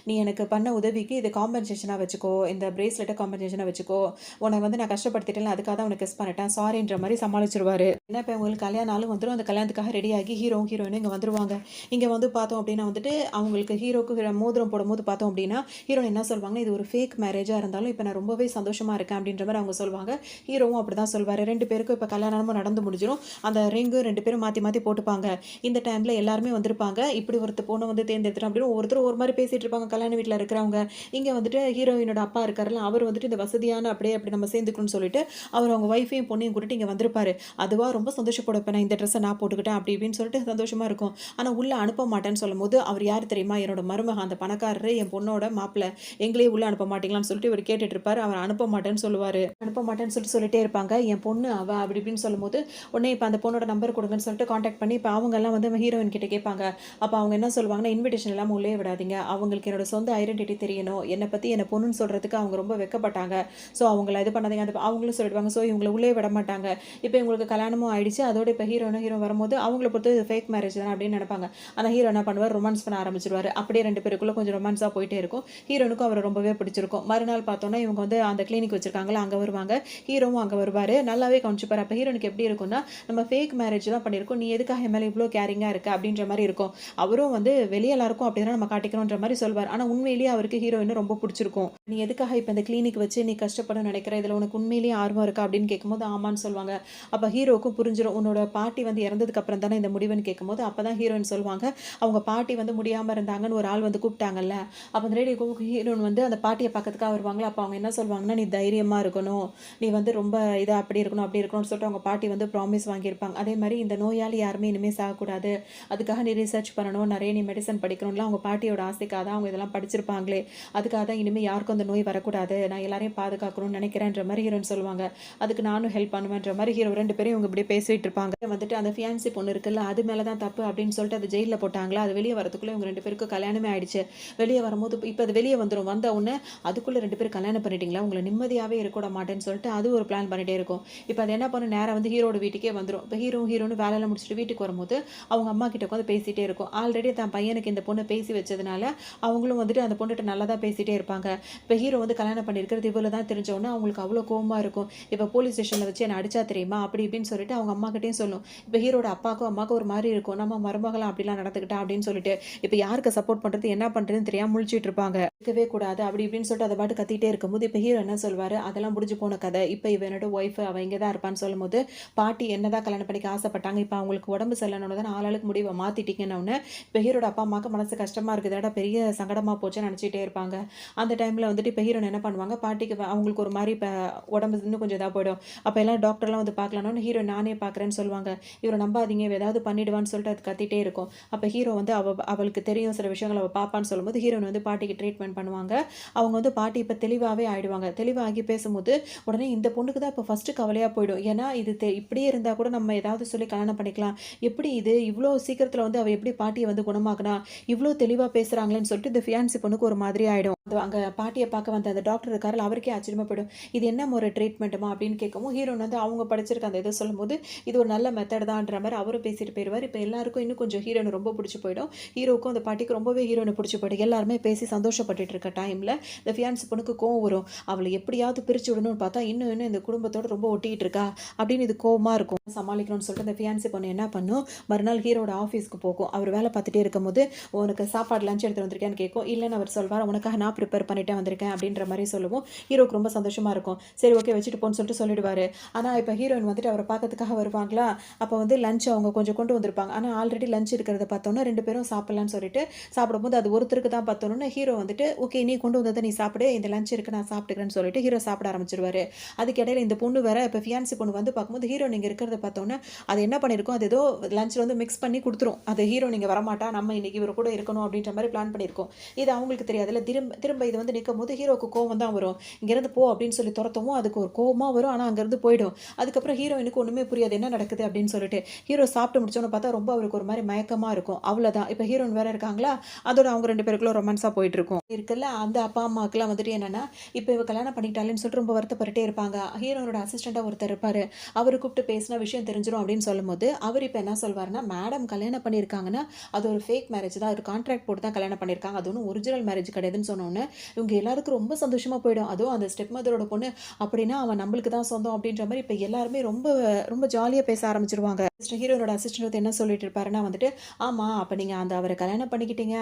நீ எனக்கு பண்ண உதவிக்கு இது காம்பன்சேஷனா வச்சுக்கோ. இந்த பிரேஸ்லெட்ட காம்பன்சேஷனா வச்சுக்கோ. உன்ன வந்து நான் கஷ்டப்படுத்திட்டேன்ல, அதுக்காக தான் உன்ன கிஸ் பண்ணிட்டேன். சாரின்ற மாரி சமாளிச்சுருவாரு. ஏன்னா இப்ப இவங்களுக்கு கல்யாண நாளும் வந்துரும். அந்த கல்யாணத்துக்காக ரெடியாகி ஹீரோயினும் இங்க வந்துருவாங்க. இங்க வந்து பார்த்தோம் அப்டின்னா வந்துட்டு, அவங்களுக்கு ஹீரோக்கு மோதிரம் போடும்போது பார்த்தோம் அப்டின்னா, ஹீரோயின் என்ன சொல்வாங்கன்னா, "இது ஒரு ஃபேக் மேரேஜா இருந்தாலும், இப்ப நான் ரொம்பவே சந்தோஷமா இருக்கேன்" அப்டின்ற மாரி அவங்க சொல்வாங்க. ஹீரோவும் அப்டிதான் சொல்வாரு. 2 பேருக்கும் இப்ப கல்யாணமும் நடந்து முடிஞ்சிரும். அந்த ரிங்கு 2 பேரும் மாத்தி மாத்தி போட்டுப்பாங்க. இந்த டைம்ல எல்லாருமே வந்திருப்பாங்க. இப்டி ஒருத்த பொண்ண வந்து தேர்ந்தெடுத்துட்டோம் அப்டின்னு ஒவ்வொருத்தரும் ஒரு மாரி பேசிட்டு இருப்பாங்க கல்யாண வீட்ல இருக்கிறவங்க. இங்க வந்துட்டு ஹீரோயினோட அப்பா இருக்காருல்ல, அவர் வந்துட்டு இந்த வசதியான அப்டியே அப்டி நம்ம சேர்ந்துக்கணும்னு சொல்லிட்டு, அவர் அவங்க ஒய்ஃபையும் பொண்ணையும் கூட்டிட்டு இங்க வந்திருப்பாரு. அதுவா ரொம்ப சந்தோஷப்படுவேன், நான் இந்த ட்ரெஸ்ஸ நான் போட்டுக்கிட்டேன் அப்டி இப்டின்னு சொல்லிட்டு சந்தோஷமா இருக்கும். ஆனா உள்ள அனுப்ப மாட்டேன்னு சொல்லும்போது, அவர் யார் தெரியுமா? என்னோட மருமகன், அந்த பணக்காரரு, என் பொண்ணோட மாப்பிள. எங்களையே உள்ள அனுப்ப மாட்டீங்களான்னு சொல்லிட்டு இவரு கேட்டுட்டு இருப்பாரு. அவர் அனுப்ப மாட்டேன்னு சொல்லுவாரு. அனுப்ப மாட்டேன்னு சொல்லிட்டே இருப்பாங்க. என் பொண்ணு அவ அப்டி இப்டின்னு சொல்லும்போது, உடனே இப்ப அந்த பொண்ணோட நம்பர் குடுங்கன்னு சொல்லிட்டு கான்டாக்ட் பண்ணி, இப்ப அவங்கலாம் வந்து ஹீரோயின் கிட்ட கேட்பாங்க. அப்ப அவங்க என்ன சொல்லுவாங்கன்னா, இன்விடேஷன் இல்லாம உள்ளயே விடாதீங்க. அவங்களுக்கு என்னோட சொந்த ஐடென்டிட்டி தெரியணும். என்ன பத்தி என்ன பொண்ணுன்னு சொல்றதுக்கு அவங்க ரொம்ப வெட்கப்பட்டாங்க. சோ அவங்கள இது பண்ணாதீங்க. அவங்களும் சொல்லிடுவாங்க. சோ இவங்கள உள்ளயே விட மாட்டாங்க. இப்ப இவங்களுக்கு கல்யாணமும் ஆயிடுச்சு. அதோட இப்ப ஹீரோ வரும்போது அவங்கள பொறுத்து இது ஃபேக் மேரேஜ் தானே அப்படின்னு நினைப்பாங்க. ஆனா ஹீரோ என்ன பண்ணுவார், ரொமான்ஸ் பண்ண ஆரம்பிச்சுருவாரு. அப்படியே 2 பேருக்குள்ள கொஞ்சம் ரொமான்ஸா போயிட்டே இருக்கும். ஹீரோனுக்கும் அவர ரொம்பவே பிடிச்சிருக்கும். மறுநாள் பார்த்தோம்னா இவங்க வந்து அந்த கிளினிக் வச்சிருக்காங்கல்ல, அங்க வருவாங்க. ஹீரோவும் அங்க வருவாரு. நல்லாவே கவனிச்சுப்பாரு. அப்ப ஹீரோனுக்கு எப்படி இருக்கும்னா, நம்ம ஃபேக் மேரேஜ் தான் பண்ணியிருக்கோம். நீ எதுக்காக என் மேல இவ்ளோ கேரிங்கா இருக்க? அப்படின்ற மாரி இருக்கும். அவரும் வந்து வெளிய எல்லாருக்கும் அப்படிதான் நம்ம காட்டிக்கணும்ன்ற மாரி சொல்வார். ஆனா உண்மையிலேயே அவருக்கு ஹீரோயின ரொம்ப பிடிச்சிருக்கும். நீ எதுக்காக இப்ப இந்த கிளினிக் வச்சு நீ கஷ்டப்படணும்னு நினைக்கிற? இதுல உனக்கு உண்மையிலேயே ஆர்வம் இருக்கா? அப்படின்னு கேட்கும்போது ஆமான்னு சொல்லுவாங்க. அப்ப ஹீரோவுக்கும் புரிஞ்சிரும். உன்னோட பாட்டி வந்து இறந்ததுக்கு அப்புறம் தானே இந்த முடிவுன்னு கேட்கும்போது, அப்பதான் ஹீரோயின் சொல்லுவாங்க, அவங்க பாட்டி வந்து முடியாம இருந்தாங்கன்னு ஒரு ஆள் வந்து கூப்பிட்டாங்கல்ல. அப்ப அந்த லேடி ஹீரோயின் வந்து அந்த பாட்டிய பார்க்கறதுக்காக வருவாங்கல்ல. அப்ப அவங்க என்ன சொல்லுவாங்கன்னா, "நீ தைரியமா இருக்கணும். நீ வந்து ரொம்ப இதா அப்படி இருக்கணும், அப்படி இருக்கணும்னு" சொல்லிட்டு அவங்க பாட்டி வந்து ப்ராமிஸ் வாங்கியிருப்பாங்க. அதே மாரி இந்த நோயால யாருமே இனிமே சாகக்கூடாது. அதுக்காக நீ ரிசர்ச் பண்ணணும். நிறைய நீ மெடிசன் படிக்கணும்லாம் அவங்க பாட்டியோட ஆசைக்காக தான் அவங்க இதெல்லாம் படிச்சிருப்பாங்களே. அதுக்காக தான் இனிமே யாருக்கும் அந்த நோய் வரக்கூடாது. நான் எல்லாரையும் பாதுகாக்கணும்னு நினைக்கிறேன்ற மாரி ஹீரோயின் சொல்லுவாங்க. அதுக்கு நானும் ஹெல்ப் பண்ணுவேன்ற மாரி ஹீரோ 2 பேரும் இவங்க இப்படியே பேசிட்டு இருப்பாங்க. வந்துட்டு அந்த ஃபியான்சி பொண்ணு இருக்குல்ல, அது மேல தான் தப்பு அப்படின்னு சொல்லிட்டு அது ஜெயில்ல போட்டாங்களா, அது வெளிய வரதுக்குள்ள இவங்க 2 பேருக்கும் கல்யாணமே ஆயிடுச்சு. வெளிய வரும்போது இப்ப அது வெளிய வந்துரும். வந்த உடனே அதுக்குள்ள 2 பேரும் கல்யாணம் பண்ணிட்டீங்களா? உங்கள நிம்மதியாவே இருக்க விட மாட்டேன்னு சொல்லிட்டு அது ஒரு பிளான் பண்ணிட்டே இருக்கும். இப்ப அது என்ன பண்ணும், நேரா வந்து ஹீரோட வீட்டுக்கே வந்துரும். இப்ப ஹீரோன்னு வேலையெல்லாம் முடிச்சுட்டு வீட்டுக்கு வரும்போது, அவங்க அம்மா கிட்ட உட்காந்து பேசிட்டே இருக்கும். ஆல்ரெடி தன் பையனுக்கு இந்த பொண்ணு பேசி வச்சதுனால, அவங்களும் வந்துட்டு அந்த பொண்ணுட்ட நல்லா தான் பேசிட்டே இருப்பாங்க. இப்ப ஹீரோ வந்து கல்யாணம் பண்ணியிருக்கிறது இவள தான் தெரிஞ்ச உடனே அவங்களுக்கு அவ்ளோ கோவமா இருக்கும். இப்ப போலீஸ் ஸ்டேஷன்ல வச்சு என்ன அடிச்சா தெரியுமா? அப்படி இப்படின்னு சொல்லிட்டு அவங்க அம்மாகிட்டயும் சொல்லும். இப்ப ஹீரோட அப்பாக்கும், அம்மாக்கும் ஒரு மாரி இருக்கும். நம்ம மருமகளா அப்படிலாம் நடந்துக்கிட்டா அப்படின்னு சொல்லிட்டு, இப்ப யாருக்கு சப்போர்ட் பண்றது, என்ன பண்றதுன்னு தெரியாம முழிச்சிட்டு இருப்பாங்க. இருக்கவே கூடாது அப்படி இப்படின்னு சொல்லிட்டு அத பாட்டு கத்திட்டே இருக்கும்போது, இப்ப ஹீரோ என்ன சொல்வாரு, அதெல்லாம் முடிஞ்சு போன கதை. இப்ப இவ என்னோட ஒய்ஃப், அவ இங்க தான் இருப்பான்னு சொல்லும்போது, பாட்டி என்னதான் கல்யாணம் பண்ணிக்க ஆசைப்பட்டாங்க. இப்ப அவங்களுக்கு உடம்பு சரியில்லன்னு தான் ஆளாளுக்கு முடிவ மாத்திட்டீங்கன்ன உடனே, இப்ப ஹீரோட அப்பா, அம்மாக்கு மனசு கஷ்டமா இருக்குது. என்னடா பெரிய சங்கடமா போச்சுன்னு நெனச்சிட்டே இருப்பாங்க. அந்த டைம்ல வந்துட்டு இப்ப ஹீரோயின் என்ன பண்ணுவாங்க, பாட்டிக்கு அவங்களுக்கு ஒரு மாரி இப்ப உடம்பு இன்னும் கொஞ்சம் இதா போயிடும். அப்ப எல்லாம் டாக்டர்லாம் வந்து பார்க்கலாம்னு ஹீரோ நானே பார்க்குறேன்னு சொல்லுவாங்க. இவர நம்பாதீங்க, இவ ஏதாவது பண்ணிடுவான்னு சொல்லிட்டு அது கத்திட்டே இருக்கும். அப்ப ஹீரோ வந்து அவளுக்கு தெரியும் சில விஷயங்கள் அவ பாப்பான்னு சொல்லும்போது, ஹீரோயின் வந்து பாட்டிக்கு ட்ரீட்மெண்ட் பண்ணுவாங்க. அவங்க வந்து பாட்டி இப்ப தெளிவாவே ஆயிடுவாங்க. தெளிவாகி பேசும்போது, உடனே இந்த பொண்ணுக்கு தான் இப்ப ஃபர்ஸ்ட்டு கவலையா போயிடும். ஏன்னா இது இப்படியே இருந்தா கூட நம்ம ஏதாவது சொல்லி கல்யாணம் பண்ணிக்கலாம். எப்படி இது இவ்ளோ சீக்கிரத்துல வந்து அவ எப்படி பாட்டிய வந்து குணமாக்குனா? இவ்ளோ தெளிவா பேசுறாங்களேன்னு சொல்லிட்டு இந்த ஃபியான்சி பொண்ணுக்கு ஒரு மாதிரி ஆயிடும். அது அங்க பாட்டிய பார்க்க வந்த அந்த டாக்டர் இருக்காருல்ல, அவருக்கே ஆச்சரியமா போயிடும். "இது என்ன ஒரு ட்ரீட்மெண்ட்டுமா?" அப்படின்னு கேட்கவும், ஹீரோயின் வந்து அவங்க படிச்சிருக்க அந்த இத சொல்லும்போது, "இது ஒரு நல்ல மெத்தட் தான்ற" மாரி அவரும் பேசிட்டு போயிருவாரு. இப்ப எல்லாருக்கும் இன்னும் கொஞ்சம் ஹீரோயின ரொம்ப புடிச்சு போயிடும். ஹீரோவுக்கும் அந்த பாட்டிக்கும் ரொம்பவே ஹீரோயின புடிச்சு போயிடும். எல்லாருமே பேசி சந்தோஷப்பட்டுட்டு இருக்க டைம்ல, இந்த ஃபியான்சி பொண்ணுக்கு கோவம் வரும். அவள எப்படியாவது பிரிச்சு விடணும்னு பார்த்தா, இன்னும் இன்னும் இந்த குடும்பத்தோட ரொம்ப ஒட்டிக்கிட்டு இருக்கா, அப்படின்னு இது கோவமா இருக்கும். சமாளிக்கணும்னு சொல்லிட்டு அந்த ஃபியான்சி பொண்ணு என்ன பண்ணும், மறுநாள் ஹீரோவோட ஆஃபீஸ்க்கு போகும். அவர் வேலை பார்த்துட்டே இருக்கும்போது, "உனக்கு சாப்பாடு லஞ்ச் எடுத்துட்டு வந்திருக்கியான்னு?" கேட்கும். இல்லன்னு அவர் சொல்வாரு. "உனக்காக நான் ப்ரிப்பேர் பண்ணிட்டே வந்திருக்கேன்." அப்படின்ற மாரி சொல்லவும், ஹீரோவுக்கு ரொம்ப சந்தோஷமா இருக்கும். சரி ஓகே வச்சுட்டு போன்னு சொல்லிட்டு சொல்லிடுவாரு. ஆனா இப்ப ஹீரோயின் வந்துட்டு அவர பார்க்கறதுக்காக வருவாங்களா, அப்ப வந்து லஞ்ச் அவங்க கொஞ்சம் கொண்டு வந்திருப்பாங்க. ஆனா ஆல்ரெடி லஞ்ச் இருக்கிறத பார்த்தோனே 2 பேரும் சாப்பிடலான்னு சொல்லிட்டு சாப்பிடும்போது அது ஒருத்தருக்கு தான் பத்தணும்னு ஹீரோ வந்துட்டு, "ஓகே நீ கொண்டு வந்தத நீ சாப்பிடு. இந்த லஞ்ச் இருக்கு நான் சாப்பிட்டுக்கிறேன்னு" சொல்லிட்டு ஹீரோ சாப்பிட ஆரம்பிச்சுருவாரு. அதுக்கு இடையில இந்த பொண்ணு வேற இப்ப ஃபியான்சி பொண்ணு வந்து பார்க்கும்போது ஹீரோயின் இங்க இருக்கிறத பார்த்தோனே, அது என்ன பண்ணியிருக்கும், அது ஏதோ லஞ்ச்ல வந்து மிக்ஸ் பண்ணி குடுத்துரும். அது ஹீரோயின் இங்க வரமாட்டா, நம்ம இன்னைக்கு இவரு கூட இருக்கணும் அப்படின்ற மாரி பிளான் பண்ணியிருக்கும். இது அவங்களுக்கு தெரியாதுல்ல. திரும்ப திரும்ப இது வந்து நிக்கும்போது ஹீரோவுக்கு கோவம் தான் வரும். "இங்கேருந்து போ" அப்படின்னு சொல்லி தொரத்தவும் அதுக்கு ஒரு கோவமா வரும். ஆனா அங்கேருந்து போயிடும். அதுக்கப்புறம் ஹீரோயினுக்கு ஒண்ணுமே புரியாது. என்ன நடக்குது அப்படின்னு சொல்லிட்டு. ஹீரோ சாப்பிட்டு முடிச்சோனே பார்த்தா ரொம்ப அவருக்கு ஒரு மாரி மயக்கமா இருக்கும். அவ்வளோதான். இப்ப ஹீரோயின் வேற இருக்காங்களா, அதோட அவங்க 2 பேருக்குள்ள ரொமான்ஸா போயிட்டு இருக்கும். இருக்குல்ல அந்த அப்பா, அம்மாவுக்குலாம் வந்துட்டு என்னன்னா, இப்ப இவ கல்யாணம் பண்ணிக்கிட்டாளேன்னு சொல்லிட்டு ரொம்ப வருத்தப்பட்டுட்டே இருப்பாங்க. ஹீரோனோட அசிஸ்டன்ட்டா ஒருத்தர் இருப்பாரு. அவரு கூப்பிட்டு பேசினா விஷயம் தெரிஞ்சிரும் அப்படின்னு சொல்லும்போது, அவரு இப்ப என்ன சொல்வாருன்னா, மேடம் கல்யாணம் பண்ணியிருக்காங்கன்னா, அது ஒரு ஃபேக் மேரேஜ் தான். ஒரு கான்ட்ராக்ட் போட்டு தான் கல்யாணம் பண்ணியிருக்காங்க. அது ஒண்ணும் ஒரிஜினல் மேரேஜ் கிடையாதுன்னு சொன்னோனே, இவங்க எல்லாருக்கும் ரொம்ப சந்தோஷமா போயிடும். அதுவும் அந்த ஸ்டெப் மதரோட பொண்ணு, அப்படின்னா அவன் நம்மளுக்கு தான் சொந்தம் அப்படின்ற மாரி இப்ப எல்லாருமே ரொம்ப ரொம்ப ஜாலியா பேச ஆரம்பிச்சுருவாங்க. ஹீரோனோட அசிஸ்டன்ட் வந்து என்ன சொல்லிட்டு இருப்பாருன்னா வந்துட்டு, "ஆமா அப்ப நீங்க அந்த அவர கல்யாணம் பண்ணிக்கிட்டீங்க.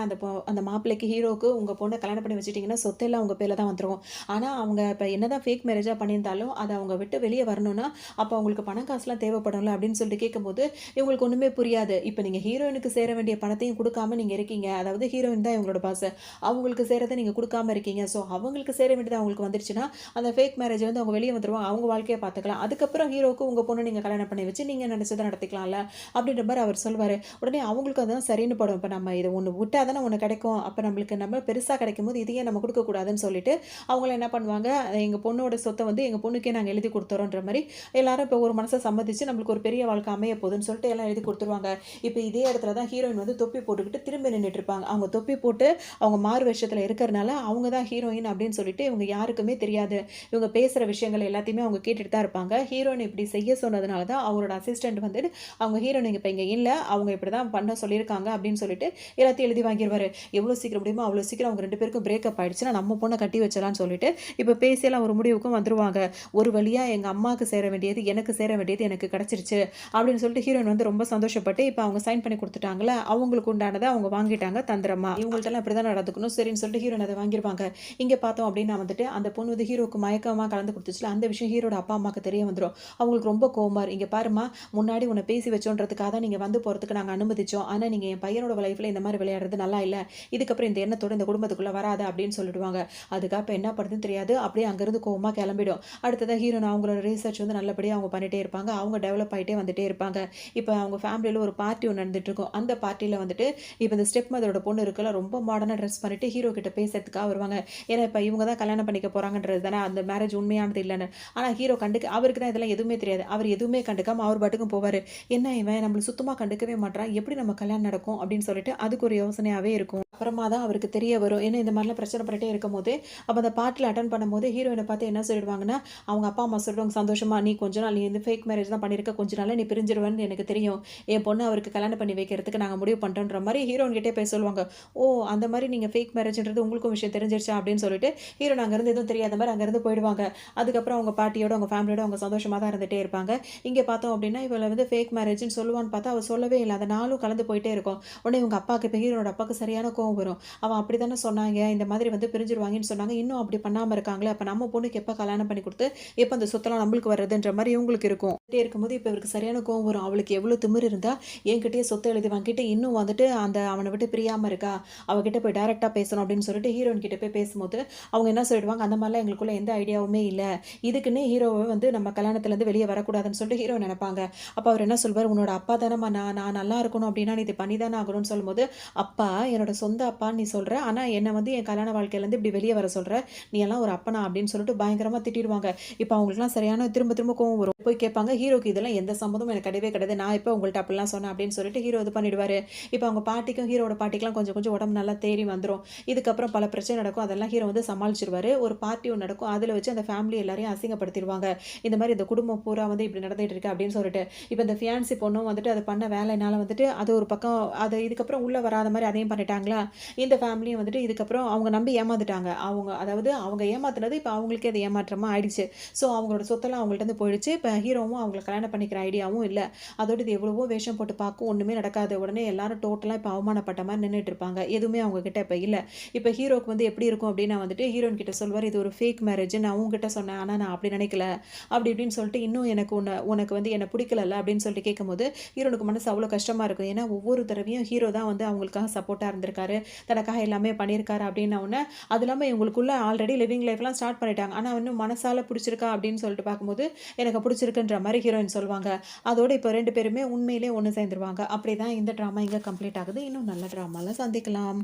அந்த மாப்பிள்ளைக்கு ஹீரோவுக்கு உங்க பொண்ண கல்யாணம் பண்ணி வச்சுட்டீங்கன்னா, சொத்தெல்லாம் உங்க பேர்ல தான் வந்துரும். ஆனா அவங்க இப்ப என்னதான் ஃபேக் மேரேஜா பண்ணியிருந்தாலும், அத அவங்க விட்டு வெளிய வரணும்னா, அப்ப அவங்களுக்கு பணம் காசுலாம் தேவைப்படும்ல" அப்படின்னு சொல்லிட்டு கேட்கும்போது, இவங்களுக்கு ஒண்ணுமே புரியாது. இப்ப நீங்க ஹீரோயினுக்கு சேர வேண்டிய பணத்தையும் குடுக்காம நீங்க இருக்கீங்க. அதாவது ஹீரோயின் தான் இவங்களோட பாஸ். அவங்களுக்கு சேரத நீங்க குடுக்காம இருக்கீங்க. ஸோ அவங்களுக்கு சேர வேண்டியது அவங்களுக்கு வந்துருச்சுன்னா, அந்த ஃபேக் மேரேஜ்ல இருந்து அவங்க வெளிய வந்துருவாங்க. அவங்க வாழ்க்கைய பார்த்துக்கலாம். அதுக்கப்புறம் ஹீரோவுக்கு உங்க பொண்ண நீங்க கல்யாணம் பண்ணி வச்சு, நீங்க நெனச்சத நடத்திக்கலாம்ல. அப்படின்ற மாரி அவர் சொல்வாரு. உடனே அவங்களுக்கு அதுதான் சரின்னு படும். இப்ப நம்ம இத ஒண்ணு விட்டா தானே ஒண்ணு கிடைக்கும். அப்ப நம்மளுக்கு நம்ம பெருசா கிடைக்கும்போது, இது ஏன் நம்ம குடுக்கக்கூடாதுன்னு சொல்லிட்டு, அவங்களும் என்ன பண்ணுவாங்க, எங்க பொண்ணோட சொத்த வந்து எங்க பொண்ணுக்கே நாங்க எழுதி குடுத்துறோன்ற மாரி, எல்லாரும் இப்ப ஒரு மனச சம்மதிச்சு நம்மளுக்கு ஒரு பெரிய வாழ்க்கை அமைய போதுன்னு சொல்லிட்டு எல்லாம் எழுதி குடுத்துருவாங்க. இப்ப இதே இடத்துல தான் ஹீரோயின் வந்து தொப்பி போட்டுக்கிட்டு திரும்பி நின்னுட்டு இருப்பாங்க. அவங்க தொப்பி போட்டு அவங்க மாறு வேஷத்துல இருக்கறனால, அவங்க தான் ஹீரோயின் அப்படின்னு சொல்லிட்டு இவங்க யாருக்குமே தெரியாது. இவங்க பேசுற விஷயங்கள் எல்லாத்தையுமே அவங்க கேட்டுட்டு தான் இருப்பாங்க. ஹீரோயின் இப்படி செய்ய சொன்னதுனால தான் அவரோட அசிஸ்டன்ட் வந்துட்டு, அவங்க ஹீரோயின் இப்ப இங்க இல்ல. அவங்க இப்படிதான் பண்ண சொல்லியிருக்காங்க அப்படின்னு சொல்லிட்டு எல்லாத்தையும் எழுதி வாங்கிருவாரு. எவ்வளோ சீக்கிரம் முடியுமோ அவ்வளோ சீக்கிரம் அவங்க 2 பேருக்கும் பிரேக்கப் ஆயிடுச்சுன்னா, நம்ம பொண்ண கட்டி வச்சலாம்ன்னு சொல்லிட்டு, இப்ப பேசி எல்லாம் ஒரு முடிவுக்கும் வந்துருவாங்க. ஒரு வழியா எங்க அம்மாக்கு சேர வேண்டியது, எனக்கு சேர வேண்டியது எனக்கு கிடைச்சிருச்சு அப்படின்னு சொல்லிட்டு ஹீரோயின் வந்து ரொம்ப சந்தோஷப்பட்டு, இப்ப அவங்க சைன் பண்ணி குடுத்துட்டாங்கல்ல, அவங்களுக்கு உண்டானத அவங்க வாங்கிட்டாங்க தந்திரமா. இவங்கள்ட்டலாம் இப்படிதான் நடந்துக்கணும் சரின்னு சொல்லிட்டு ஹீரோயின் அத வாங்கிருவாங்க. இங்க பார்த்தோம் அப்படின்னா வந்துட்டு, அந்த பொண்ணு வந்து ஹீரோவுக்கு மயக்கமா கலந்து குடுத்துச்சுல, அந்த விஷயம் ஹீரோட அப்பா, அம்மாக்கு தெரிய வந்துரும். அவங்களுக்கு ரொம்ப கோவமா "இங்க பாரும்மா, முன்னாடி உன்ன பேசி வச்சோன்றதுக்காக தான் நீங்க வந்து போறதுக்கு நாங்க அனுமதிச்சோம். ஆனா நீங்க என் பையனோட லைஃப்ல இந்த மாரி விளையாடுறது நல்லா இல்ல. இதுக்கப்புறம் இந்த எண்ணத்தோட இந்த குடும்பத்துக்குள்ள வராத" அப்படின்னு சொல்லிடுவாங்க. அதுக்கு அப்ப என்ன பண்றதுன்னு தெரியாது. அப்படியே அங்கிருந்து கோவமா கிளம்பிடும். அடுத்ததா ஹீரோயின் அவங்களோட ரிசர்ச் வந்து நல்லபடியா அவங்க பண்ணிட்டே இருப்பாங்க. அவங்க டெவலப் ஆயிட்டே வந்துட்டே இருப்பாங்க. இப்ப அவங்க ஃபேமிலில ஒரு பார்ட்டி ஒண்ணு நடந்துட்டு இருக்கும். அந்த பார்ட்டில வந்துட்டு இப்ப இந்த ஸ்டெப் மதரோட பொண்ணு இருக்குல்ல, ரொம்ப மாடர்னா ட்ரெஸ் பண்ணிட்டு ஹீரோ கிட்ட பேசுறதுக்காக வருவாங்க. ஏன்னா இப்ப இவங்க தான் கல்யாணம் பண்ணிக்க போறாங்கன்றது தானே அந்த மேரேஜ் உண்மையானது இல்லன்னு. ஆனா ஹீரோ அவருக்கு தான் இதெல்லாம் எதுவுமே தெரியாது. அவர் எதுவுமே கண்டுக்காம அவர் பாட்டுக்கும் போவாரு. என்ன இவன் நம்மள சுத்தமா கண்டுக்கவே மாட்றான். எப்படி நம்ம கல்யாணம் நடக்கும் அப்படின்னு சொல்லிட்டு அதுக்கு ஒரு யோசனையாவே இருக்கும். அப்புறமா தான் அவருக்கு தெரிய வரும். ஏன்னா இந்த மாரிலாம் பிரச்சனை பண்ணிட்டே இருக்கும்போது, அப்ப அந்த பார்ட்டில அட்டெண்ட் பண்ணும்போது ஹீரோயின பார்த்து என்ன சொல்லிடுவாங்கன்னா, அவங்க அப்பா, அம்மா சொல்லிடுவாங்க சந்தோஷமா, "நீ கொஞ்ச நாள் நீ வந்து ஃபேக் மேரேஜ் தான் பண்ணியிருக்க. கொஞ்ச நாள்ல நீ பிரிஞ்சிருவேன்னு எனக்கு தெரியும். என் பொண்ண அவருக்கு கல்யாணம் பண்ணி வைக்கிறதுக்கு நாங்க முடிவு பண்ணிட்டோன்ற" மாரி ஹீரோயின் கிட்டயே போய் சொல்லுவாங்க. "ஓ! அந்த மாரி நீங்க ஃபேக் மேரேஜ்ன்றது உங்களுக்கும் விஷயம் தெரிஞ்சிருச்சா?" அப்படின்னு சொல்லிட்டு ஹீரோயின் அங்கருந்து எதுவும் தெரியாத மாரி அங்கருந்து போயிடுவாங்க. அதுக்கப்புறம் அவங்க பாட்டியோட, அவங்க ஃபேமிலியோட அவங்க சந்தோஷமா தான் இருந்துட்டே இருப்பாங்க. இங்க பார்த்தோம் அப்படின்னா, இவள வந்து ஃபேக் மேரேஜ்ன்னு சொல்லுவான்னு பார்த்தா, அவ சொல்லவே இல்ல. அந்த நாளும் கலந்து போயிட்டே இருக்கும். உடனே இவங்க அப்பாக்கு இப்ப ஹீரோனோட அப்பாவுக்கு சரியான கோவம் வரும். அவன் அப்படித்தானே சொன்னாங்க, இந்த மாதிரி வந்து பிரிஞ்சிருவாங்கன்னு சொன்னாங்க. இன்னும் அப்படி பண்ணாம இருக்காங்களே, அப்ப நம்ம பொண்ணுக்கு எப்ப கல்யாணம் பண்ணி குடுத்து, எப்ப அந்த சொத்தெல்லாம் நம்மளுக்கு வருதுன்ற மாரி இவங்களுக்கு இருக்கும். இப்படியே இருக்கும்போது இப்ப இவருக்கு சரியான கோவம் வரும். அவளுக்கு எவ்வளோ திமிரு இருந்தா, என்கிட்டயே சொத்து எழுதி வாங்கிட்டு, இன்னும் வந்துட்டு அந்த அவன விட்டு பிரியாம இருக்கா. அவகிட்ட போய் டைரக்ட்டா பேசணும் அப்படின்னு சொல்லிட்டு ஹீரோயின் கிட்ட போய் பேசும்போது, அவங்க என்ன சொல்லிடுவாங்க, அந்த மாரிலாம் எங்களுக்குள்ள எந்த ஐடியாவுமே இல்ல. இதுக்குன்னு ஹீரோவ வந்து நம்ம கல்யாணத்துலருந்து வெளிய வரக்கூடாதுன்னு சொல்லிட்டு ஹீரோ நெனைப்பாங்க. அப்ப அவர் என்ன சொல்வாரு, "உன்னோட அப்பா தானம்மா நான். நான் நல்லா இருக்கணும் அப்படின்னா, நீ இத பண்ணி தானே ஆகணும்னு" சொல்லும்போது, "அப்பா என்னோட சொந்த சொந்த அப்பான்னு நீ சொல்ற. ஆனா என்ன வந்து என் கல்யாண வாழ்க்கையிலேருந்து இப்படி வெளிய வர சொல்ற. நீ எல்லாம் ஒரு அப்பனா? அப்படின்னு சொல்லிட்டு பயங்கரமா திட்டிடுவாங்க. இப்ப அவங்களுக்கெல்லாம் சரியான திரும்ப திரும்ப கோவம் வரும். போய் கேட்பாங்க, ஹீரோக்கு இதெல்லாம் எந்த சம்மந்தமும் எனக்கு கிடையவே கிடையாது. நான் எப்ப உங்கள்ட்ட அப்படிலாம் சொன்னேன் அப்படின்னு சொல்லிட்டு ஹீரோ இது பண்ணிடுவாரு. இப்ப அவங்க பாட்டிக்கும் ஹீரோவோட பாட்டிக்குலாம் கொஞ்சம் கொஞ்சம் உடம்பு நல்லா தேறி வந்துரும். இதுக்கப்புறம் பல பிரச்சனை நடக்கும். அதெல்லாம் ஹீரோ வந்து சமாளிச்சுருவாரு. ஒரு பார்ட்டி ஒண்ணு நடக்கும். அதுல வச்சு அந்த ஃபேமிலி எல்லாரையும் அசிங்கப்படுத்திருவாங்க. இந்த மாரி இந்த குடும்பம் பூரா வந்து இப்படி நடந்துட்டு இருக்கு அப்படின்னு சொல்லிட்டு. இப்ப இந்த ஃபியான்சி பொண்ணும் வந்துட்டு அத பண்ண வேலைனால வந்துட்டு அது ஒரு பக்கம் அது இதுக்கப்புறம் உள்ள வராத மாரி அதையும் பண்ணிட்டாங்களா, இந்த ஃபேமிலியும் வந்துட்டு இதுக்கப்புறம் அவங்க நம்பி ஏமாந்துட்டாங்க. அவங்க அதாவது அவங்க ஏமாத்துனது இப்ப அவங்களுக்கே அது ஏமாற்றமா ஆயிடுச்சு. ஸோ அவங்களோட சொத்தெல்லாம் அவங்கள்ட்டருந்து போயிடுச்சு. இப்ப ஹீரோவும் அவங்கள கல்யாணம் பண்ணிக்கிற ஐடியாவும் இல்ல. அதோட இது எவ்வளவோ வேஷம் போட்டு பார்க்கும். ஒண்ணுமே நடக்காது. உடனே எல்லாரும் டோட்டலா இப்ப அவமானப்பட்ட மாரி நின்னுட்டு இருப்பாங்க. எதுவுமே அவங்க கிட்ட இப்ப இல்ல. இப்ப ஹீரோக்கு வந்து எப்படி இருக்கும் அப்டின்னா வந்துட்டு, ஹீரோயின் கிட்ட சொல்வாரு, "இது ஒரு ஃபேக் மேரேஜ். நான் உன்கிட்ட சொன்னேன். ஆனா நான் அப்படி நினைக்கல." அப்படி இப்படின்னு சொல்லிட்டு, "இன்னும் எனக்கு உனக்கு வந்து என்ன பிடிக்கலல்ல?" அப்படின்னு சொல்லிட்டு கேட்கும்போது, ஹீரோனுக்கு மனசு அவ்வளோ கஷ்டமா இருக்கும். ஏன்னா ஒவ்வொரு தடவையும் ஹீரோ தான் வந்து அவங்களுக்காக சப்போர்ட்டா இருந்திருக்காரு. தனக்காக எல்லாமே பண்ணியிருக்காரு அப்படின்ன உடனே, அது இல்லாம இவங்களுக்குள்ள ஆல்ரெடி லிவிங் லைஃப்லாம் ஸ்டார்ட் பண்ணிட்டாங்க. ஆனா இன்னும் மனசால பிடிச்சிருக்கா அப்படின்னு சொல்லிட்டு பார்க்கும்போது, எனக்கு பிடிச்சிருக்குன்ற மாரி ஹீரோயின் சொல்வாங்க. அதோட இப்ப 2 பேருமே உண்மையிலேயே ஒண்ணு சேர்ந்துருவாங்க. அப்படிதான் இந்த ட்ராமா இங்க கம்ப்ளீட் ஆகுது. இன்னும் நல்ல ட்ராமால சந்திக்கலாம்.